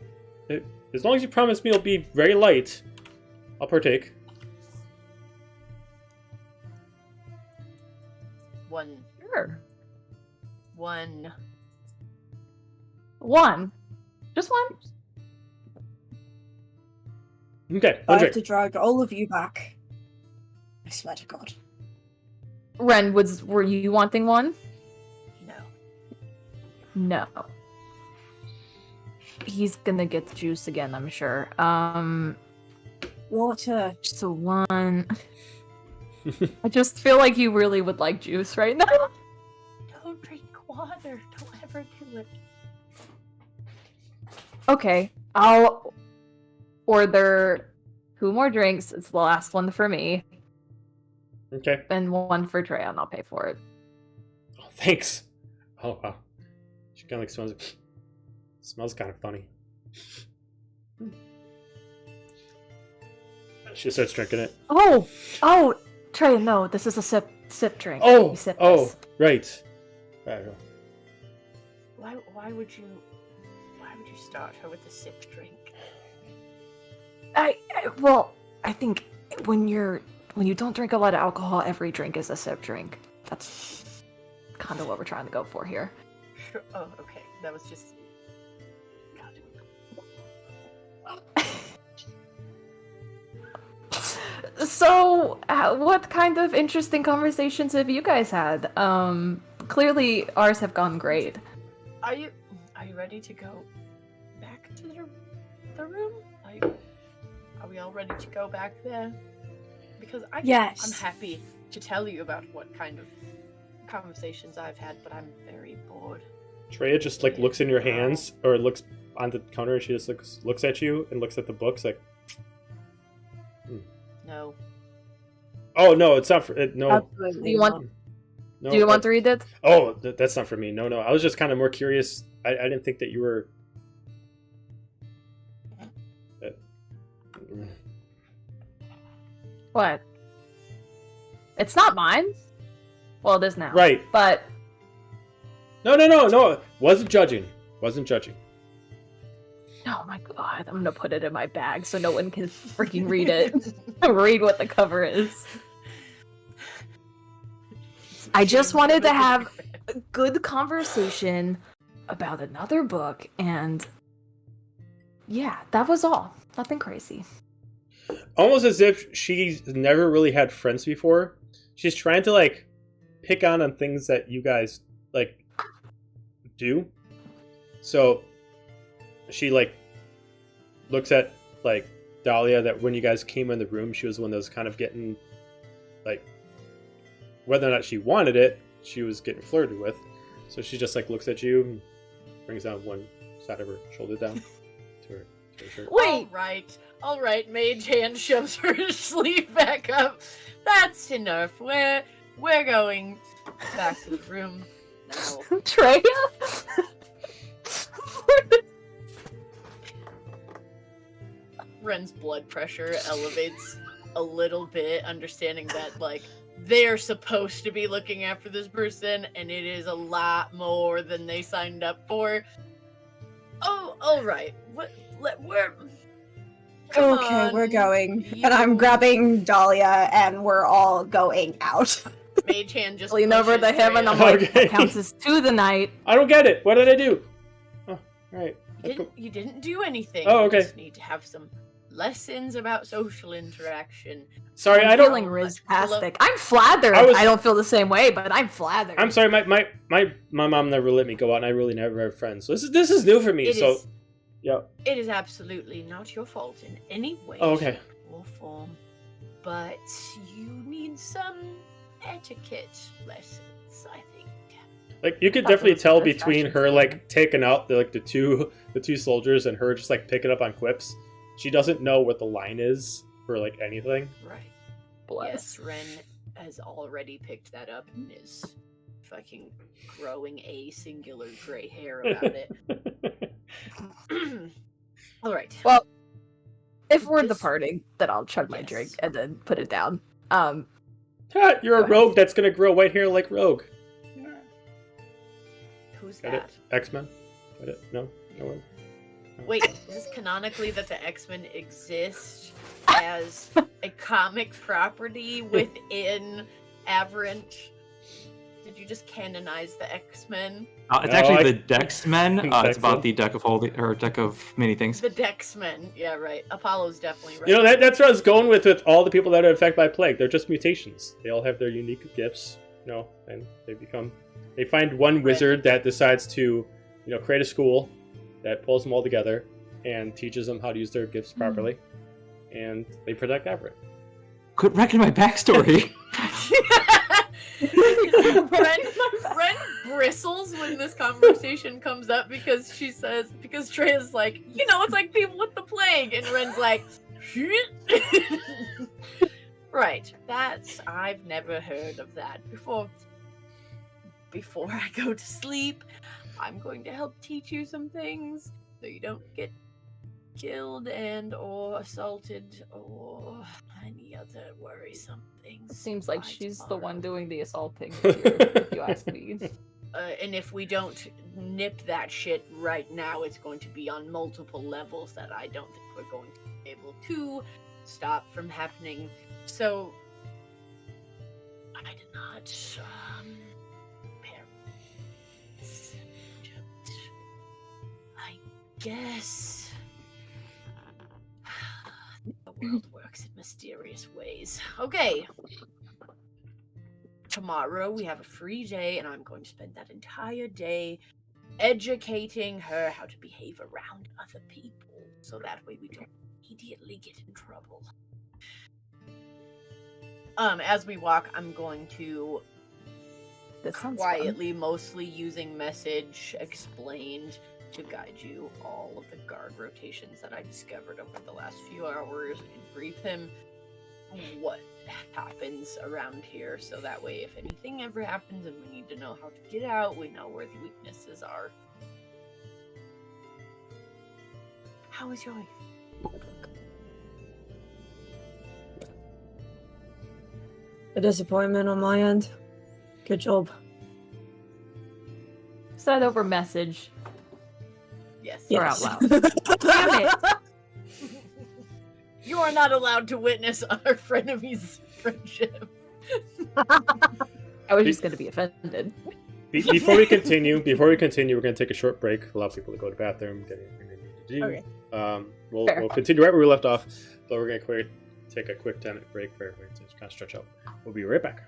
S1: as long as you promise me it'll be very light, I'll partake.
S5: One.
S3: Sure.
S5: One.
S3: One. Just one?
S1: Okay,
S4: I
S1: one
S4: have
S1: drink.
S4: to drag all of you back. I swear to God.
S3: Ren, were you wanting one?
S5: No.
S3: No. He's gonna get the juice again, I'm sure.
S4: Water.
S3: Just a one. I just feel like you really would like juice right now.
S5: Don't drink water. Don't ever do it.
S3: Okay, I'll order 2 more drinks. It's the last one for me.
S1: Okay.
S3: And 1 for Trey, and I'll pay for it.
S1: Oh, thanks. Oh wow. She kind of like smells kind of funny. She starts drinking it.
S3: Oh, Trey, no, this is a sip drink.
S1: Oh,
S3: You sip
S1: oh,
S3: this.
S1: right. There you go.
S5: Why would you start her with a sip drink?
S3: Well, I think when you don't drink a lot of alcohol, every drink is a sip drink. That's kind of what we're trying to go for here.
S5: Sure. Oh, okay. That was just. God.
S3: So, what kind of interesting conversations have you guys had? Clearly ours have gone great.
S5: Are you ready to go back to the room? Are we all ready to go back there? Because I'm
S4: Yes.
S5: happy to tell you about what kind of conversations I've had, but I'm very bored.
S1: Treya just like looks in your hands or looks on the counter and she just looks at you and looks at the books like
S5: No.
S1: Oh no, it's not for no.
S4: Absolutely.
S3: Do you want?
S1: No,
S3: Do you want to read it?
S1: Oh, that's not for me. No. I was just kind of more curious. I didn't think that you were.
S3: What? It's not mine. Well, it is now.
S1: Right.
S3: But
S1: No. Wasn't judging.
S3: oh my god, I'm gonna put it in my bag so no one can freaking read it. Read what the cover is. I just wanted to have a good conversation about another book, and yeah, that was all. Nothing crazy.
S1: Almost as if she's never really had friends before. She's trying to like pick on things that you guys like do. So she like looks at like Dahlia, that when you guys came in the room, she was the one that was kind of getting like, whether or not she wanted it, she was getting flirted with. So she just like looks at you and brings down one side of her shoulder down to her shirt.
S3: Wait,
S5: All right. Mage hand shoves her sleeve back up. That's enough. We're going back to the room now.
S3: Treya?
S5: Ren's blood pressure elevates a little bit, understanding that, like, they're supposed to be looking after this person, and it is a lot more than they signed up for. Oh, alright. We're... Come
S4: Okay,
S5: on,
S4: we're going.
S5: you-
S4: And I'm grabbing Dahlia, and we're all going out.
S5: Mage hand just
S3: Lean over
S5: pushes
S3: to him and
S5: Treya.
S3: I'm like,
S1: Okay.
S3: that counts as 2 the night.
S1: I don't get it. What did I do? Oh, right.
S5: You didn't do anything.
S1: Oh, okay.
S5: You just need to have some lessons about social interaction.
S1: Sorry,
S3: I'm
S1: I don't.
S3: feeling riztastic. I'm flattered.
S1: I was-
S3: I don't feel the same way, but I'm flattered.
S1: I'm sorry. My mom never let me go out, and I really never had friends. So this is new for me.
S5: It
S1: So
S5: is-
S1: yeah.
S5: It is absolutely not your fault in any way,
S1: Oh, okay.
S5: shape, or form, but you need some etiquette lessons, I think.
S1: Like you could
S3: Thought
S1: definitely
S3: it was
S1: tell
S3: the best
S1: between
S3: fashion
S1: her
S3: thing.
S1: like taking out the two soldiers and her just like picking up on quips. She doesn't know what the line is for like anything.
S5: Right.
S3: Bless.
S5: Yes, Ren has already picked that up and is fucking growing a singular gray hair about it. Alright.
S3: Well, if we're
S5: This-
S3: departing, then I'll chug my
S5: Yes.
S3: drink and then put it down.
S1: Ha, you're a
S3: Go ahead.
S1: rogue that's gonna grow white hair like Rogue.
S5: Who's
S1: Got it?
S5: that?
S1: X-Men? Got it? No one?
S5: Wait, is this canonically that the X-Men exist as a comic property within Aberrant? Did you just canonize the X-Men?
S7: It's
S1: No,
S7: actually
S1: I-
S7: the Dex-Men. It's
S1: Dex-Men.
S7: about the deck of holding or deck of many things.
S5: The Dexmen. Yeah, right. Apollo's definitely right.
S1: You know that's what I was going with all the people that are affected by plague. They're just mutations. They all have their unique gifts, and they find one wizard that decides to, create a school that pulls them all together and teaches them how to use their gifts properly, and they protect Everett.
S7: Quit wrecking my backstory.
S5: Ren bristles when this conversation comes up because Treya's like, it's like people with the plague, and Ren's like, right, I've never heard of that before. Before I go to sleep, I'm going to help teach you some things so you don't get killed or assaulted or any other worrisome things.
S3: Seems like
S5: by
S3: she's the
S5: tomorrow.
S3: one doing the assaulting here, if you ask me.
S5: And if we don't nip that shit right now, it's going to be on multiple levels that I don't think we're going to be able to stop from happening. So, I did not, parents, I guess the world works in mysterious ways. Okay. Tomorrow we have a free day, and I'm going to spend that entire day educating her how to behave around other people, so that way we don't immediately get in trouble. As we walk, I'm going to
S3: This sounds
S5: quietly, mostly using message explained to guide you all of the guard rotations that I discovered over the last few hours and brief him what happens around here, so that way if anything ever happens and we need to know how to get out, we know where the weaknesses are. How is your life?
S4: A disappointment on my end. Good job.
S3: Send over message.
S5: Yes.
S3: Or out loud. Damn it!
S5: You are not allowed to witness our frenemy's friendship.
S3: I was just gonna be offended.
S1: Before we continue, we're going to take a short break. Allow people to go to the bathroom. Get anything they need to do.
S4: Okay.
S1: We'll continue right where we left off, but we're going to take a quick 10-minute break for everybody to kind of stretch out. We'll be right back.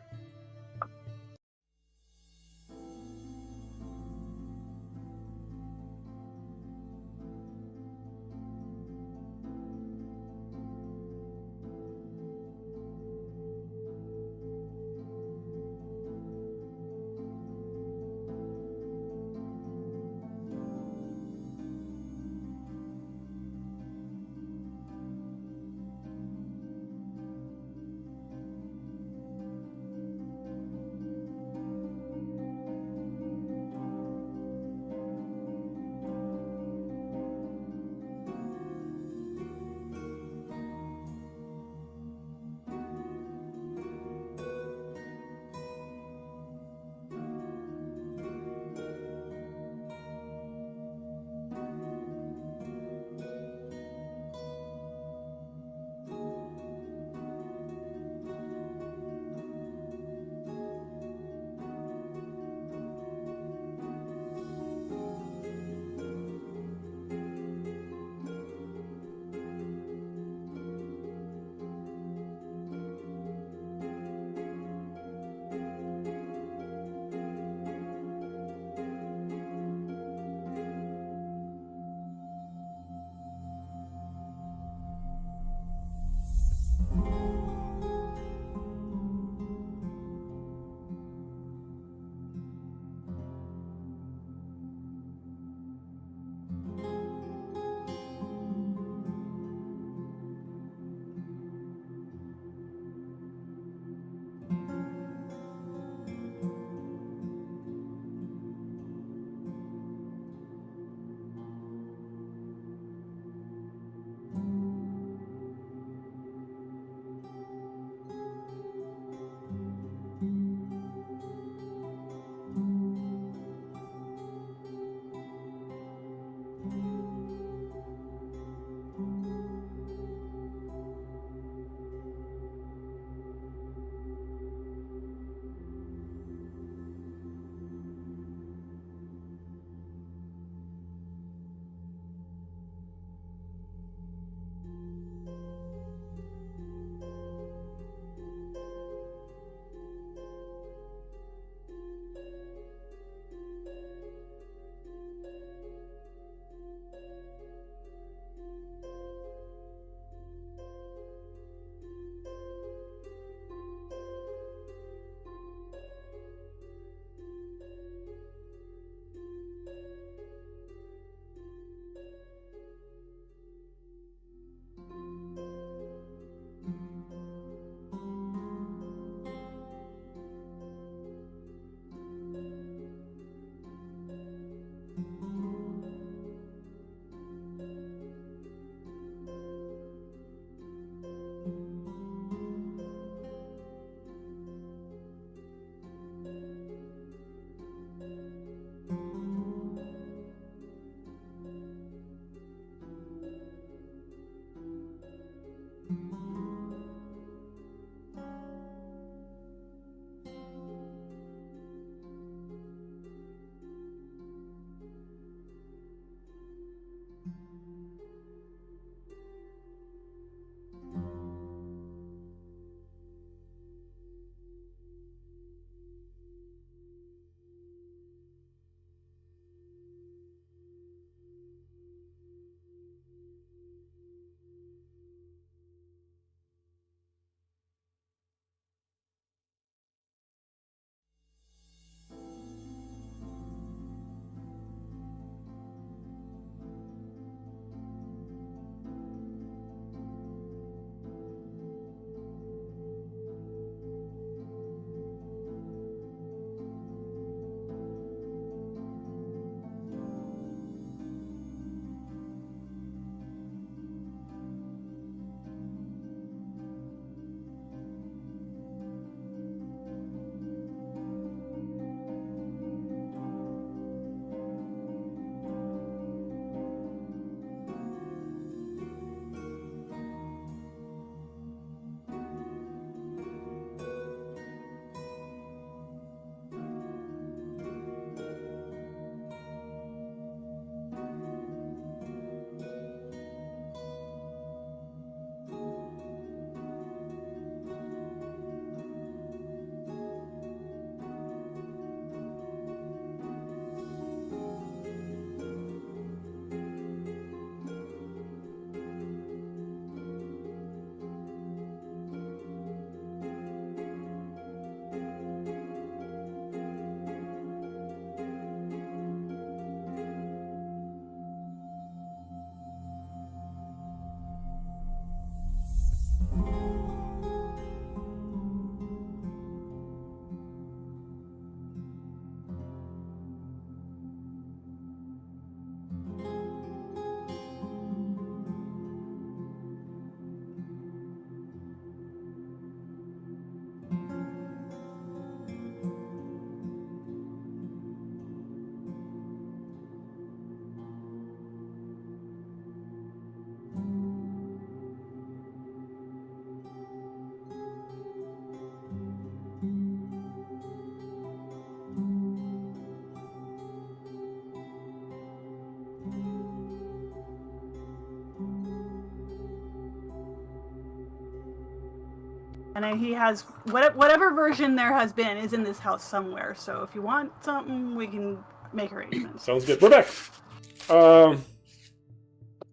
S2: And then he has whatever version there has been is in this house somewhere. So if you want something, we can make arrangements.
S1: Sounds good. We're back.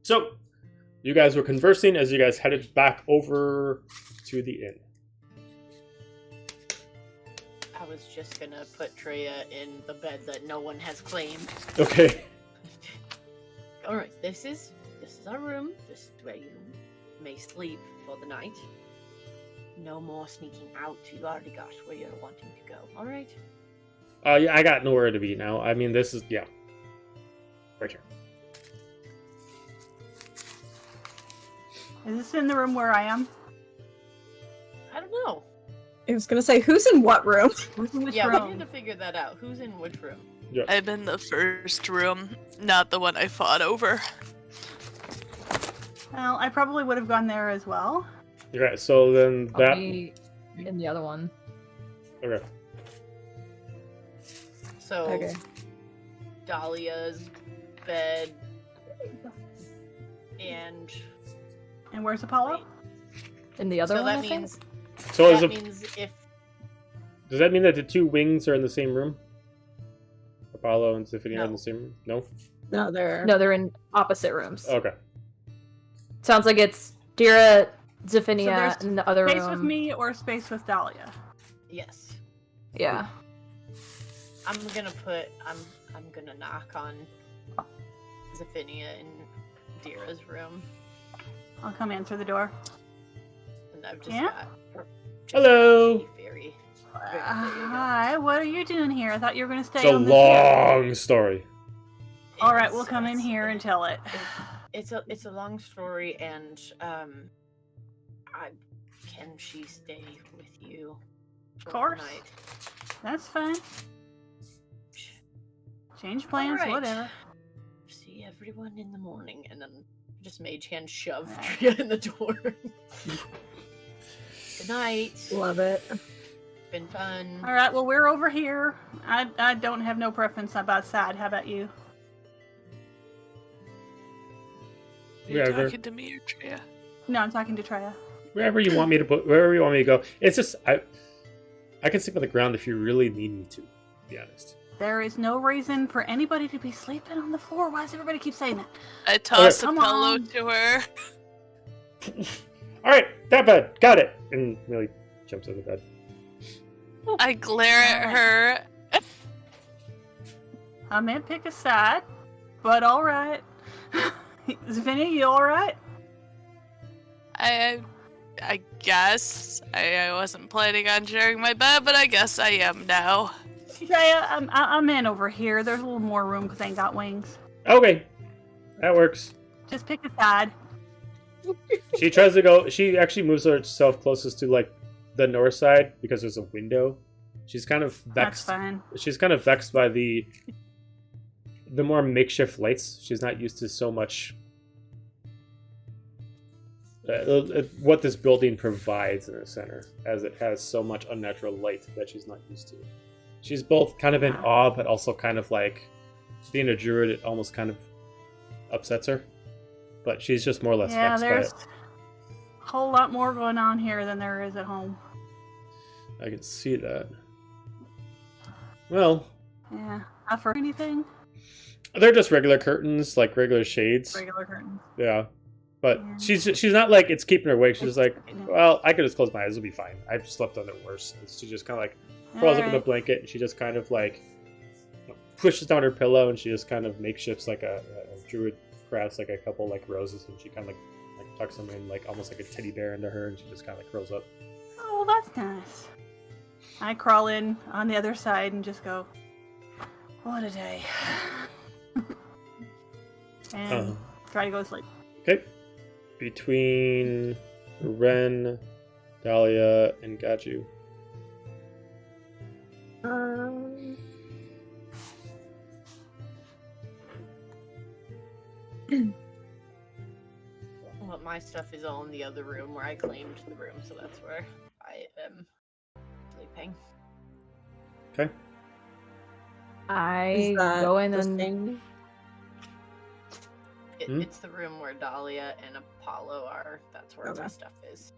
S1: So you guys were conversing as you guys headed back over to the inn.
S5: I was just gonna put Treya in the bed that no one has claimed.
S1: Okay.
S5: All right, this is our room. This is where you may sleep for the night. No more sneaking out. You already got where you're wanting to go. All right.
S1: Yeah, I got nowhere to be now. I mean, this is right here.
S2: Is this in the room where I am?
S5: I don't know.
S4: I was gonna say, who's in what room?
S2: Who's in which
S5: Yeah,
S2: room?
S5: we need to figure that out. Who's in which room?
S1: Yeah.
S6: I'm in the first room, not the one I fought over.
S2: Well, I probably would have gone there as well.
S1: Okay, so then
S3: I'll
S1: that.
S3: be in the other one.
S1: Okay.
S5: So,
S4: Okay.
S5: Dahlia's bed and
S2: And where's Apollo?
S5: wait.
S3: In the other
S5: So
S3: one,
S5: that
S3: I think?
S5: means
S1: So
S5: that means if
S1: does that mean that the two wings are in the same room? Apollo and Zephania are in
S5: No.
S1: the same room? No?
S4: No, they're
S3: No, they're in opposite rooms.
S1: Okay.
S3: Sounds like it's Dira,
S2: So
S3: Zephania,
S2: there's
S3: in the other
S2: Space
S3: room.
S2: with me or space with Dahlia?
S5: yes,
S3: Yeah.
S5: I'm gonna knock on Zephania in Dira's room,
S2: I'll come answer the door.
S5: and I've just
S2: Yeah?
S5: got
S1: Hello.
S5: Fairy.
S2: Hi, what are you doing here? I thought you were going to stay
S1: It's a
S2: on this hill.
S1: long story.
S2: All right, we'll come in here and tell it.
S5: It's a long story, and can she stay with you?
S2: Of course.
S5: for the night?
S2: That's fine. Change plans,
S5: All right.
S2: whatever.
S5: See everyone in the morning, and then just mage hand shove Tria in the door. Good night.
S4: love it.
S5: Been fun.
S2: All right, well, we're over here. I don't have no preference about side. How about you?
S6: Are you
S1: Wherever.
S6: talking to me or Treya?
S2: No, I'm talking to Treya.
S1: Wherever you want me to put, wherever you want me to go. It's just I can sleep on the ground if you really need me to be honest.
S2: There is no reason for anybody to be sleeping on the floor. Why does everybody keep saying that?
S6: I toss a
S2: Come
S6: pillow
S2: on.
S6: to her.
S1: All right, that bed, got it. And Millie jumps in the bed.
S6: I glare at her.
S2: I meant pick a side, but all right. Zephania, you all right?
S6: I guess I wasn't planning on sharing my bed, but I guess I am now.
S2: Treya, I'm in over here. There's a little more room because I ain't got wings.
S1: Okay, that works.
S2: Just pick a side.
S1: She tries to go. She actually moves herself closest to like the north side because there's a window. She's kind of
S2: That's
S1: vexed.
S2: fine.
S1: She's kind of vexed by the more makeshift lights. She's not used to so much what this building provides in the center, as it has so much unnatural light that she's not used to. She's both kind of in awe, but also kind of like being a druid. It almost kind of upsets her, but she's just more or less
S2: Yeah,
S1: vexed by
S2: there's
S1: it.
S2: a whole lot more going on here than there is at home.
S1: I can see that. Well,
S2: Yeah. Not for anything.
S1: they're just regular curtains, like regular shades.
S2: Regular curtains.
S1: Yeah, but
S2: Yeah.
S1: she's not like it's keeping her awake. She's just like, well, I could just close my eyes; it'll be fine. I've slept under worse. And she just kind of like crawls up in a
S2: Alright.
S1: blanket, and she just kind of like pushes down her pillow, and she just kind of makeshifts like a druid crafts like a couple like roses, and she kind of like tucks them in like almost like a teddy bear into her, and she just kind of like curls up.
S2: Oh, that's nice. I crawl in on the other side and just go, what a day. And try to go to sleep.
S1: Okay, between Ren, Dahlia, and Gaju.
S5: Well, my stuff is all in the other room where I claimed the room, so that's where I am sleeping.
S1: Okay.
S3: I
S4: Is that
S3: go in
S4: the
S3: and
S4: same?
S5: It's the room where Dahlia and Apollo are. That's where my
S4: Okay.
S5: stuff is.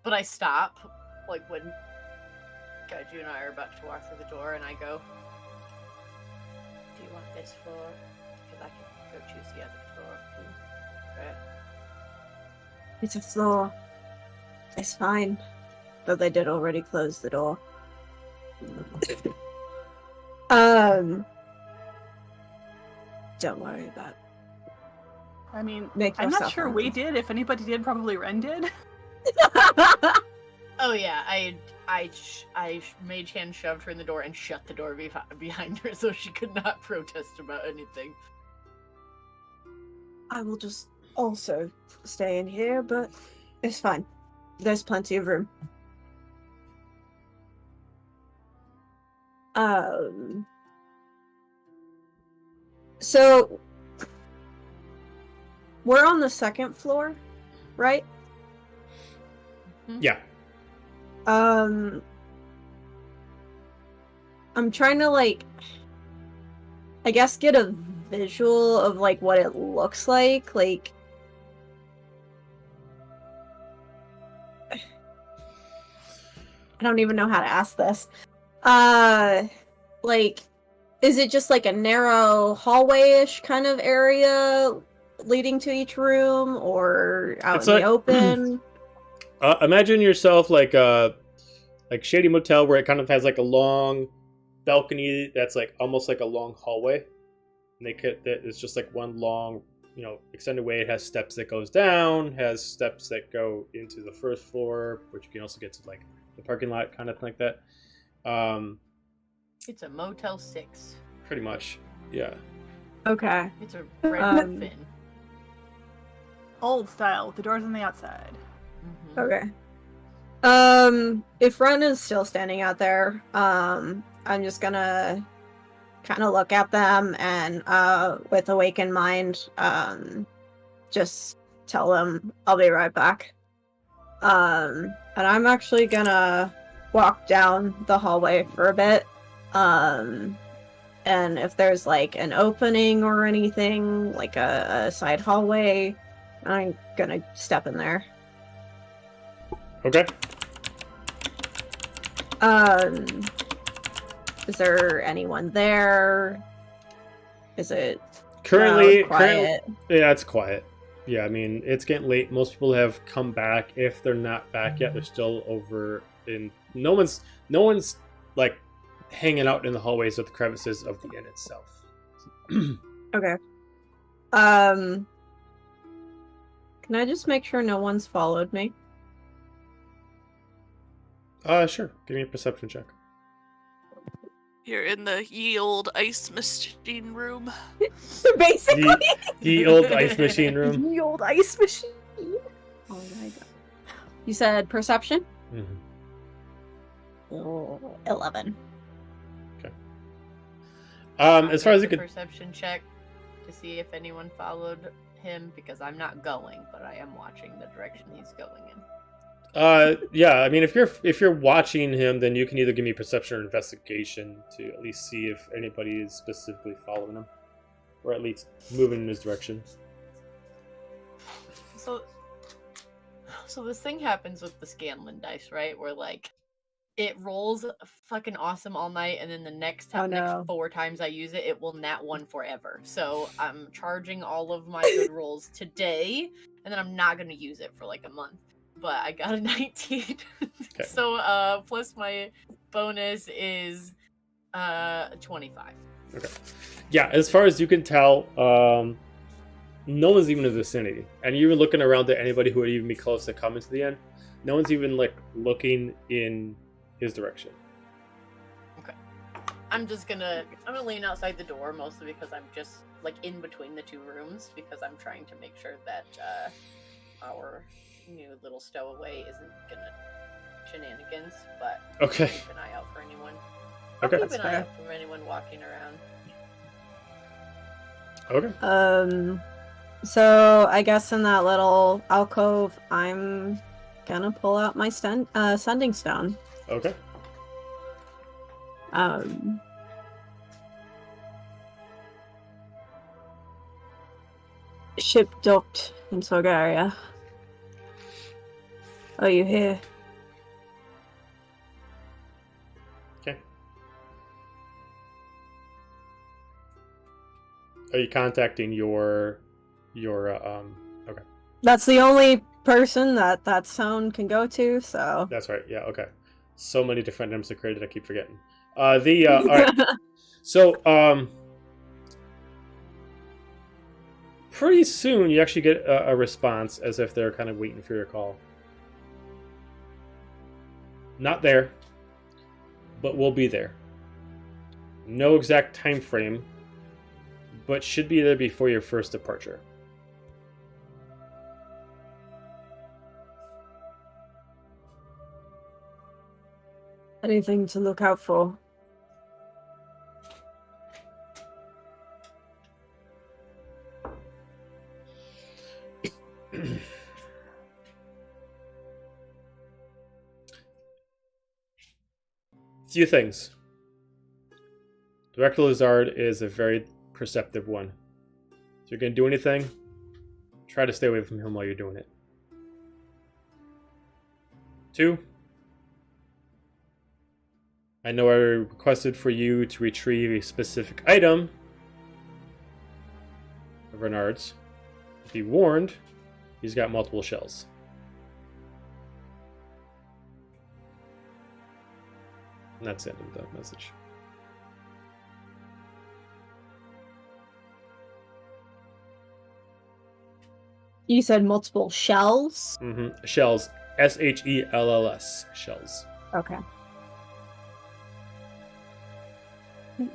S5: But I stop like when Kaiju and I are about to walk through the door, and I go, "Do you want this floor? Because I can go choose the other floor too." Right?
S4: It's a floor. It's fine. Though they did already close the door. Don't worry about it.
S2: I mean,
S4: Make
S2: I'm not
S4: yourself
S2: sure we
S4: hungry.
S2: did. If anybody did, probably Ren did.
S5: Oh yeah, I made Chan shoved her in the door and shut the door behind her so she could not protest about anything.
S4: I will just also stay in here, but it's fine. There's plenty of room. So we're on the second floor, right?
S1: Yeah.
S4: I'm trying to I guess get a visual of what it looks like. I don't even know how to ask this. Is it just a narrow hallway-ish kind of area leading to each room, or out
S1: It's
S4: in the open?
S1: Imagine yourself like Shady Motel, where it kind of has a long balcony that's almost like a long hallway. And it's just one long, extended way. It has steps that goes down, has steps that go into the first floor, which you can also get to the parking lot, kind of thing like that.
S5: It's a Motel 6.
S1: Pretty much, yeah.
S4: Okay.
S5: It's a red fin.
S2: Old style, with the doors on the outside.
S5: Mm-hmm.
S4: Okay. If Ren is still standing out there, I'm just gonna kind of look at them and, with awakened mind, just tell them I'll be right back. And I'm actually gonna walk down the hallway for a bit. And if there's an opening or anything, a side hallway, I'm gonna step in there.
S1: Okay.
S4: Is there anyone there? Is it
S1: Currently,
S4: quiet?
S1: Yeah, it's quiet. Yeah, I mean, it's getting late. Most people have come back. If they're not back yet, they're still over in... No one's hanging out in the hallways or the crevices of the inn itself.
S4: Okay. Can I just make sure no one's followed me?
S1: Sure. Give me a perception check.
S6: You're in the ye old ice machine room.
S4: Basically.
S1: The old ice machine room.
S4: The old ice machine. Oh my god. You said perception?
S1: Mm-hmm.
S4: Oh, 11.
S1: As far as you could...
S5: Perception check to see if anyone followed him, because I'm not going, but I am watching the direction he's going in.
S1: Yeah, I mean, if you're watching him, then you can either give me perception or investigation to at least see if anybody is specifically following him, or at least moving in his direction.
S5: So this thing happens with the Scanlan dice, right? Where it rolls fucking awesome all night, and then the next next 4 times I use it, it will nat 1 forever. So I'm charging all of my good rolls today, and then I'm not gonna use it for a month. But I got a 19.
S1: Okay.
S5: So plus my bonus is 25.
S1: Okay. Yeah, as far as you can tell, no one's even in the vicinity. And you're looking around at anybody who would even be close to coming to the end. No one's even looking in his direction.
S5: Okay. I'm gonna lean outside the door, mostly because I'm just in between the 2 rooms, because I'm trying to make sure that our new little stowaway isn't gonna shenanigans, but
S1: Okay.
S5: keep an eye out for anyone.
S1: Okay.
S5: Keep an eye out for anyone walking around.
S1: Okay.
S4: So I guess in that little alcove, I'm gonna pull out my sending stone.
S1: Okay.
S4: Ship docked in Sorgaria. Are you here?
S1: Are you contacting your okay.
S4: That's the only person that sound can go to, so.
S1: That's right. Yeah, okay. So many different names are created, I keep forgetting. All right. So, pretty soon you actually get a response as if they're kind of waiting for your call. Not there, but we'll be there. No exact time frame, but should be there before your first departure.
S4: Anything to look out for?
S1: Few things. Director Lazard is a very perceptive one. If you're going to do anything, try to stay away from him while you're doing it. 2, I know I requested for you to retrieve a specific item of Renard's. Be warned, he's got multiple shells. And that's the end of the message.
S4: You said multiple shells?
S1: Mm-hmm. Shells. SHELLS. Shells.
S4: Okay.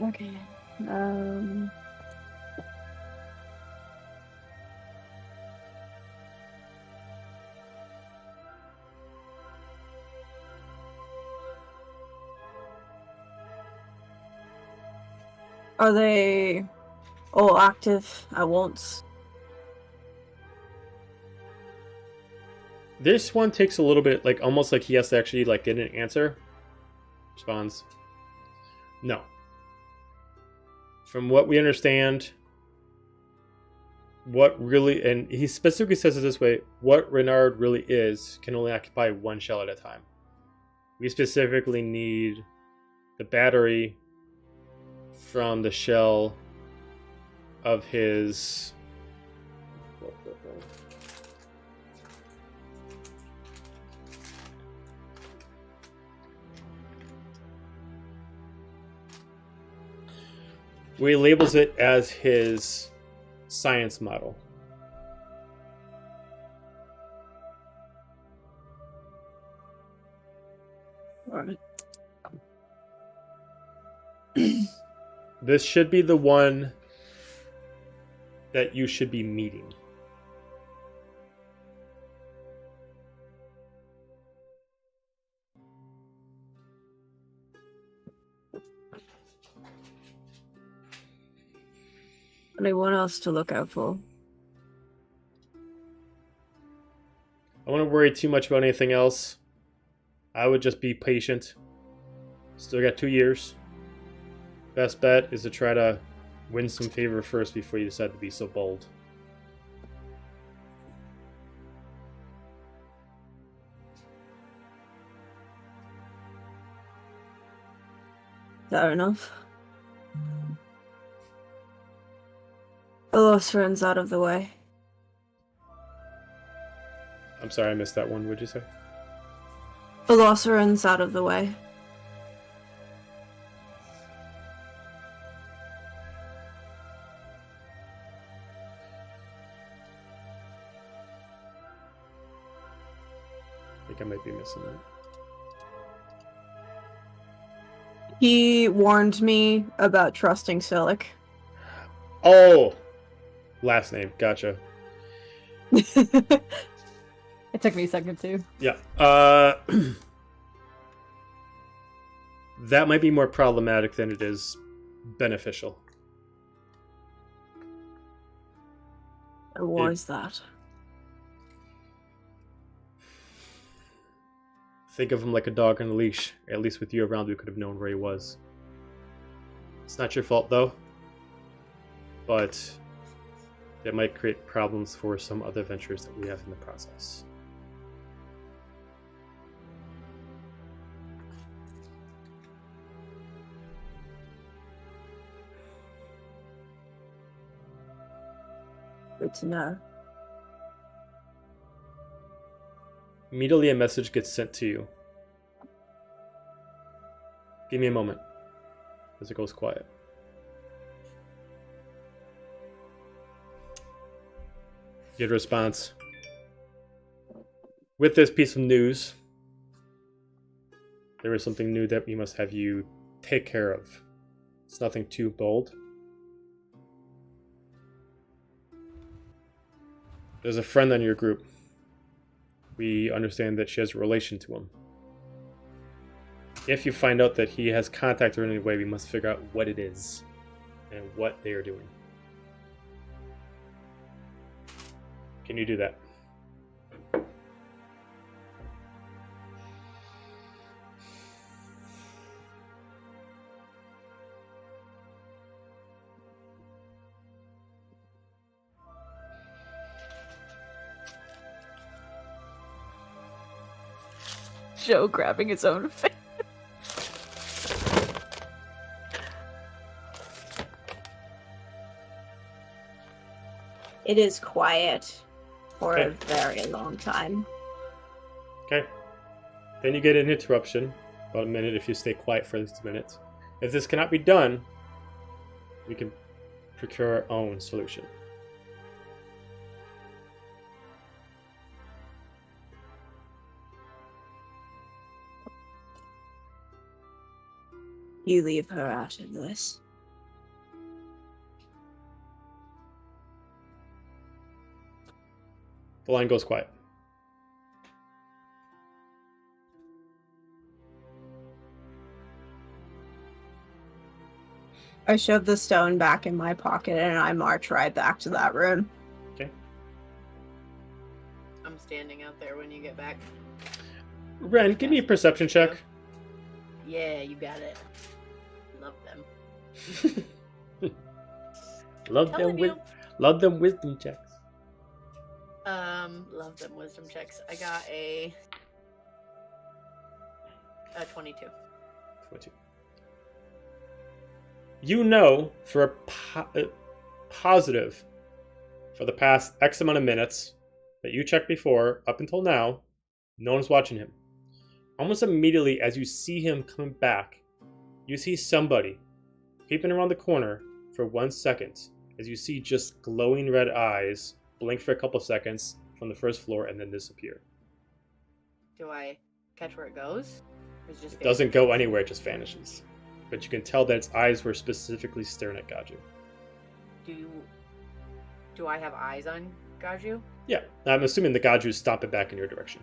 S4: Okay. Are they all active at once?
S1: This one takes a little bit, like, almost like he has to actually, like, get an answer. Responds. No. From what we understand, what really, and he specifically says it this way, what Renard really is can only occupy one shell at a time. We specifically need the battery from the shell of his... where he labels it as his science model.
S4: All right.
S1: This should be the one that you should be meeting.
S4: Anyone else to look out for?
S1: I wouldn't worry too much about anything else. I would just be patient. Still got 2 years. Best bet is to try to win some favor first before you decide to be so bold.
S4: Fair enough. Velociran's out of the way.
S1: I'm sorry, I missed that one. What'd you say?
S4: Velociran's out of the way.
S1: I think I might be missing that.
S4: He warned me about trusting Silic.
S1: Oh! Last name. Gotcha.
S3: It took me a second too.
S1: Yeah. That might be more problematic than it is beneficial.
S4: And why is that?
S1: Think of him like a dog on a leash. At least with you around, we could have known where he was. It's not your fault, though. But that might create problems for some other ventures that we have in the process.
S4: Good to know.
S1: Immediately a message gets sent to you. Give me a moment as it goes quiet. Get a response. With this piece of news, there is something new that we must have you take care of. It's nothing too bold. There's a friend in your group. We understand that she has a relation to him. If you find out that he has contact her in any way, we must figure out what it is and what they are doing. Can you do that?
S3: Joe grabbing his own face.
S4: It is quiet for a
S1: Okay.
S4: very long time.
S1: Okay. Then you get an interruption, about a minute if you stay quiet for at least a minute. If this cannot be done, we can procure our own solution.
S4: You leave her out of this.
S1: The line goes quiet.
S4: I shove the stone back in my pocket and I march right back to that room.
S1: Okay.
S5: I'm standing out there when you get back.
S1: Ren, give me a perception check.
S5: Yeah, you got it. Love them.
S1: Love them wisdom checks.
S5: Love them wisdom checks. I got a 22.
S1: 22. You know for a positive for the past X amount of minutes that you checked before, up until now, no one's watching him. Almost immediately as you see him coming back, you see somebody peeping around the corner for 1 second as you see just glowing red eyes blink for a couple seconds from the first floor and then disappear.
S5: Do I catch where it goes? Or is it just
S1: It doesn't go anywhere, it just vanishes. But you can tell that its eyes were specifically staring at Gaju.
S5: Do I have eyes on Gaju?
S1: Yeah, I'm assuming the Gaju's stomping back in your direction.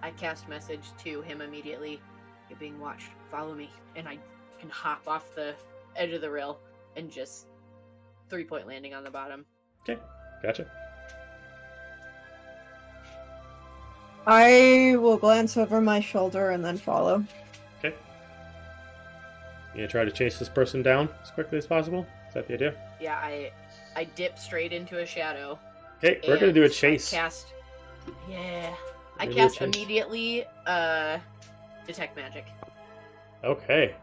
S5: I cast message to him immediately. You're being watched. Follow me. And I can hop off the edge of the rail and just 3-point landing on the bottom.
S1: Okay, gotcha.
S4: I will glance over my shoulder and then follow.
S1: Okay. You gonna try to chase this person down as quickly as possible? Is that the idea?
S5: Yeah, I dip straight into a shadow.
S1: Okay, we're gonna do a
S5: and
S1: chase.
S5: I cast
S1: We're gonna do a chase.
S5: immediately detect magic.
S1: Okay.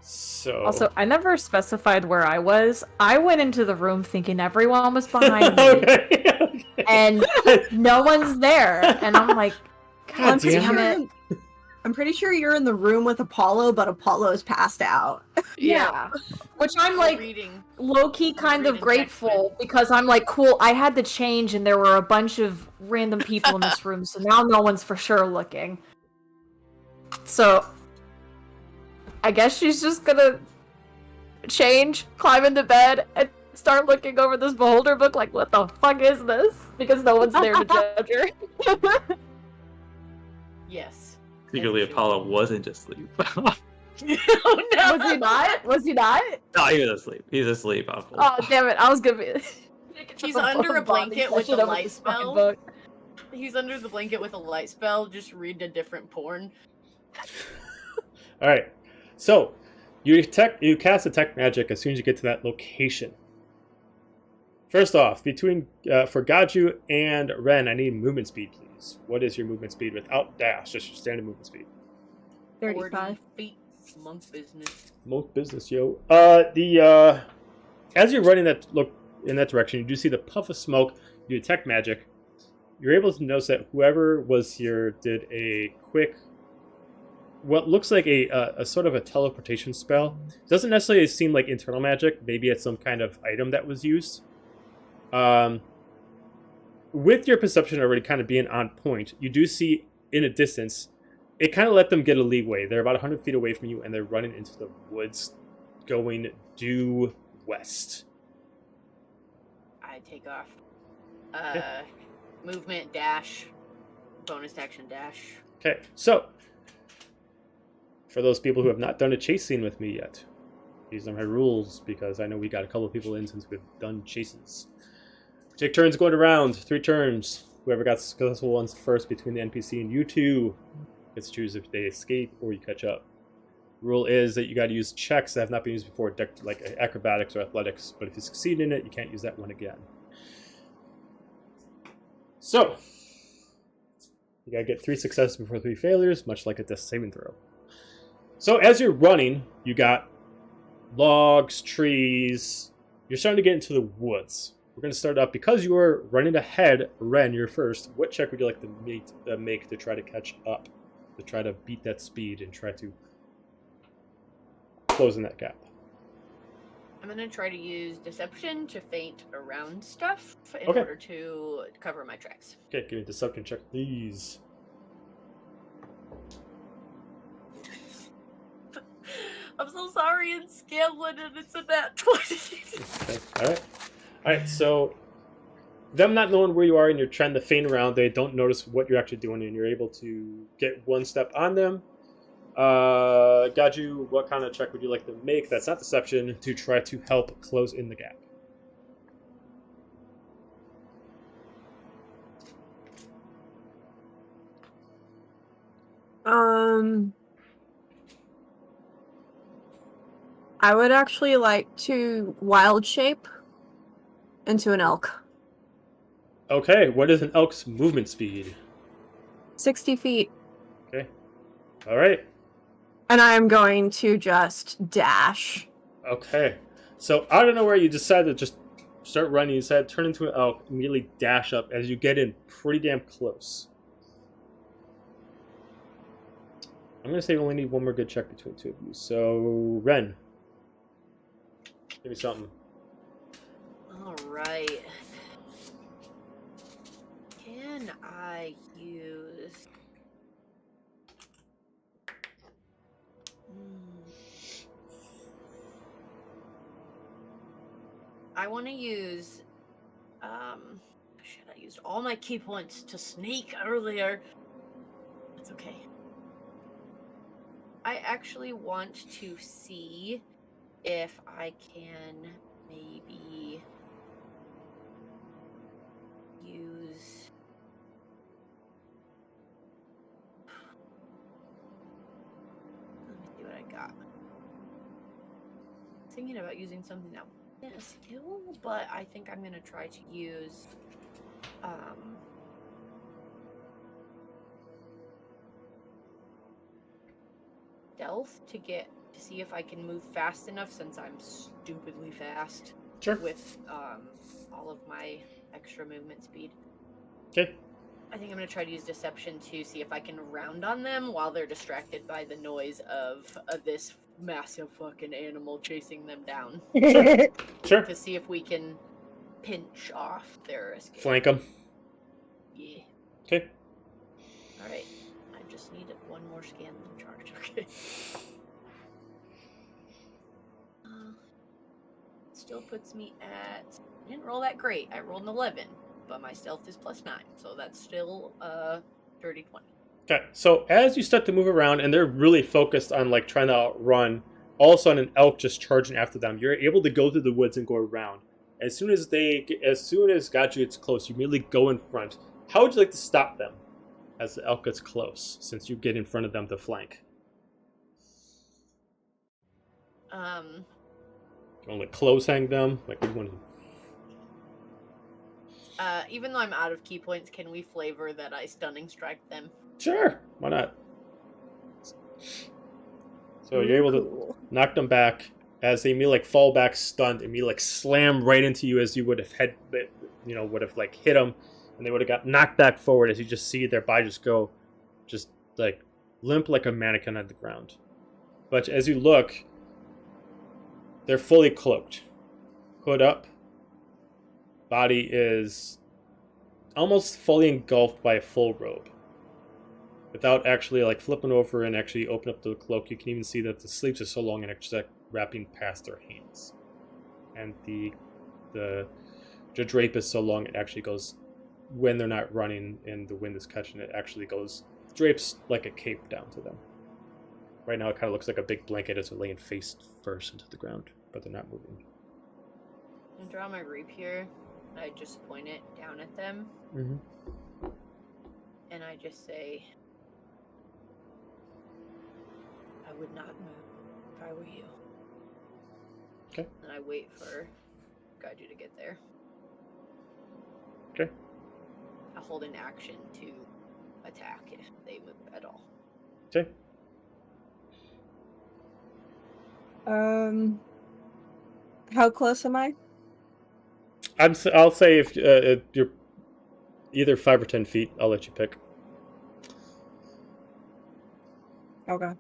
S1: So.
S3: Also, I never specified where I was. I went into the room thinking everyone was behind me,
S1: okay.
S3: and no one's there. And I'm like, God damn it.
S4: I'm pretty sure you're in the room with Apollo, but Apollo's passed out.
S3: Yeah. Which I'm like
S5: reading.
S3: low-key kind of
S5: Reading
S3: grateful because I'm like, cool, I had to change and there were a bunch of random people in this room, so now no one's for sure looking. So I guess she's just gonna change, climb into bed, and start looking over this beholder book like, what the fuck is this? Because no one's there to judge her.
S5: Yes.
S7: Secretly, Apollo wasn't asleep.
S5: Oh no!
S3: Was he not? Was he not?
S7: No, he was asleep. He's asleep.
S3: Oh, damn it. I was gonna be...
S5: He's under a blanket with a light spell.
S3: Book.
S5: He's under the blanket with a light spell, just reading a different porn.
S1: All right. So you cast detect magic as soon as you get to that location. First off, between for Gaju and Ren, I need movement speed, please. What is your movement speed without dash? Just your standard movement speed.
S4: 35.
S5: 40 feet. Monk business.
S1: Monk business, yo. As you're running that in that direction. You do see the puff of smoke. You detect magic. You're able to notice that whoever was here did a quick, what looks like a sort of a teleportation spell. It doesn't necessarily seem like internal magic. Maybe it's some kind of item that was used. With your perception already kind of being on point, you do see in a distance, it kind of let them get a leeway. They're about 100 feet away from you, and they're running into the woods, going due west.
S5: I take off.
S1: Okay.
S5: Movement, dash, bonus action, dash.
S1: Okay, so for those people who have not done a chase scene with me yet, these are my rules because I know we got a couple of people in since we've done chases. Take turns going around, 3 turns. Whoever got successful ones first between the NPC and you two gets to choose if they escape or you catch up. Rule is that you got to use checks that have not been used before, like acrobatics or athletics, but if you succeed in it, you can't use that one again. So, you gotta get 3 successes before 3 failures, much like a death saving throw. So as you're running, you got logs, trees. You're starting to get into the woods. We're going to start off, because you are running ahead, Ren, you're first. What check would you like to make to try to catch up? To try to beat that speed and try to close in that gap?
S5: I'm going to try to use deception to feint around stuff in
S1: Okay.
S5: order to cover my tracks.
S1: Okay, give me a deception check, please.
S5: I'm so sorry, it's Scanlan and it's a nat 20.
S1: Okay, alright, so them not knowing where you are and you're trying to feint around, they don't notice what you're actually doing and you're able to get 1 step on them. Gaju, what kind of check would you like to make? That's not deception, to try to help close in the gap.
S4: I would actually like to wild shape into an elk.
S1: Okay, what is an elk's movement speed?
S4: 60 feet.
S1: Okay, alright.
S4: And I am going to just dash.
S1: Okay, so out of nowhere, you decide to just start running. You decide to turn into an elk, immediately dash up as you get in pretty damn close. I'm going to say we only need 1 more good check between 2 of you. So, Ren, give me something.
S5: Alright. Can I use... I want to use... Shit, I used all my key points to sneak earlier. That's okay. I actually want to see if I can maybe use... Let me see what I got. Thinking about using something that wasn't a skill, but I think I'm gonna try to use stealth to see if I can move fast enough, since I'm stupidly fast.
S1: Sure.
S5: With all of my extra movement speed.
S1: Okay.
S5: I think I'm going to try to use deception to see if I can round on them while they're distracted by the noise of this massive fucking animal chasing them down.
S1: Sure.
S5: To see if we can pinch off their escape.
S1: Flank them.
S5: Yeah.
S1: Okay.
S5: Alright. I just needed 1 more Scanlan charge. Okay. Still puts me at... I didn't roll that great. I rolled an 11. But my stealth is +9, so that's still dirty 20.
S1: Okay, so as you start to move around and they're really focused on like trying to outrun, all of a sudden an elk just charging after them. You're able to go through the woods and go around. As soon as Gotcha gets close, you immediately go in front. How would you like to stop them as the elk gets close, since you get in front of them to flank? You want to like close hang them? Like what do you want to do?
S5: Even though I'm out of key points, can we flavor that I stunning strike them?
S1: Sure, why not? So you're able to knock them back. as they immediately like fall back stunned, immediately like slam right into you as you would have would have like hit them, and they would have got knocked back forward as you just see their body just go, just like limp like a mannequin on the ground. But as you look, they're fully cloaked, hood up. Body is almost fully engulfed by a full robe. Without actually like flipping over and actually open up the cloak, you can even see that the sleeves are so long and actually like wrapping past their hands. And the drape is so long it actually goes, when they're not running and the wind is catching it, actually goes, drapes like a cape down to them. Right now it kind of looks like a big blanket as they're laying face first into the ground, but they're not moving.
S5: I draw my rapier, and I just point it down at them.
S1: Mm-hmm.
S5: And I just say, I would not move if I were you.
S1: Okay.
S5: And I wait for Gaiju to get there.
S1: Okay.
S5: I hold an action to attack if they move at all.
S1: Okay.
S4: How close am I?
S1: I'll say if you're either 5 or 10 feet, I'll let you pick.
S4: Okay.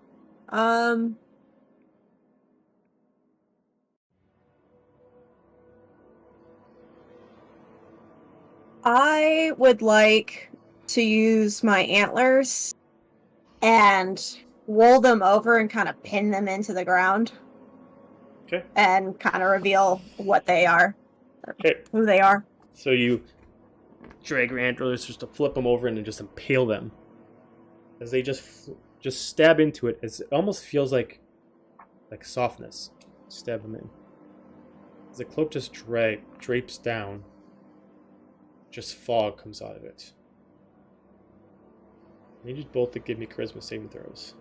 S4: I would like to use my antlers and roll them over and kind of pin them into the ground.
S1: Okay.
S4: And kind of reveal what they are.
S1: Okay.
S4: Who they are.
S1: So you drag your antlers just to flip them over and then just impale them. As they just stab into it, it almost feels like softness. Stab them in. As the cloak just drapes down, just fog comes out of it. I need you both to give me charisma saving throws.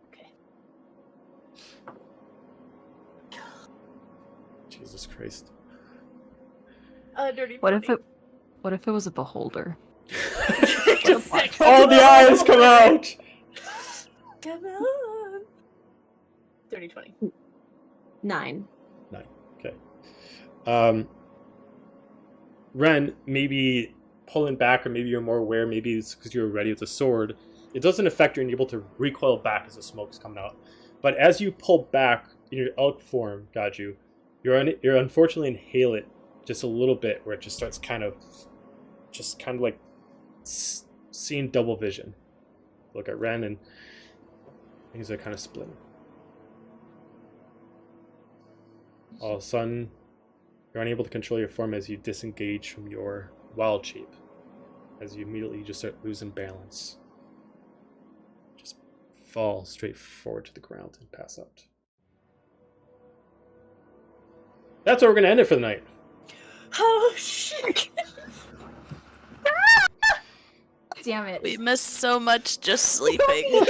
S5: Okay.
S1: Jesus Christ.
S5: Dirty
S3: What
S5: 20.
S3: if it was a beholder?
S1: All the eyes come out!
S5: Come on. 30, 20.
S4: 9.
S1: Okay. Ren, maybe pulling back, or maybe you're more aware, maybe it's because you're ready with the sword. It doesn't affect you and you're able to recoil back as the smoke's coming out. But as you pull back in your elk form, Gaiju, you're unfortunately inhale it just a little bit, where it just starts kind of like seeing double vision. Look at Ren and things are kind of splitting. All of a sudden, you're unable to control your form as you disengage from your wild shape. As you immediately just start losing balance. Just fall straight forward to the ground and pass out. That's where we're going to end it for the night.
S5: Oh, shit.
S3: Damn it.
S6: We missed so much just sleeping.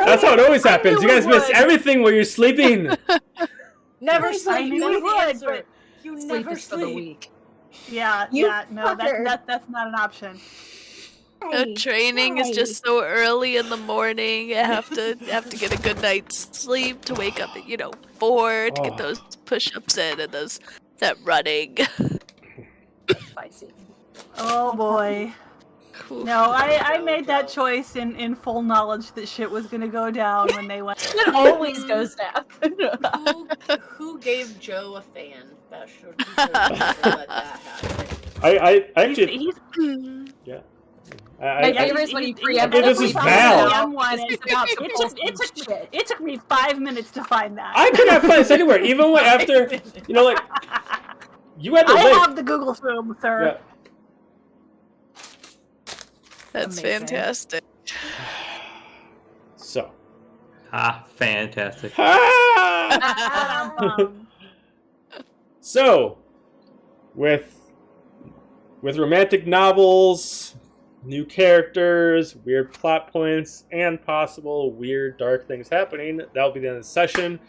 S1: That's how it always happens. You guys miss everything while you're sleeping.
S5: Never
S2: I
S5: sleep.
S2: knew
S5: That's
S2: we
S5: the
S2: would,
S5: answer.
S2: but
S5: You
S3: Sleep
S5: never
S3: is for the
S5: sleep.
S3: weak.
S2: Yeah,
S4: You
S2: no,
S4: fucker.
S2: that's not an option.
S6: The training is just so early in the morning. I have to get a good night's sleep to wake up at 4 to get those push-ups in and that running.
S3: Spicy.
S2: Oh boy. No, I made that choice in full knowledge that shit was gonna go down when they went.
S3: It always goes down.
S5: Who gave Joe a fan? That should let that happen.
S1: I actually...
S2: He's,
S1: Yeah.
S3: My favorite is when you preempt.
S1: this is Val.
S2: It took me 5 minutes to find that.
S1: I could not find this anywhere, even when after, like, you had to
S2: I
S1: live.
S2: have the Google Zoom, sir.
S1: Yeah.
S6: That's
S3: Amazing.
S6: fantastic.
S1: So.
S7: Fantastic.
S1: So, with romantic novels, new characters, weird plot points, and possible weird dark things happening, that'll be the end of the session.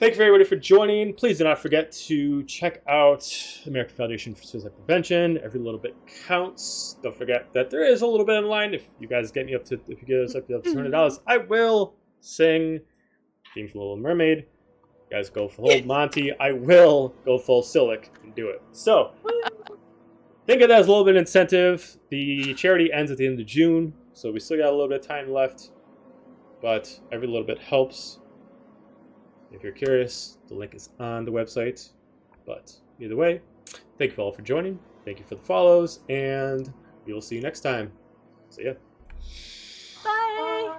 S1: Thank you for everybody for joining. Please do not forget to check out American Foundation for Suicide Prevention. Every little bit counts. Don't forget that there is a little bit in line. If you guys get us up to $200, I will sing theme for Little Mermaid. You guys go full Monty. I will go full Silic and do it. So think of that as a little bit of incentive. The charity ends at the end of June, so we still got a little bit of time left, but every little bit helps. If you're curious, the link is on the website. But either way, thank you all for joining. Thank you for the follows, and we will see you next time. See ya.
S2: Bye.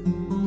S1: you.